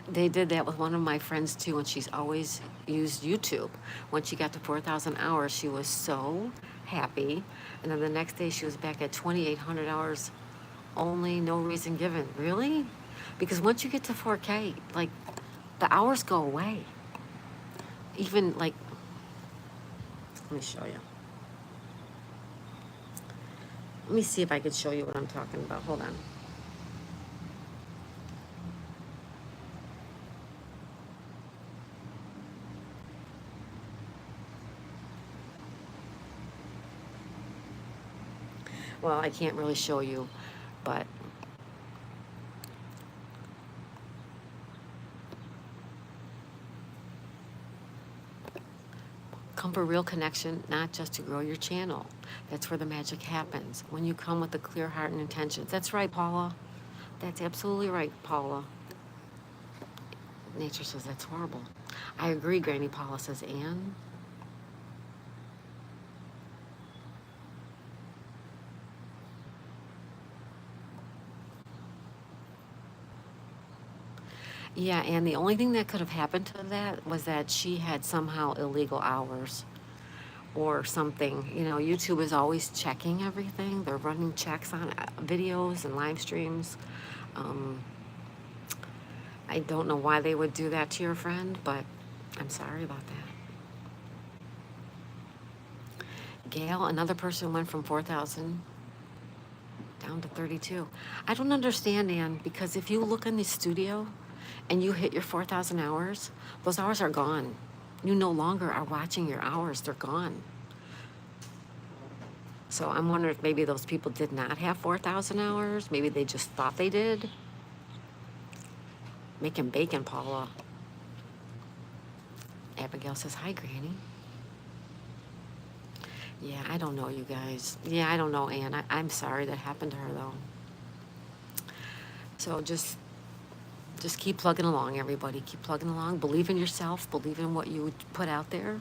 They did that with one of my friends too, and she's always used YouTube. When she got to 4,000 hours, she was so happy. And then the next day, she was back at 2,800 hours only, no reason given. Really? Because once you get to 4K, like, the hours go away. Even, like, let me show you. Let me see if I could show you what I'm talking about. Hold on. Well, I can't really show you, but come for real connection, not just to grow your channel. That's where the magic happens. When you come with a clear heart and intentions. That's right, Paula. That's absolutely right, Paula. Nature says that's horrible. I agree, Granny Paula, says Anne. Yeah, and the only thing that could have happened to that was that she had somehow illegal hours or something. You know, YouTube is always checking everything. They're running checks on videos and live streams. I don't know why they would do that to your friend, but I'm sorry about that. Gail, another person went from 4,000 down to 32. I don't understand, Ann, because if you look in the studio and you hit your 4,000 hours, those hours are gone. You no longer are watching your hours, they're gone. So I'm wondering if maybe those people did not have 4,000 hours. Maybe they just thought they did. Making bacon, Paula. Abigail says, hi, Granny. Yeah, I don't know, you guys. Yeah, I don't know, Ann. I'm sorry that happened to her, though. So just keep plugging along, everybody. Keep plugging along. Believe in yourself. Believe in what you put out there,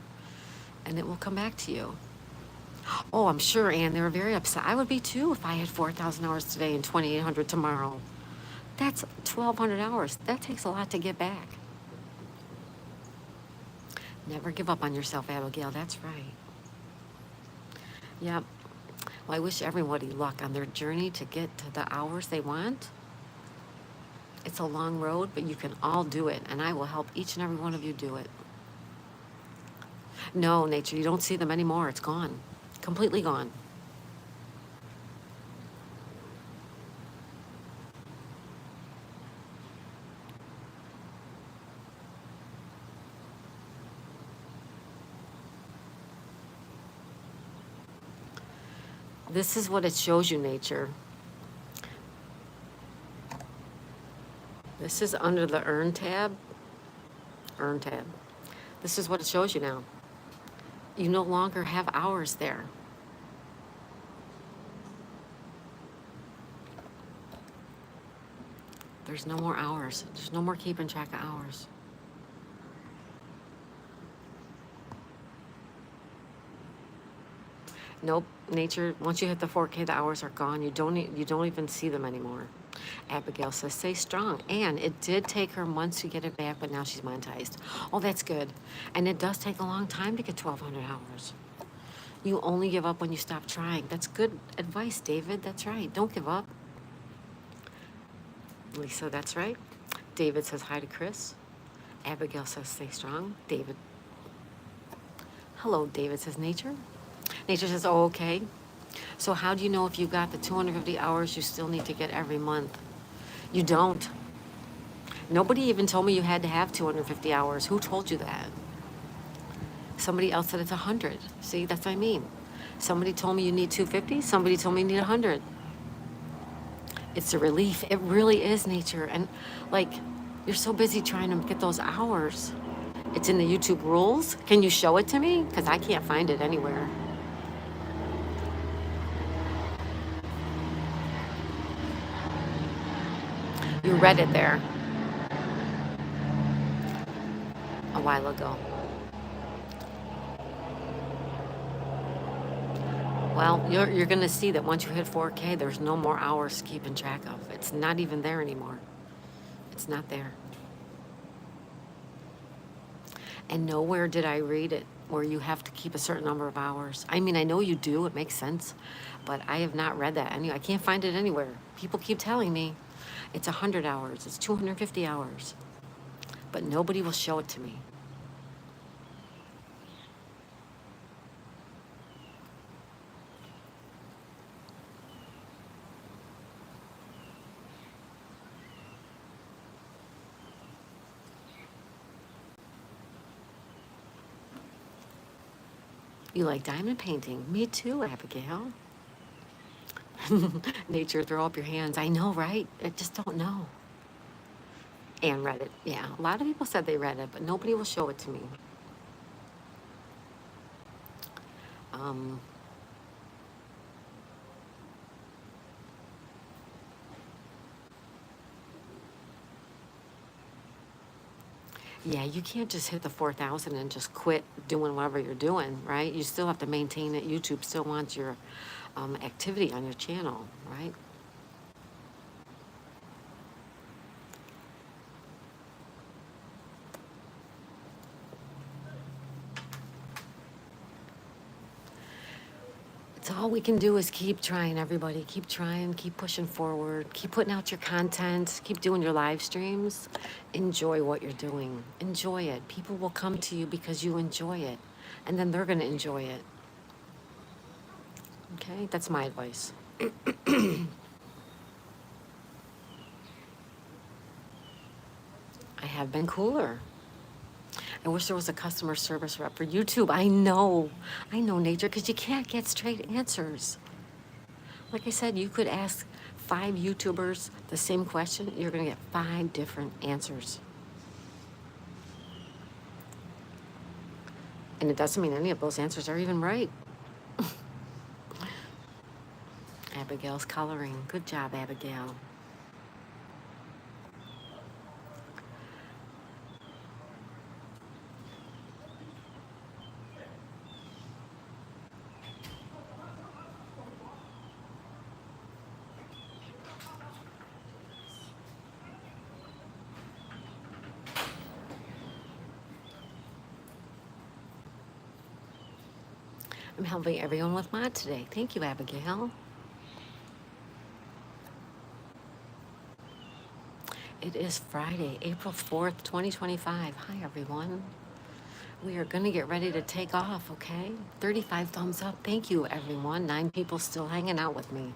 and it will come back to you. Oh, I'm sure, Ann, they were very upset. I would be, too, if I had 4,000 hours today and 2,800 tomorrow. That's 1,200 hours. That takes a lot to get back. Never give up on yourself, Abigail. That's right. Yep. Well, I wish everybody luck on their journey to get to the hours they want. It's a long road, but you can all do it, and I will help each and every one of you do it. No, Nature, you don't see them anymore. It's gone. Completely gone. This is what it shows you, Nature. This is under the Earn tab. Earn tab. This is what it shows you now. You no longer have hours there. There's no more hours. There's no more keeping track of hours. Nope. Nature, once you hit the 4K, the hours are gone. You don't even see them anymore. Abigail says, stay strong. And it did take her months to get it back, but now she's monetized. Oh, that's good. And it does take a long time to get 1,200 hours. You only give up when you stop trying. That's good advice, David. That's right. Don't give up. Lisa, that's right. David says hi to Chris. Abigail says, stay strong. David. Hello, David says, nature. Nature says, oh, okay. So how do you know if you got the 250 hours you still need to get every month? You don't. Nobody even told me you had to have 250 hours. Who told you that? Somebody else said it's 100. See, that's what I mean. Somebody told me you need 250. Somebody told me you need 100. It's a relief. It really is, nature. And like, you're so busy trying to get those hours. It's in the YouTube rules. Can you show it to me? Because I can't find it anywhere. You read it there a while ago. Well, you're going to see that once you hit 4K, there's no more hours keeping track of. It's not even there anymore. It's not there. And nowhere did I read it where you have to keep a certain number of hours. I mean, I know you do. It makes sense. But I have not read that. I can't find it anywhere. People keep telling me it's 100 hours. It's 250 hours. But nobody will show it to me. You like diamond painting? Me too, Abigail. Nature, throw up your hands. I know, right? I just don't know. And read it. Yeah, a lot of people said they read it, but nobody will show it to me. Um, yeah, you can't just hit the 4,000 and just quit doing whatever you're doing, right? You still have to maintain it. YouTube still wants your activity on your channel, right? It's all we can do is keep trying, everybody. Keep trying, keep pushing forward, keep putting out your content, keep doing your live streams. Enjoy what you're doing. Enjoy it. People will come to you because you enjoy it, and then they're going to enjoy it. Okay? That's my advice. I have been cooler. I wish there was a customer service rep for YouTube. I know, Nature, because you can't get straight answers. Like I said, you could ask 5 YouTubers the same question, you're going to get 5 different answers. And it doesn't mean any of those answers are even right. Abigail's coloring. Good job, Abigail. I'm helping everyone with mod today. Thank you, Abigail. It is Friday, April 4th, 2025. Hi, everyone. We are going to get ready to take off, okay? 35 thumbs up. Thank you, everyone. 9 people still hanging out with me.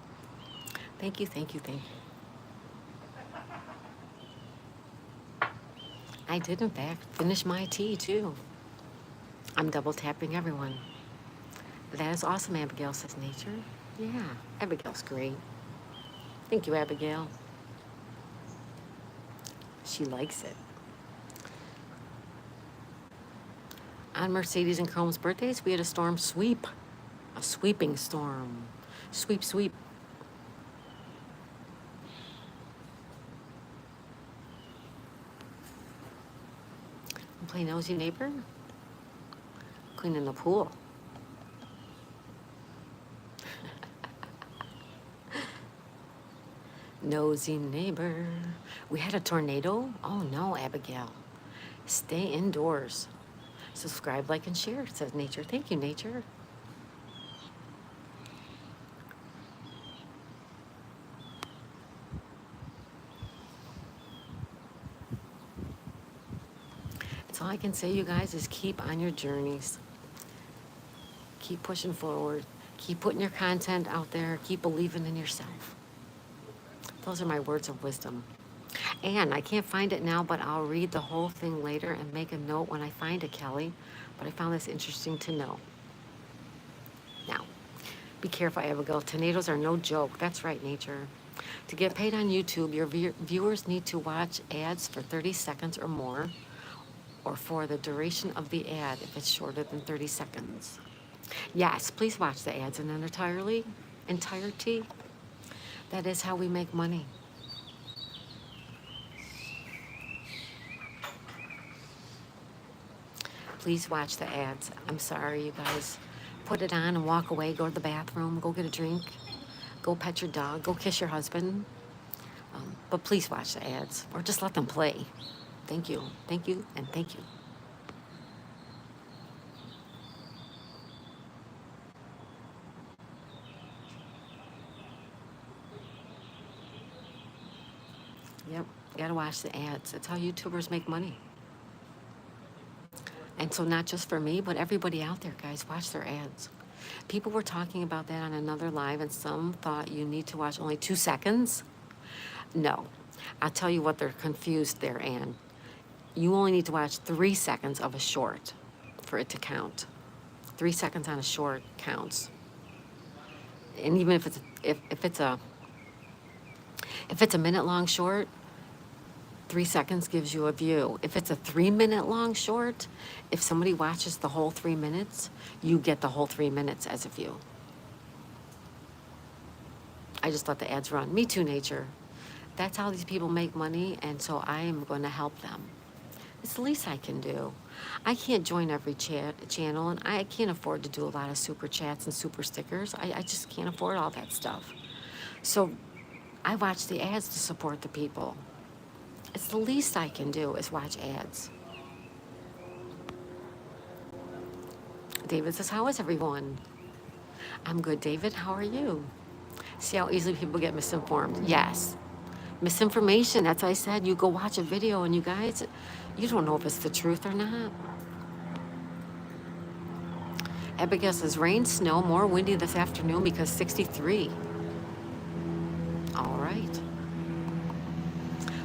Thank you, thank you, thank you. I did, in fact, finish my tea, too. I'm double tapping everyone. That is awesome, Abigail, says Nature. Yeah, Abigail's great. Thank you, Abigail. She likes it. On Mercedes and Chrome's birthdays, we had a storm sweep. A sweeping storm. Sweep, sweep. Play nosy neighbor? Cleaning the pool. Nosy neighbor. We had a tornado? Oh no, Abigail. Stay indoors. Subscribe, like, and share, says Nature. Thank you, Nature. That's all I can say, you guys, is keep on your journeys. Keep pushing forward. Keep putting your content out there. Keep believing in yourself. Those are my words of wisdom. And I can't find it now, but I'll read the whole thing later and make a note when I find it, Kelly. But I found this interesting to know. Now, be careful, Abigail. Tornadoes are no joke. That's right, Nature. To get paid on YouTube, your viewers need to watch ads for 30 seconds or more, or for the duration of the ad if it's shorter than 30 seconds. Yes, please watch the ads in entirety. That is how we make money. Please watch the ads. I'm sorry, you guys. Put it on and walk away. Go to the bathroom. Go get a drink. Go pet your dog. Go kiss your husband. But please watch the ads, or just let them play. Thank you, and thank you. Yep, you gotta watch the ads. That's how YouTubers make money. And so not just for me, but everybody out there, guys, watch their ads. People were talking about that on another live, and some thought you need to watch only 2 seconds. No, I'll tell you what, they're confused there, Ann. You only need to watch 3 seconds of a short for it to count. 3 seconds on a short counts. And even if it's a minute long short, 3 seconds gives you a view. If it's a 3-minute long short, if somebody watches the whole 3 minutes, you get the whole 3 minutes as a view. I just let the ads run. Me too, Nature. That's how these people make money, and so I am going to help them. It's the least I can do. I can't join every channel, and I can't afford to do a lot of super chats and super stickers. I just can't afford all that stuff. So I watch the ads to support the people. It's the least I can do is watch ads. David says, how is everyone? I'm good, David. How are you? See how easily people get misinformed? Yes. Misinformation, that's what I said. You go watch a video and you guys, you don't know if it's the truth or not. Abigail says, rain, snow, more windy this afternoon because 63. All right.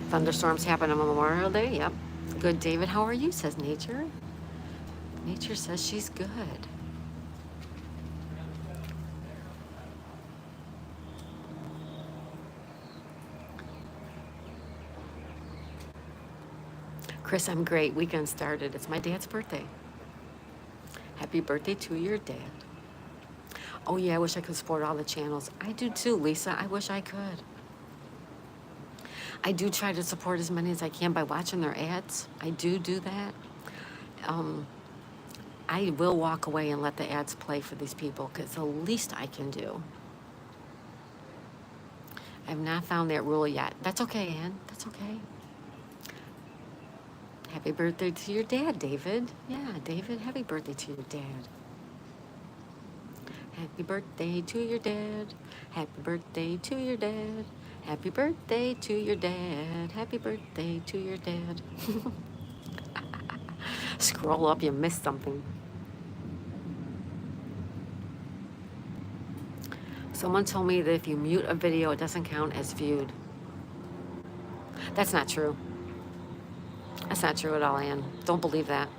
Thunderstorms happen on Memorial Day. Yep. Good, David. How are you, says Nature. Nature says she's good. Chris, I'm great. Weekend started. It's my dad's birthday. Happy birthday to your dad. Oh yeah, I wish I could support all the channels. I do too, Lisa. I wish I could. I do try to support as many as I can by watching their ads. I do that. I will walk away and let the ads play for these people because it's the least I can do. I have not found that rule yet. That's okay, Ann. That's okay. Happy birthday to your dad, David. Yeah, David, happy birthday to your dad. Happy birthday to your dad. Happy birthday to your dad. Happy birthday to your dad. Happy birthday to your dad. Scroll up, you missed something. Someone told me that if you mute a video, it doesn't count as viewed. That's not true. That's not true at all, Ann. Don't believe that.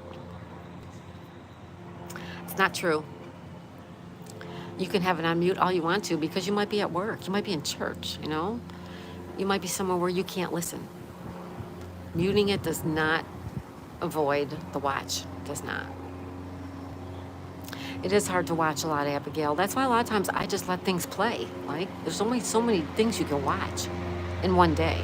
It's not true. You can have it on mute all you want to because you might be at work. You might be in church, you know? You might be somewhere where you can't listen. Muting it does not avoid the watch. It does not. It is hard to watch a lot, Abigail. That's why a lot of times I just let things play. Like, there's only so many things you can watch in one day.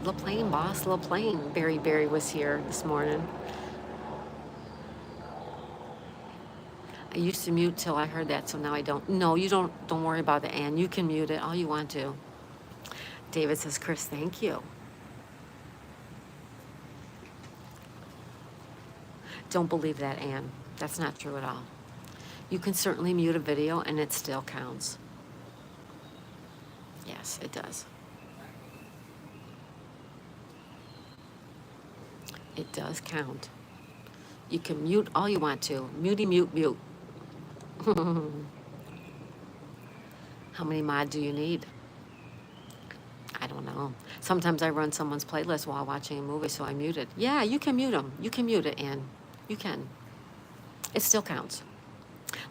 LaPlane, boss, LaPlane. Barry was here this morning. I used to mute till I heard that, so now I don't. No, you don't. Don't worry about it, Ann. You can mute it all you want to. David says, Chris, thank you. Don't believe that, Ann. That's not true at all. You can certainly mute a video and it still counts. Yes, it does. It does count. You can mute all you want to. Mutey, mute, mute. How many mods do you need? I don't know. Sometimes I run someone's playlist while watching a movie, so I mute it. Yeah, you can mute them. You can mute it, Ann. You can. It still counts.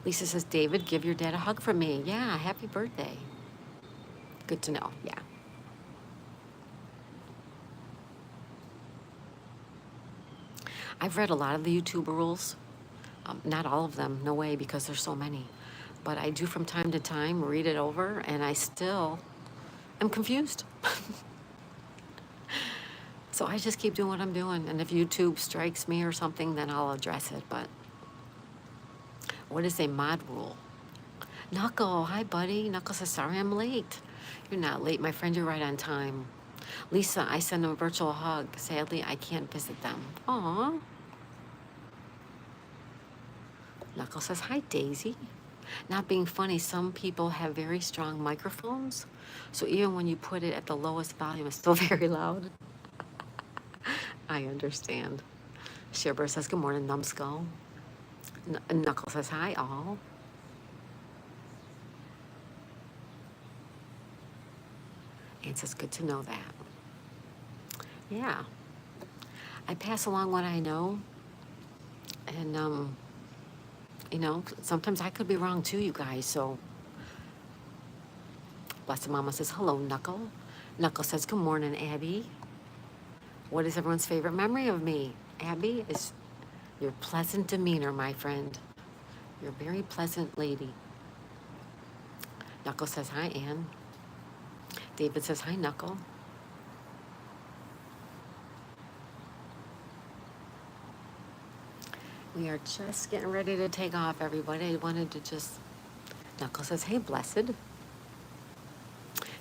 Lisa says, David, give your dad a hug from me. Yeah, happy birthday. Good to know. Yeah. I've read a lot of the YouTube rules. Not all of them, no way, because there's so many. But I do from time to time read it over, and I still am confused. So I just keep doing what I'm doing. And if YouTube strikes me or something, then I'll address it. But what is a mod rule? Knuckle, hi buddy. Knuckle says, sorry I'm late. You're not late, my friend. You're right on time. Lisa, I send them a virtual hug. Sadly, I can't visit them. Aw. Knuckle says, hi Daisy. Not being funny, some people have very strong microphones. So even when you put it at the lowest volume, it's still very loud. I understand. Shiver says, good morning, numbskull. Knuckle says, hi all. And says, good to know that. Yeah. I pass along what I know. And, you know, sometimes I could be wrong too, you guys. So, Blessed Mama says, hello, Knuckle. Knuckle says, good morning, Abby. What is everyone's favorite memory of me? Abby, is your pleasant demeanor, my friend. You're a very pleasant lady. Knuckle says, hi, Ann. David says, hi, Knuckle. We are just getting ready to take off, everybody. I wanted to just... Knuckle says, hey, Blessed.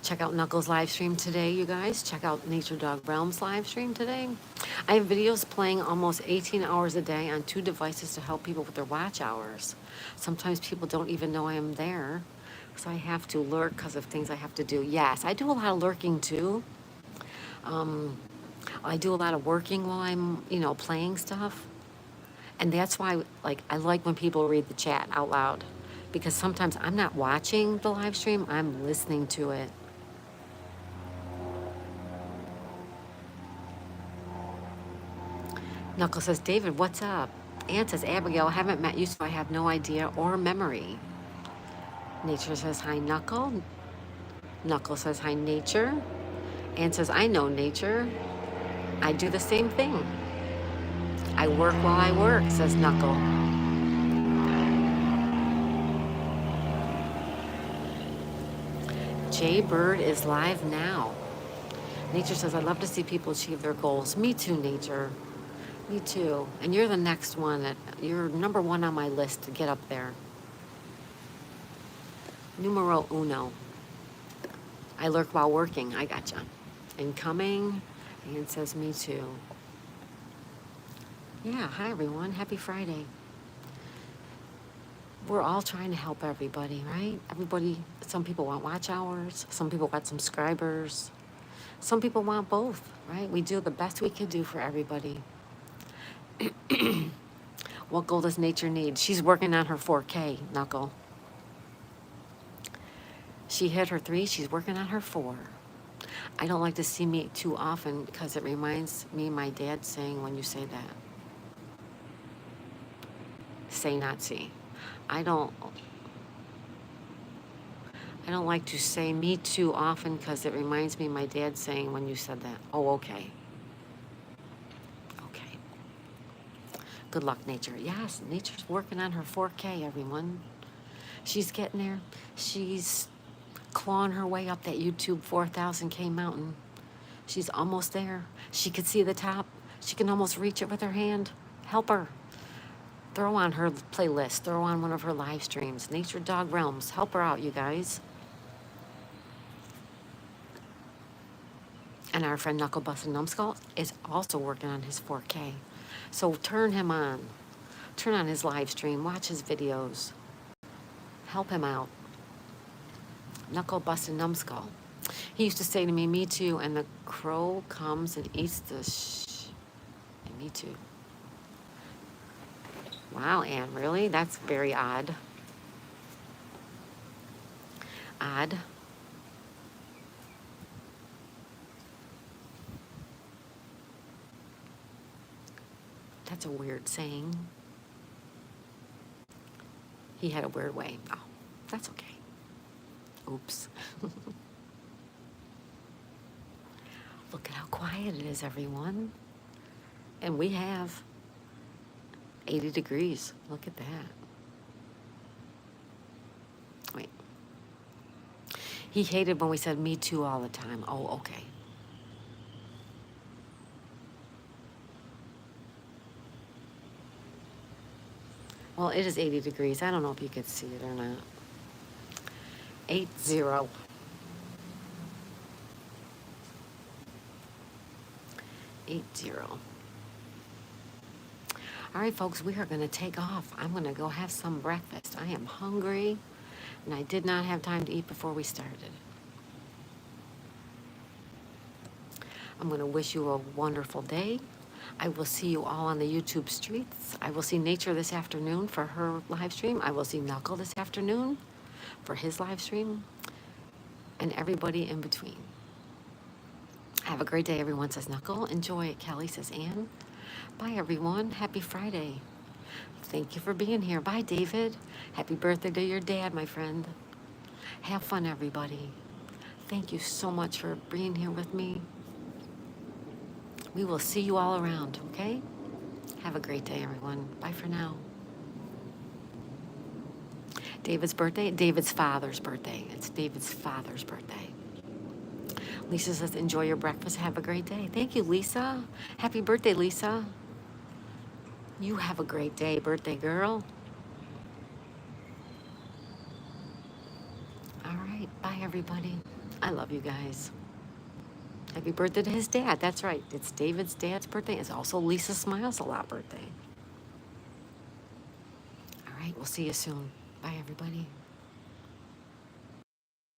Check out Knuckles' live stream today, you guys. Check out Nature Dog Realms live stream today. I have videos playing almost 18 hours a day on 2 devices to help people with their watch hours. Sometimes people don't even know I am there, so I have to lurk because of things I have to do. Yes, I do a lot of lurking too. I do a lot of working while I'm, you know, playing stuff. And that's why, like, I like when people read the chat out loud, because sometimes I'm not watching the live stream, I'm listening to it. Knuckle says, David, what's up? Ann says, Abigail, I haven't met you, so I have no idea or memory. Nature says, hi, Knuckle. Knuckle says, hi, Nature. Ann says, I know Nature. I do the same thing. I work while I work, says Knuckle. Jay Bird is live now. Nature says, I'd love to see people achieve their goals. Me too, Nature. Me too. And you're the next one. You're number 1 on my list to get up there. Numero uno. I lurk while working. I gotcha. Incoming. And says, me too. Yeah, hi everyone. Happy Friday. We're all trying to help everybody, right? Everybody, some people want watch hours. Some people want subscribers. Some people want both, right? We do the best we can do for everybody. What goal does Nature need? She's working on her 4K, Knuckle. She hit her 3, she's working on her 4. I don't like to see me too often because it reminds me of my dad saying when you say that. Say not see. I don't like to say me too often because it reminds me of my dad saying when you said that. Oh, okay. Okay. Good luck, Nature. Yes, Nature's working on her 4K, everyone. She's getting there. She's clawing her way up that YouTube 4,000K mountain. She's almost there. She could see the top. She can almost reach it with her hand. Help her. Throw on her playlist. Throw on one of her live streams. Nature Dog Realms. Help her out, you guys. And our friend Knuckle Bustin' Numbskull is also working on his 4K. So turn him on. Turn on his live stream. Watch his videos. Help him out. Knuckle Bustin' Numbskull. He used to say to me too, and the crow comes and eats the and me too. Wow, Anne, really? That's very odd. Odd. That's a weird saying. He had a weird way. Oh, that's okay. Oops. Look at how quiet it is, everyone. And we have 80 degrees. Look at that. Wait. He hated when we said me too all the time. Oh, okay. Well, it is 80 degrees. I don't know if you could see it or not. 80. 80. All right, folks, we are going to take off. I'm going to go have some breakfast. I am hungry, and I did not have time to eat before we started. I'm going to wish you a wonderful day. I will see you all on the YouTube streets. I will see Nature this afternoon for her live stream. I will see Knuckle this afternoon for his live stream, and everybody in between. Have a great day, everyone, says Knuckle. Enjoy it, Kelly, says Ann. Bye, everyone. Happy Friday. Thank you for being here. Bye, David. Happy birthday to your dad, my friend. Have fun, everybody. Thank you so much for being here with me. We will see you all around, okay? Have a great day, everyone. Bye for now. David's birthday? David's father's birthday. It's David's father's birthday. Lisa says, enjoy your breakfast. Have a great day. Thank you, Lisa. Happy birthday, Lisa. You have a great day, birthday girl. All right. Bye, everybody. I love you guys. Happy birthday to his dad. That's right. It's David's dad's birthday. It's also Lisa Smiles a Lot birthday. All right. We'll see you soon. Bye, everybody.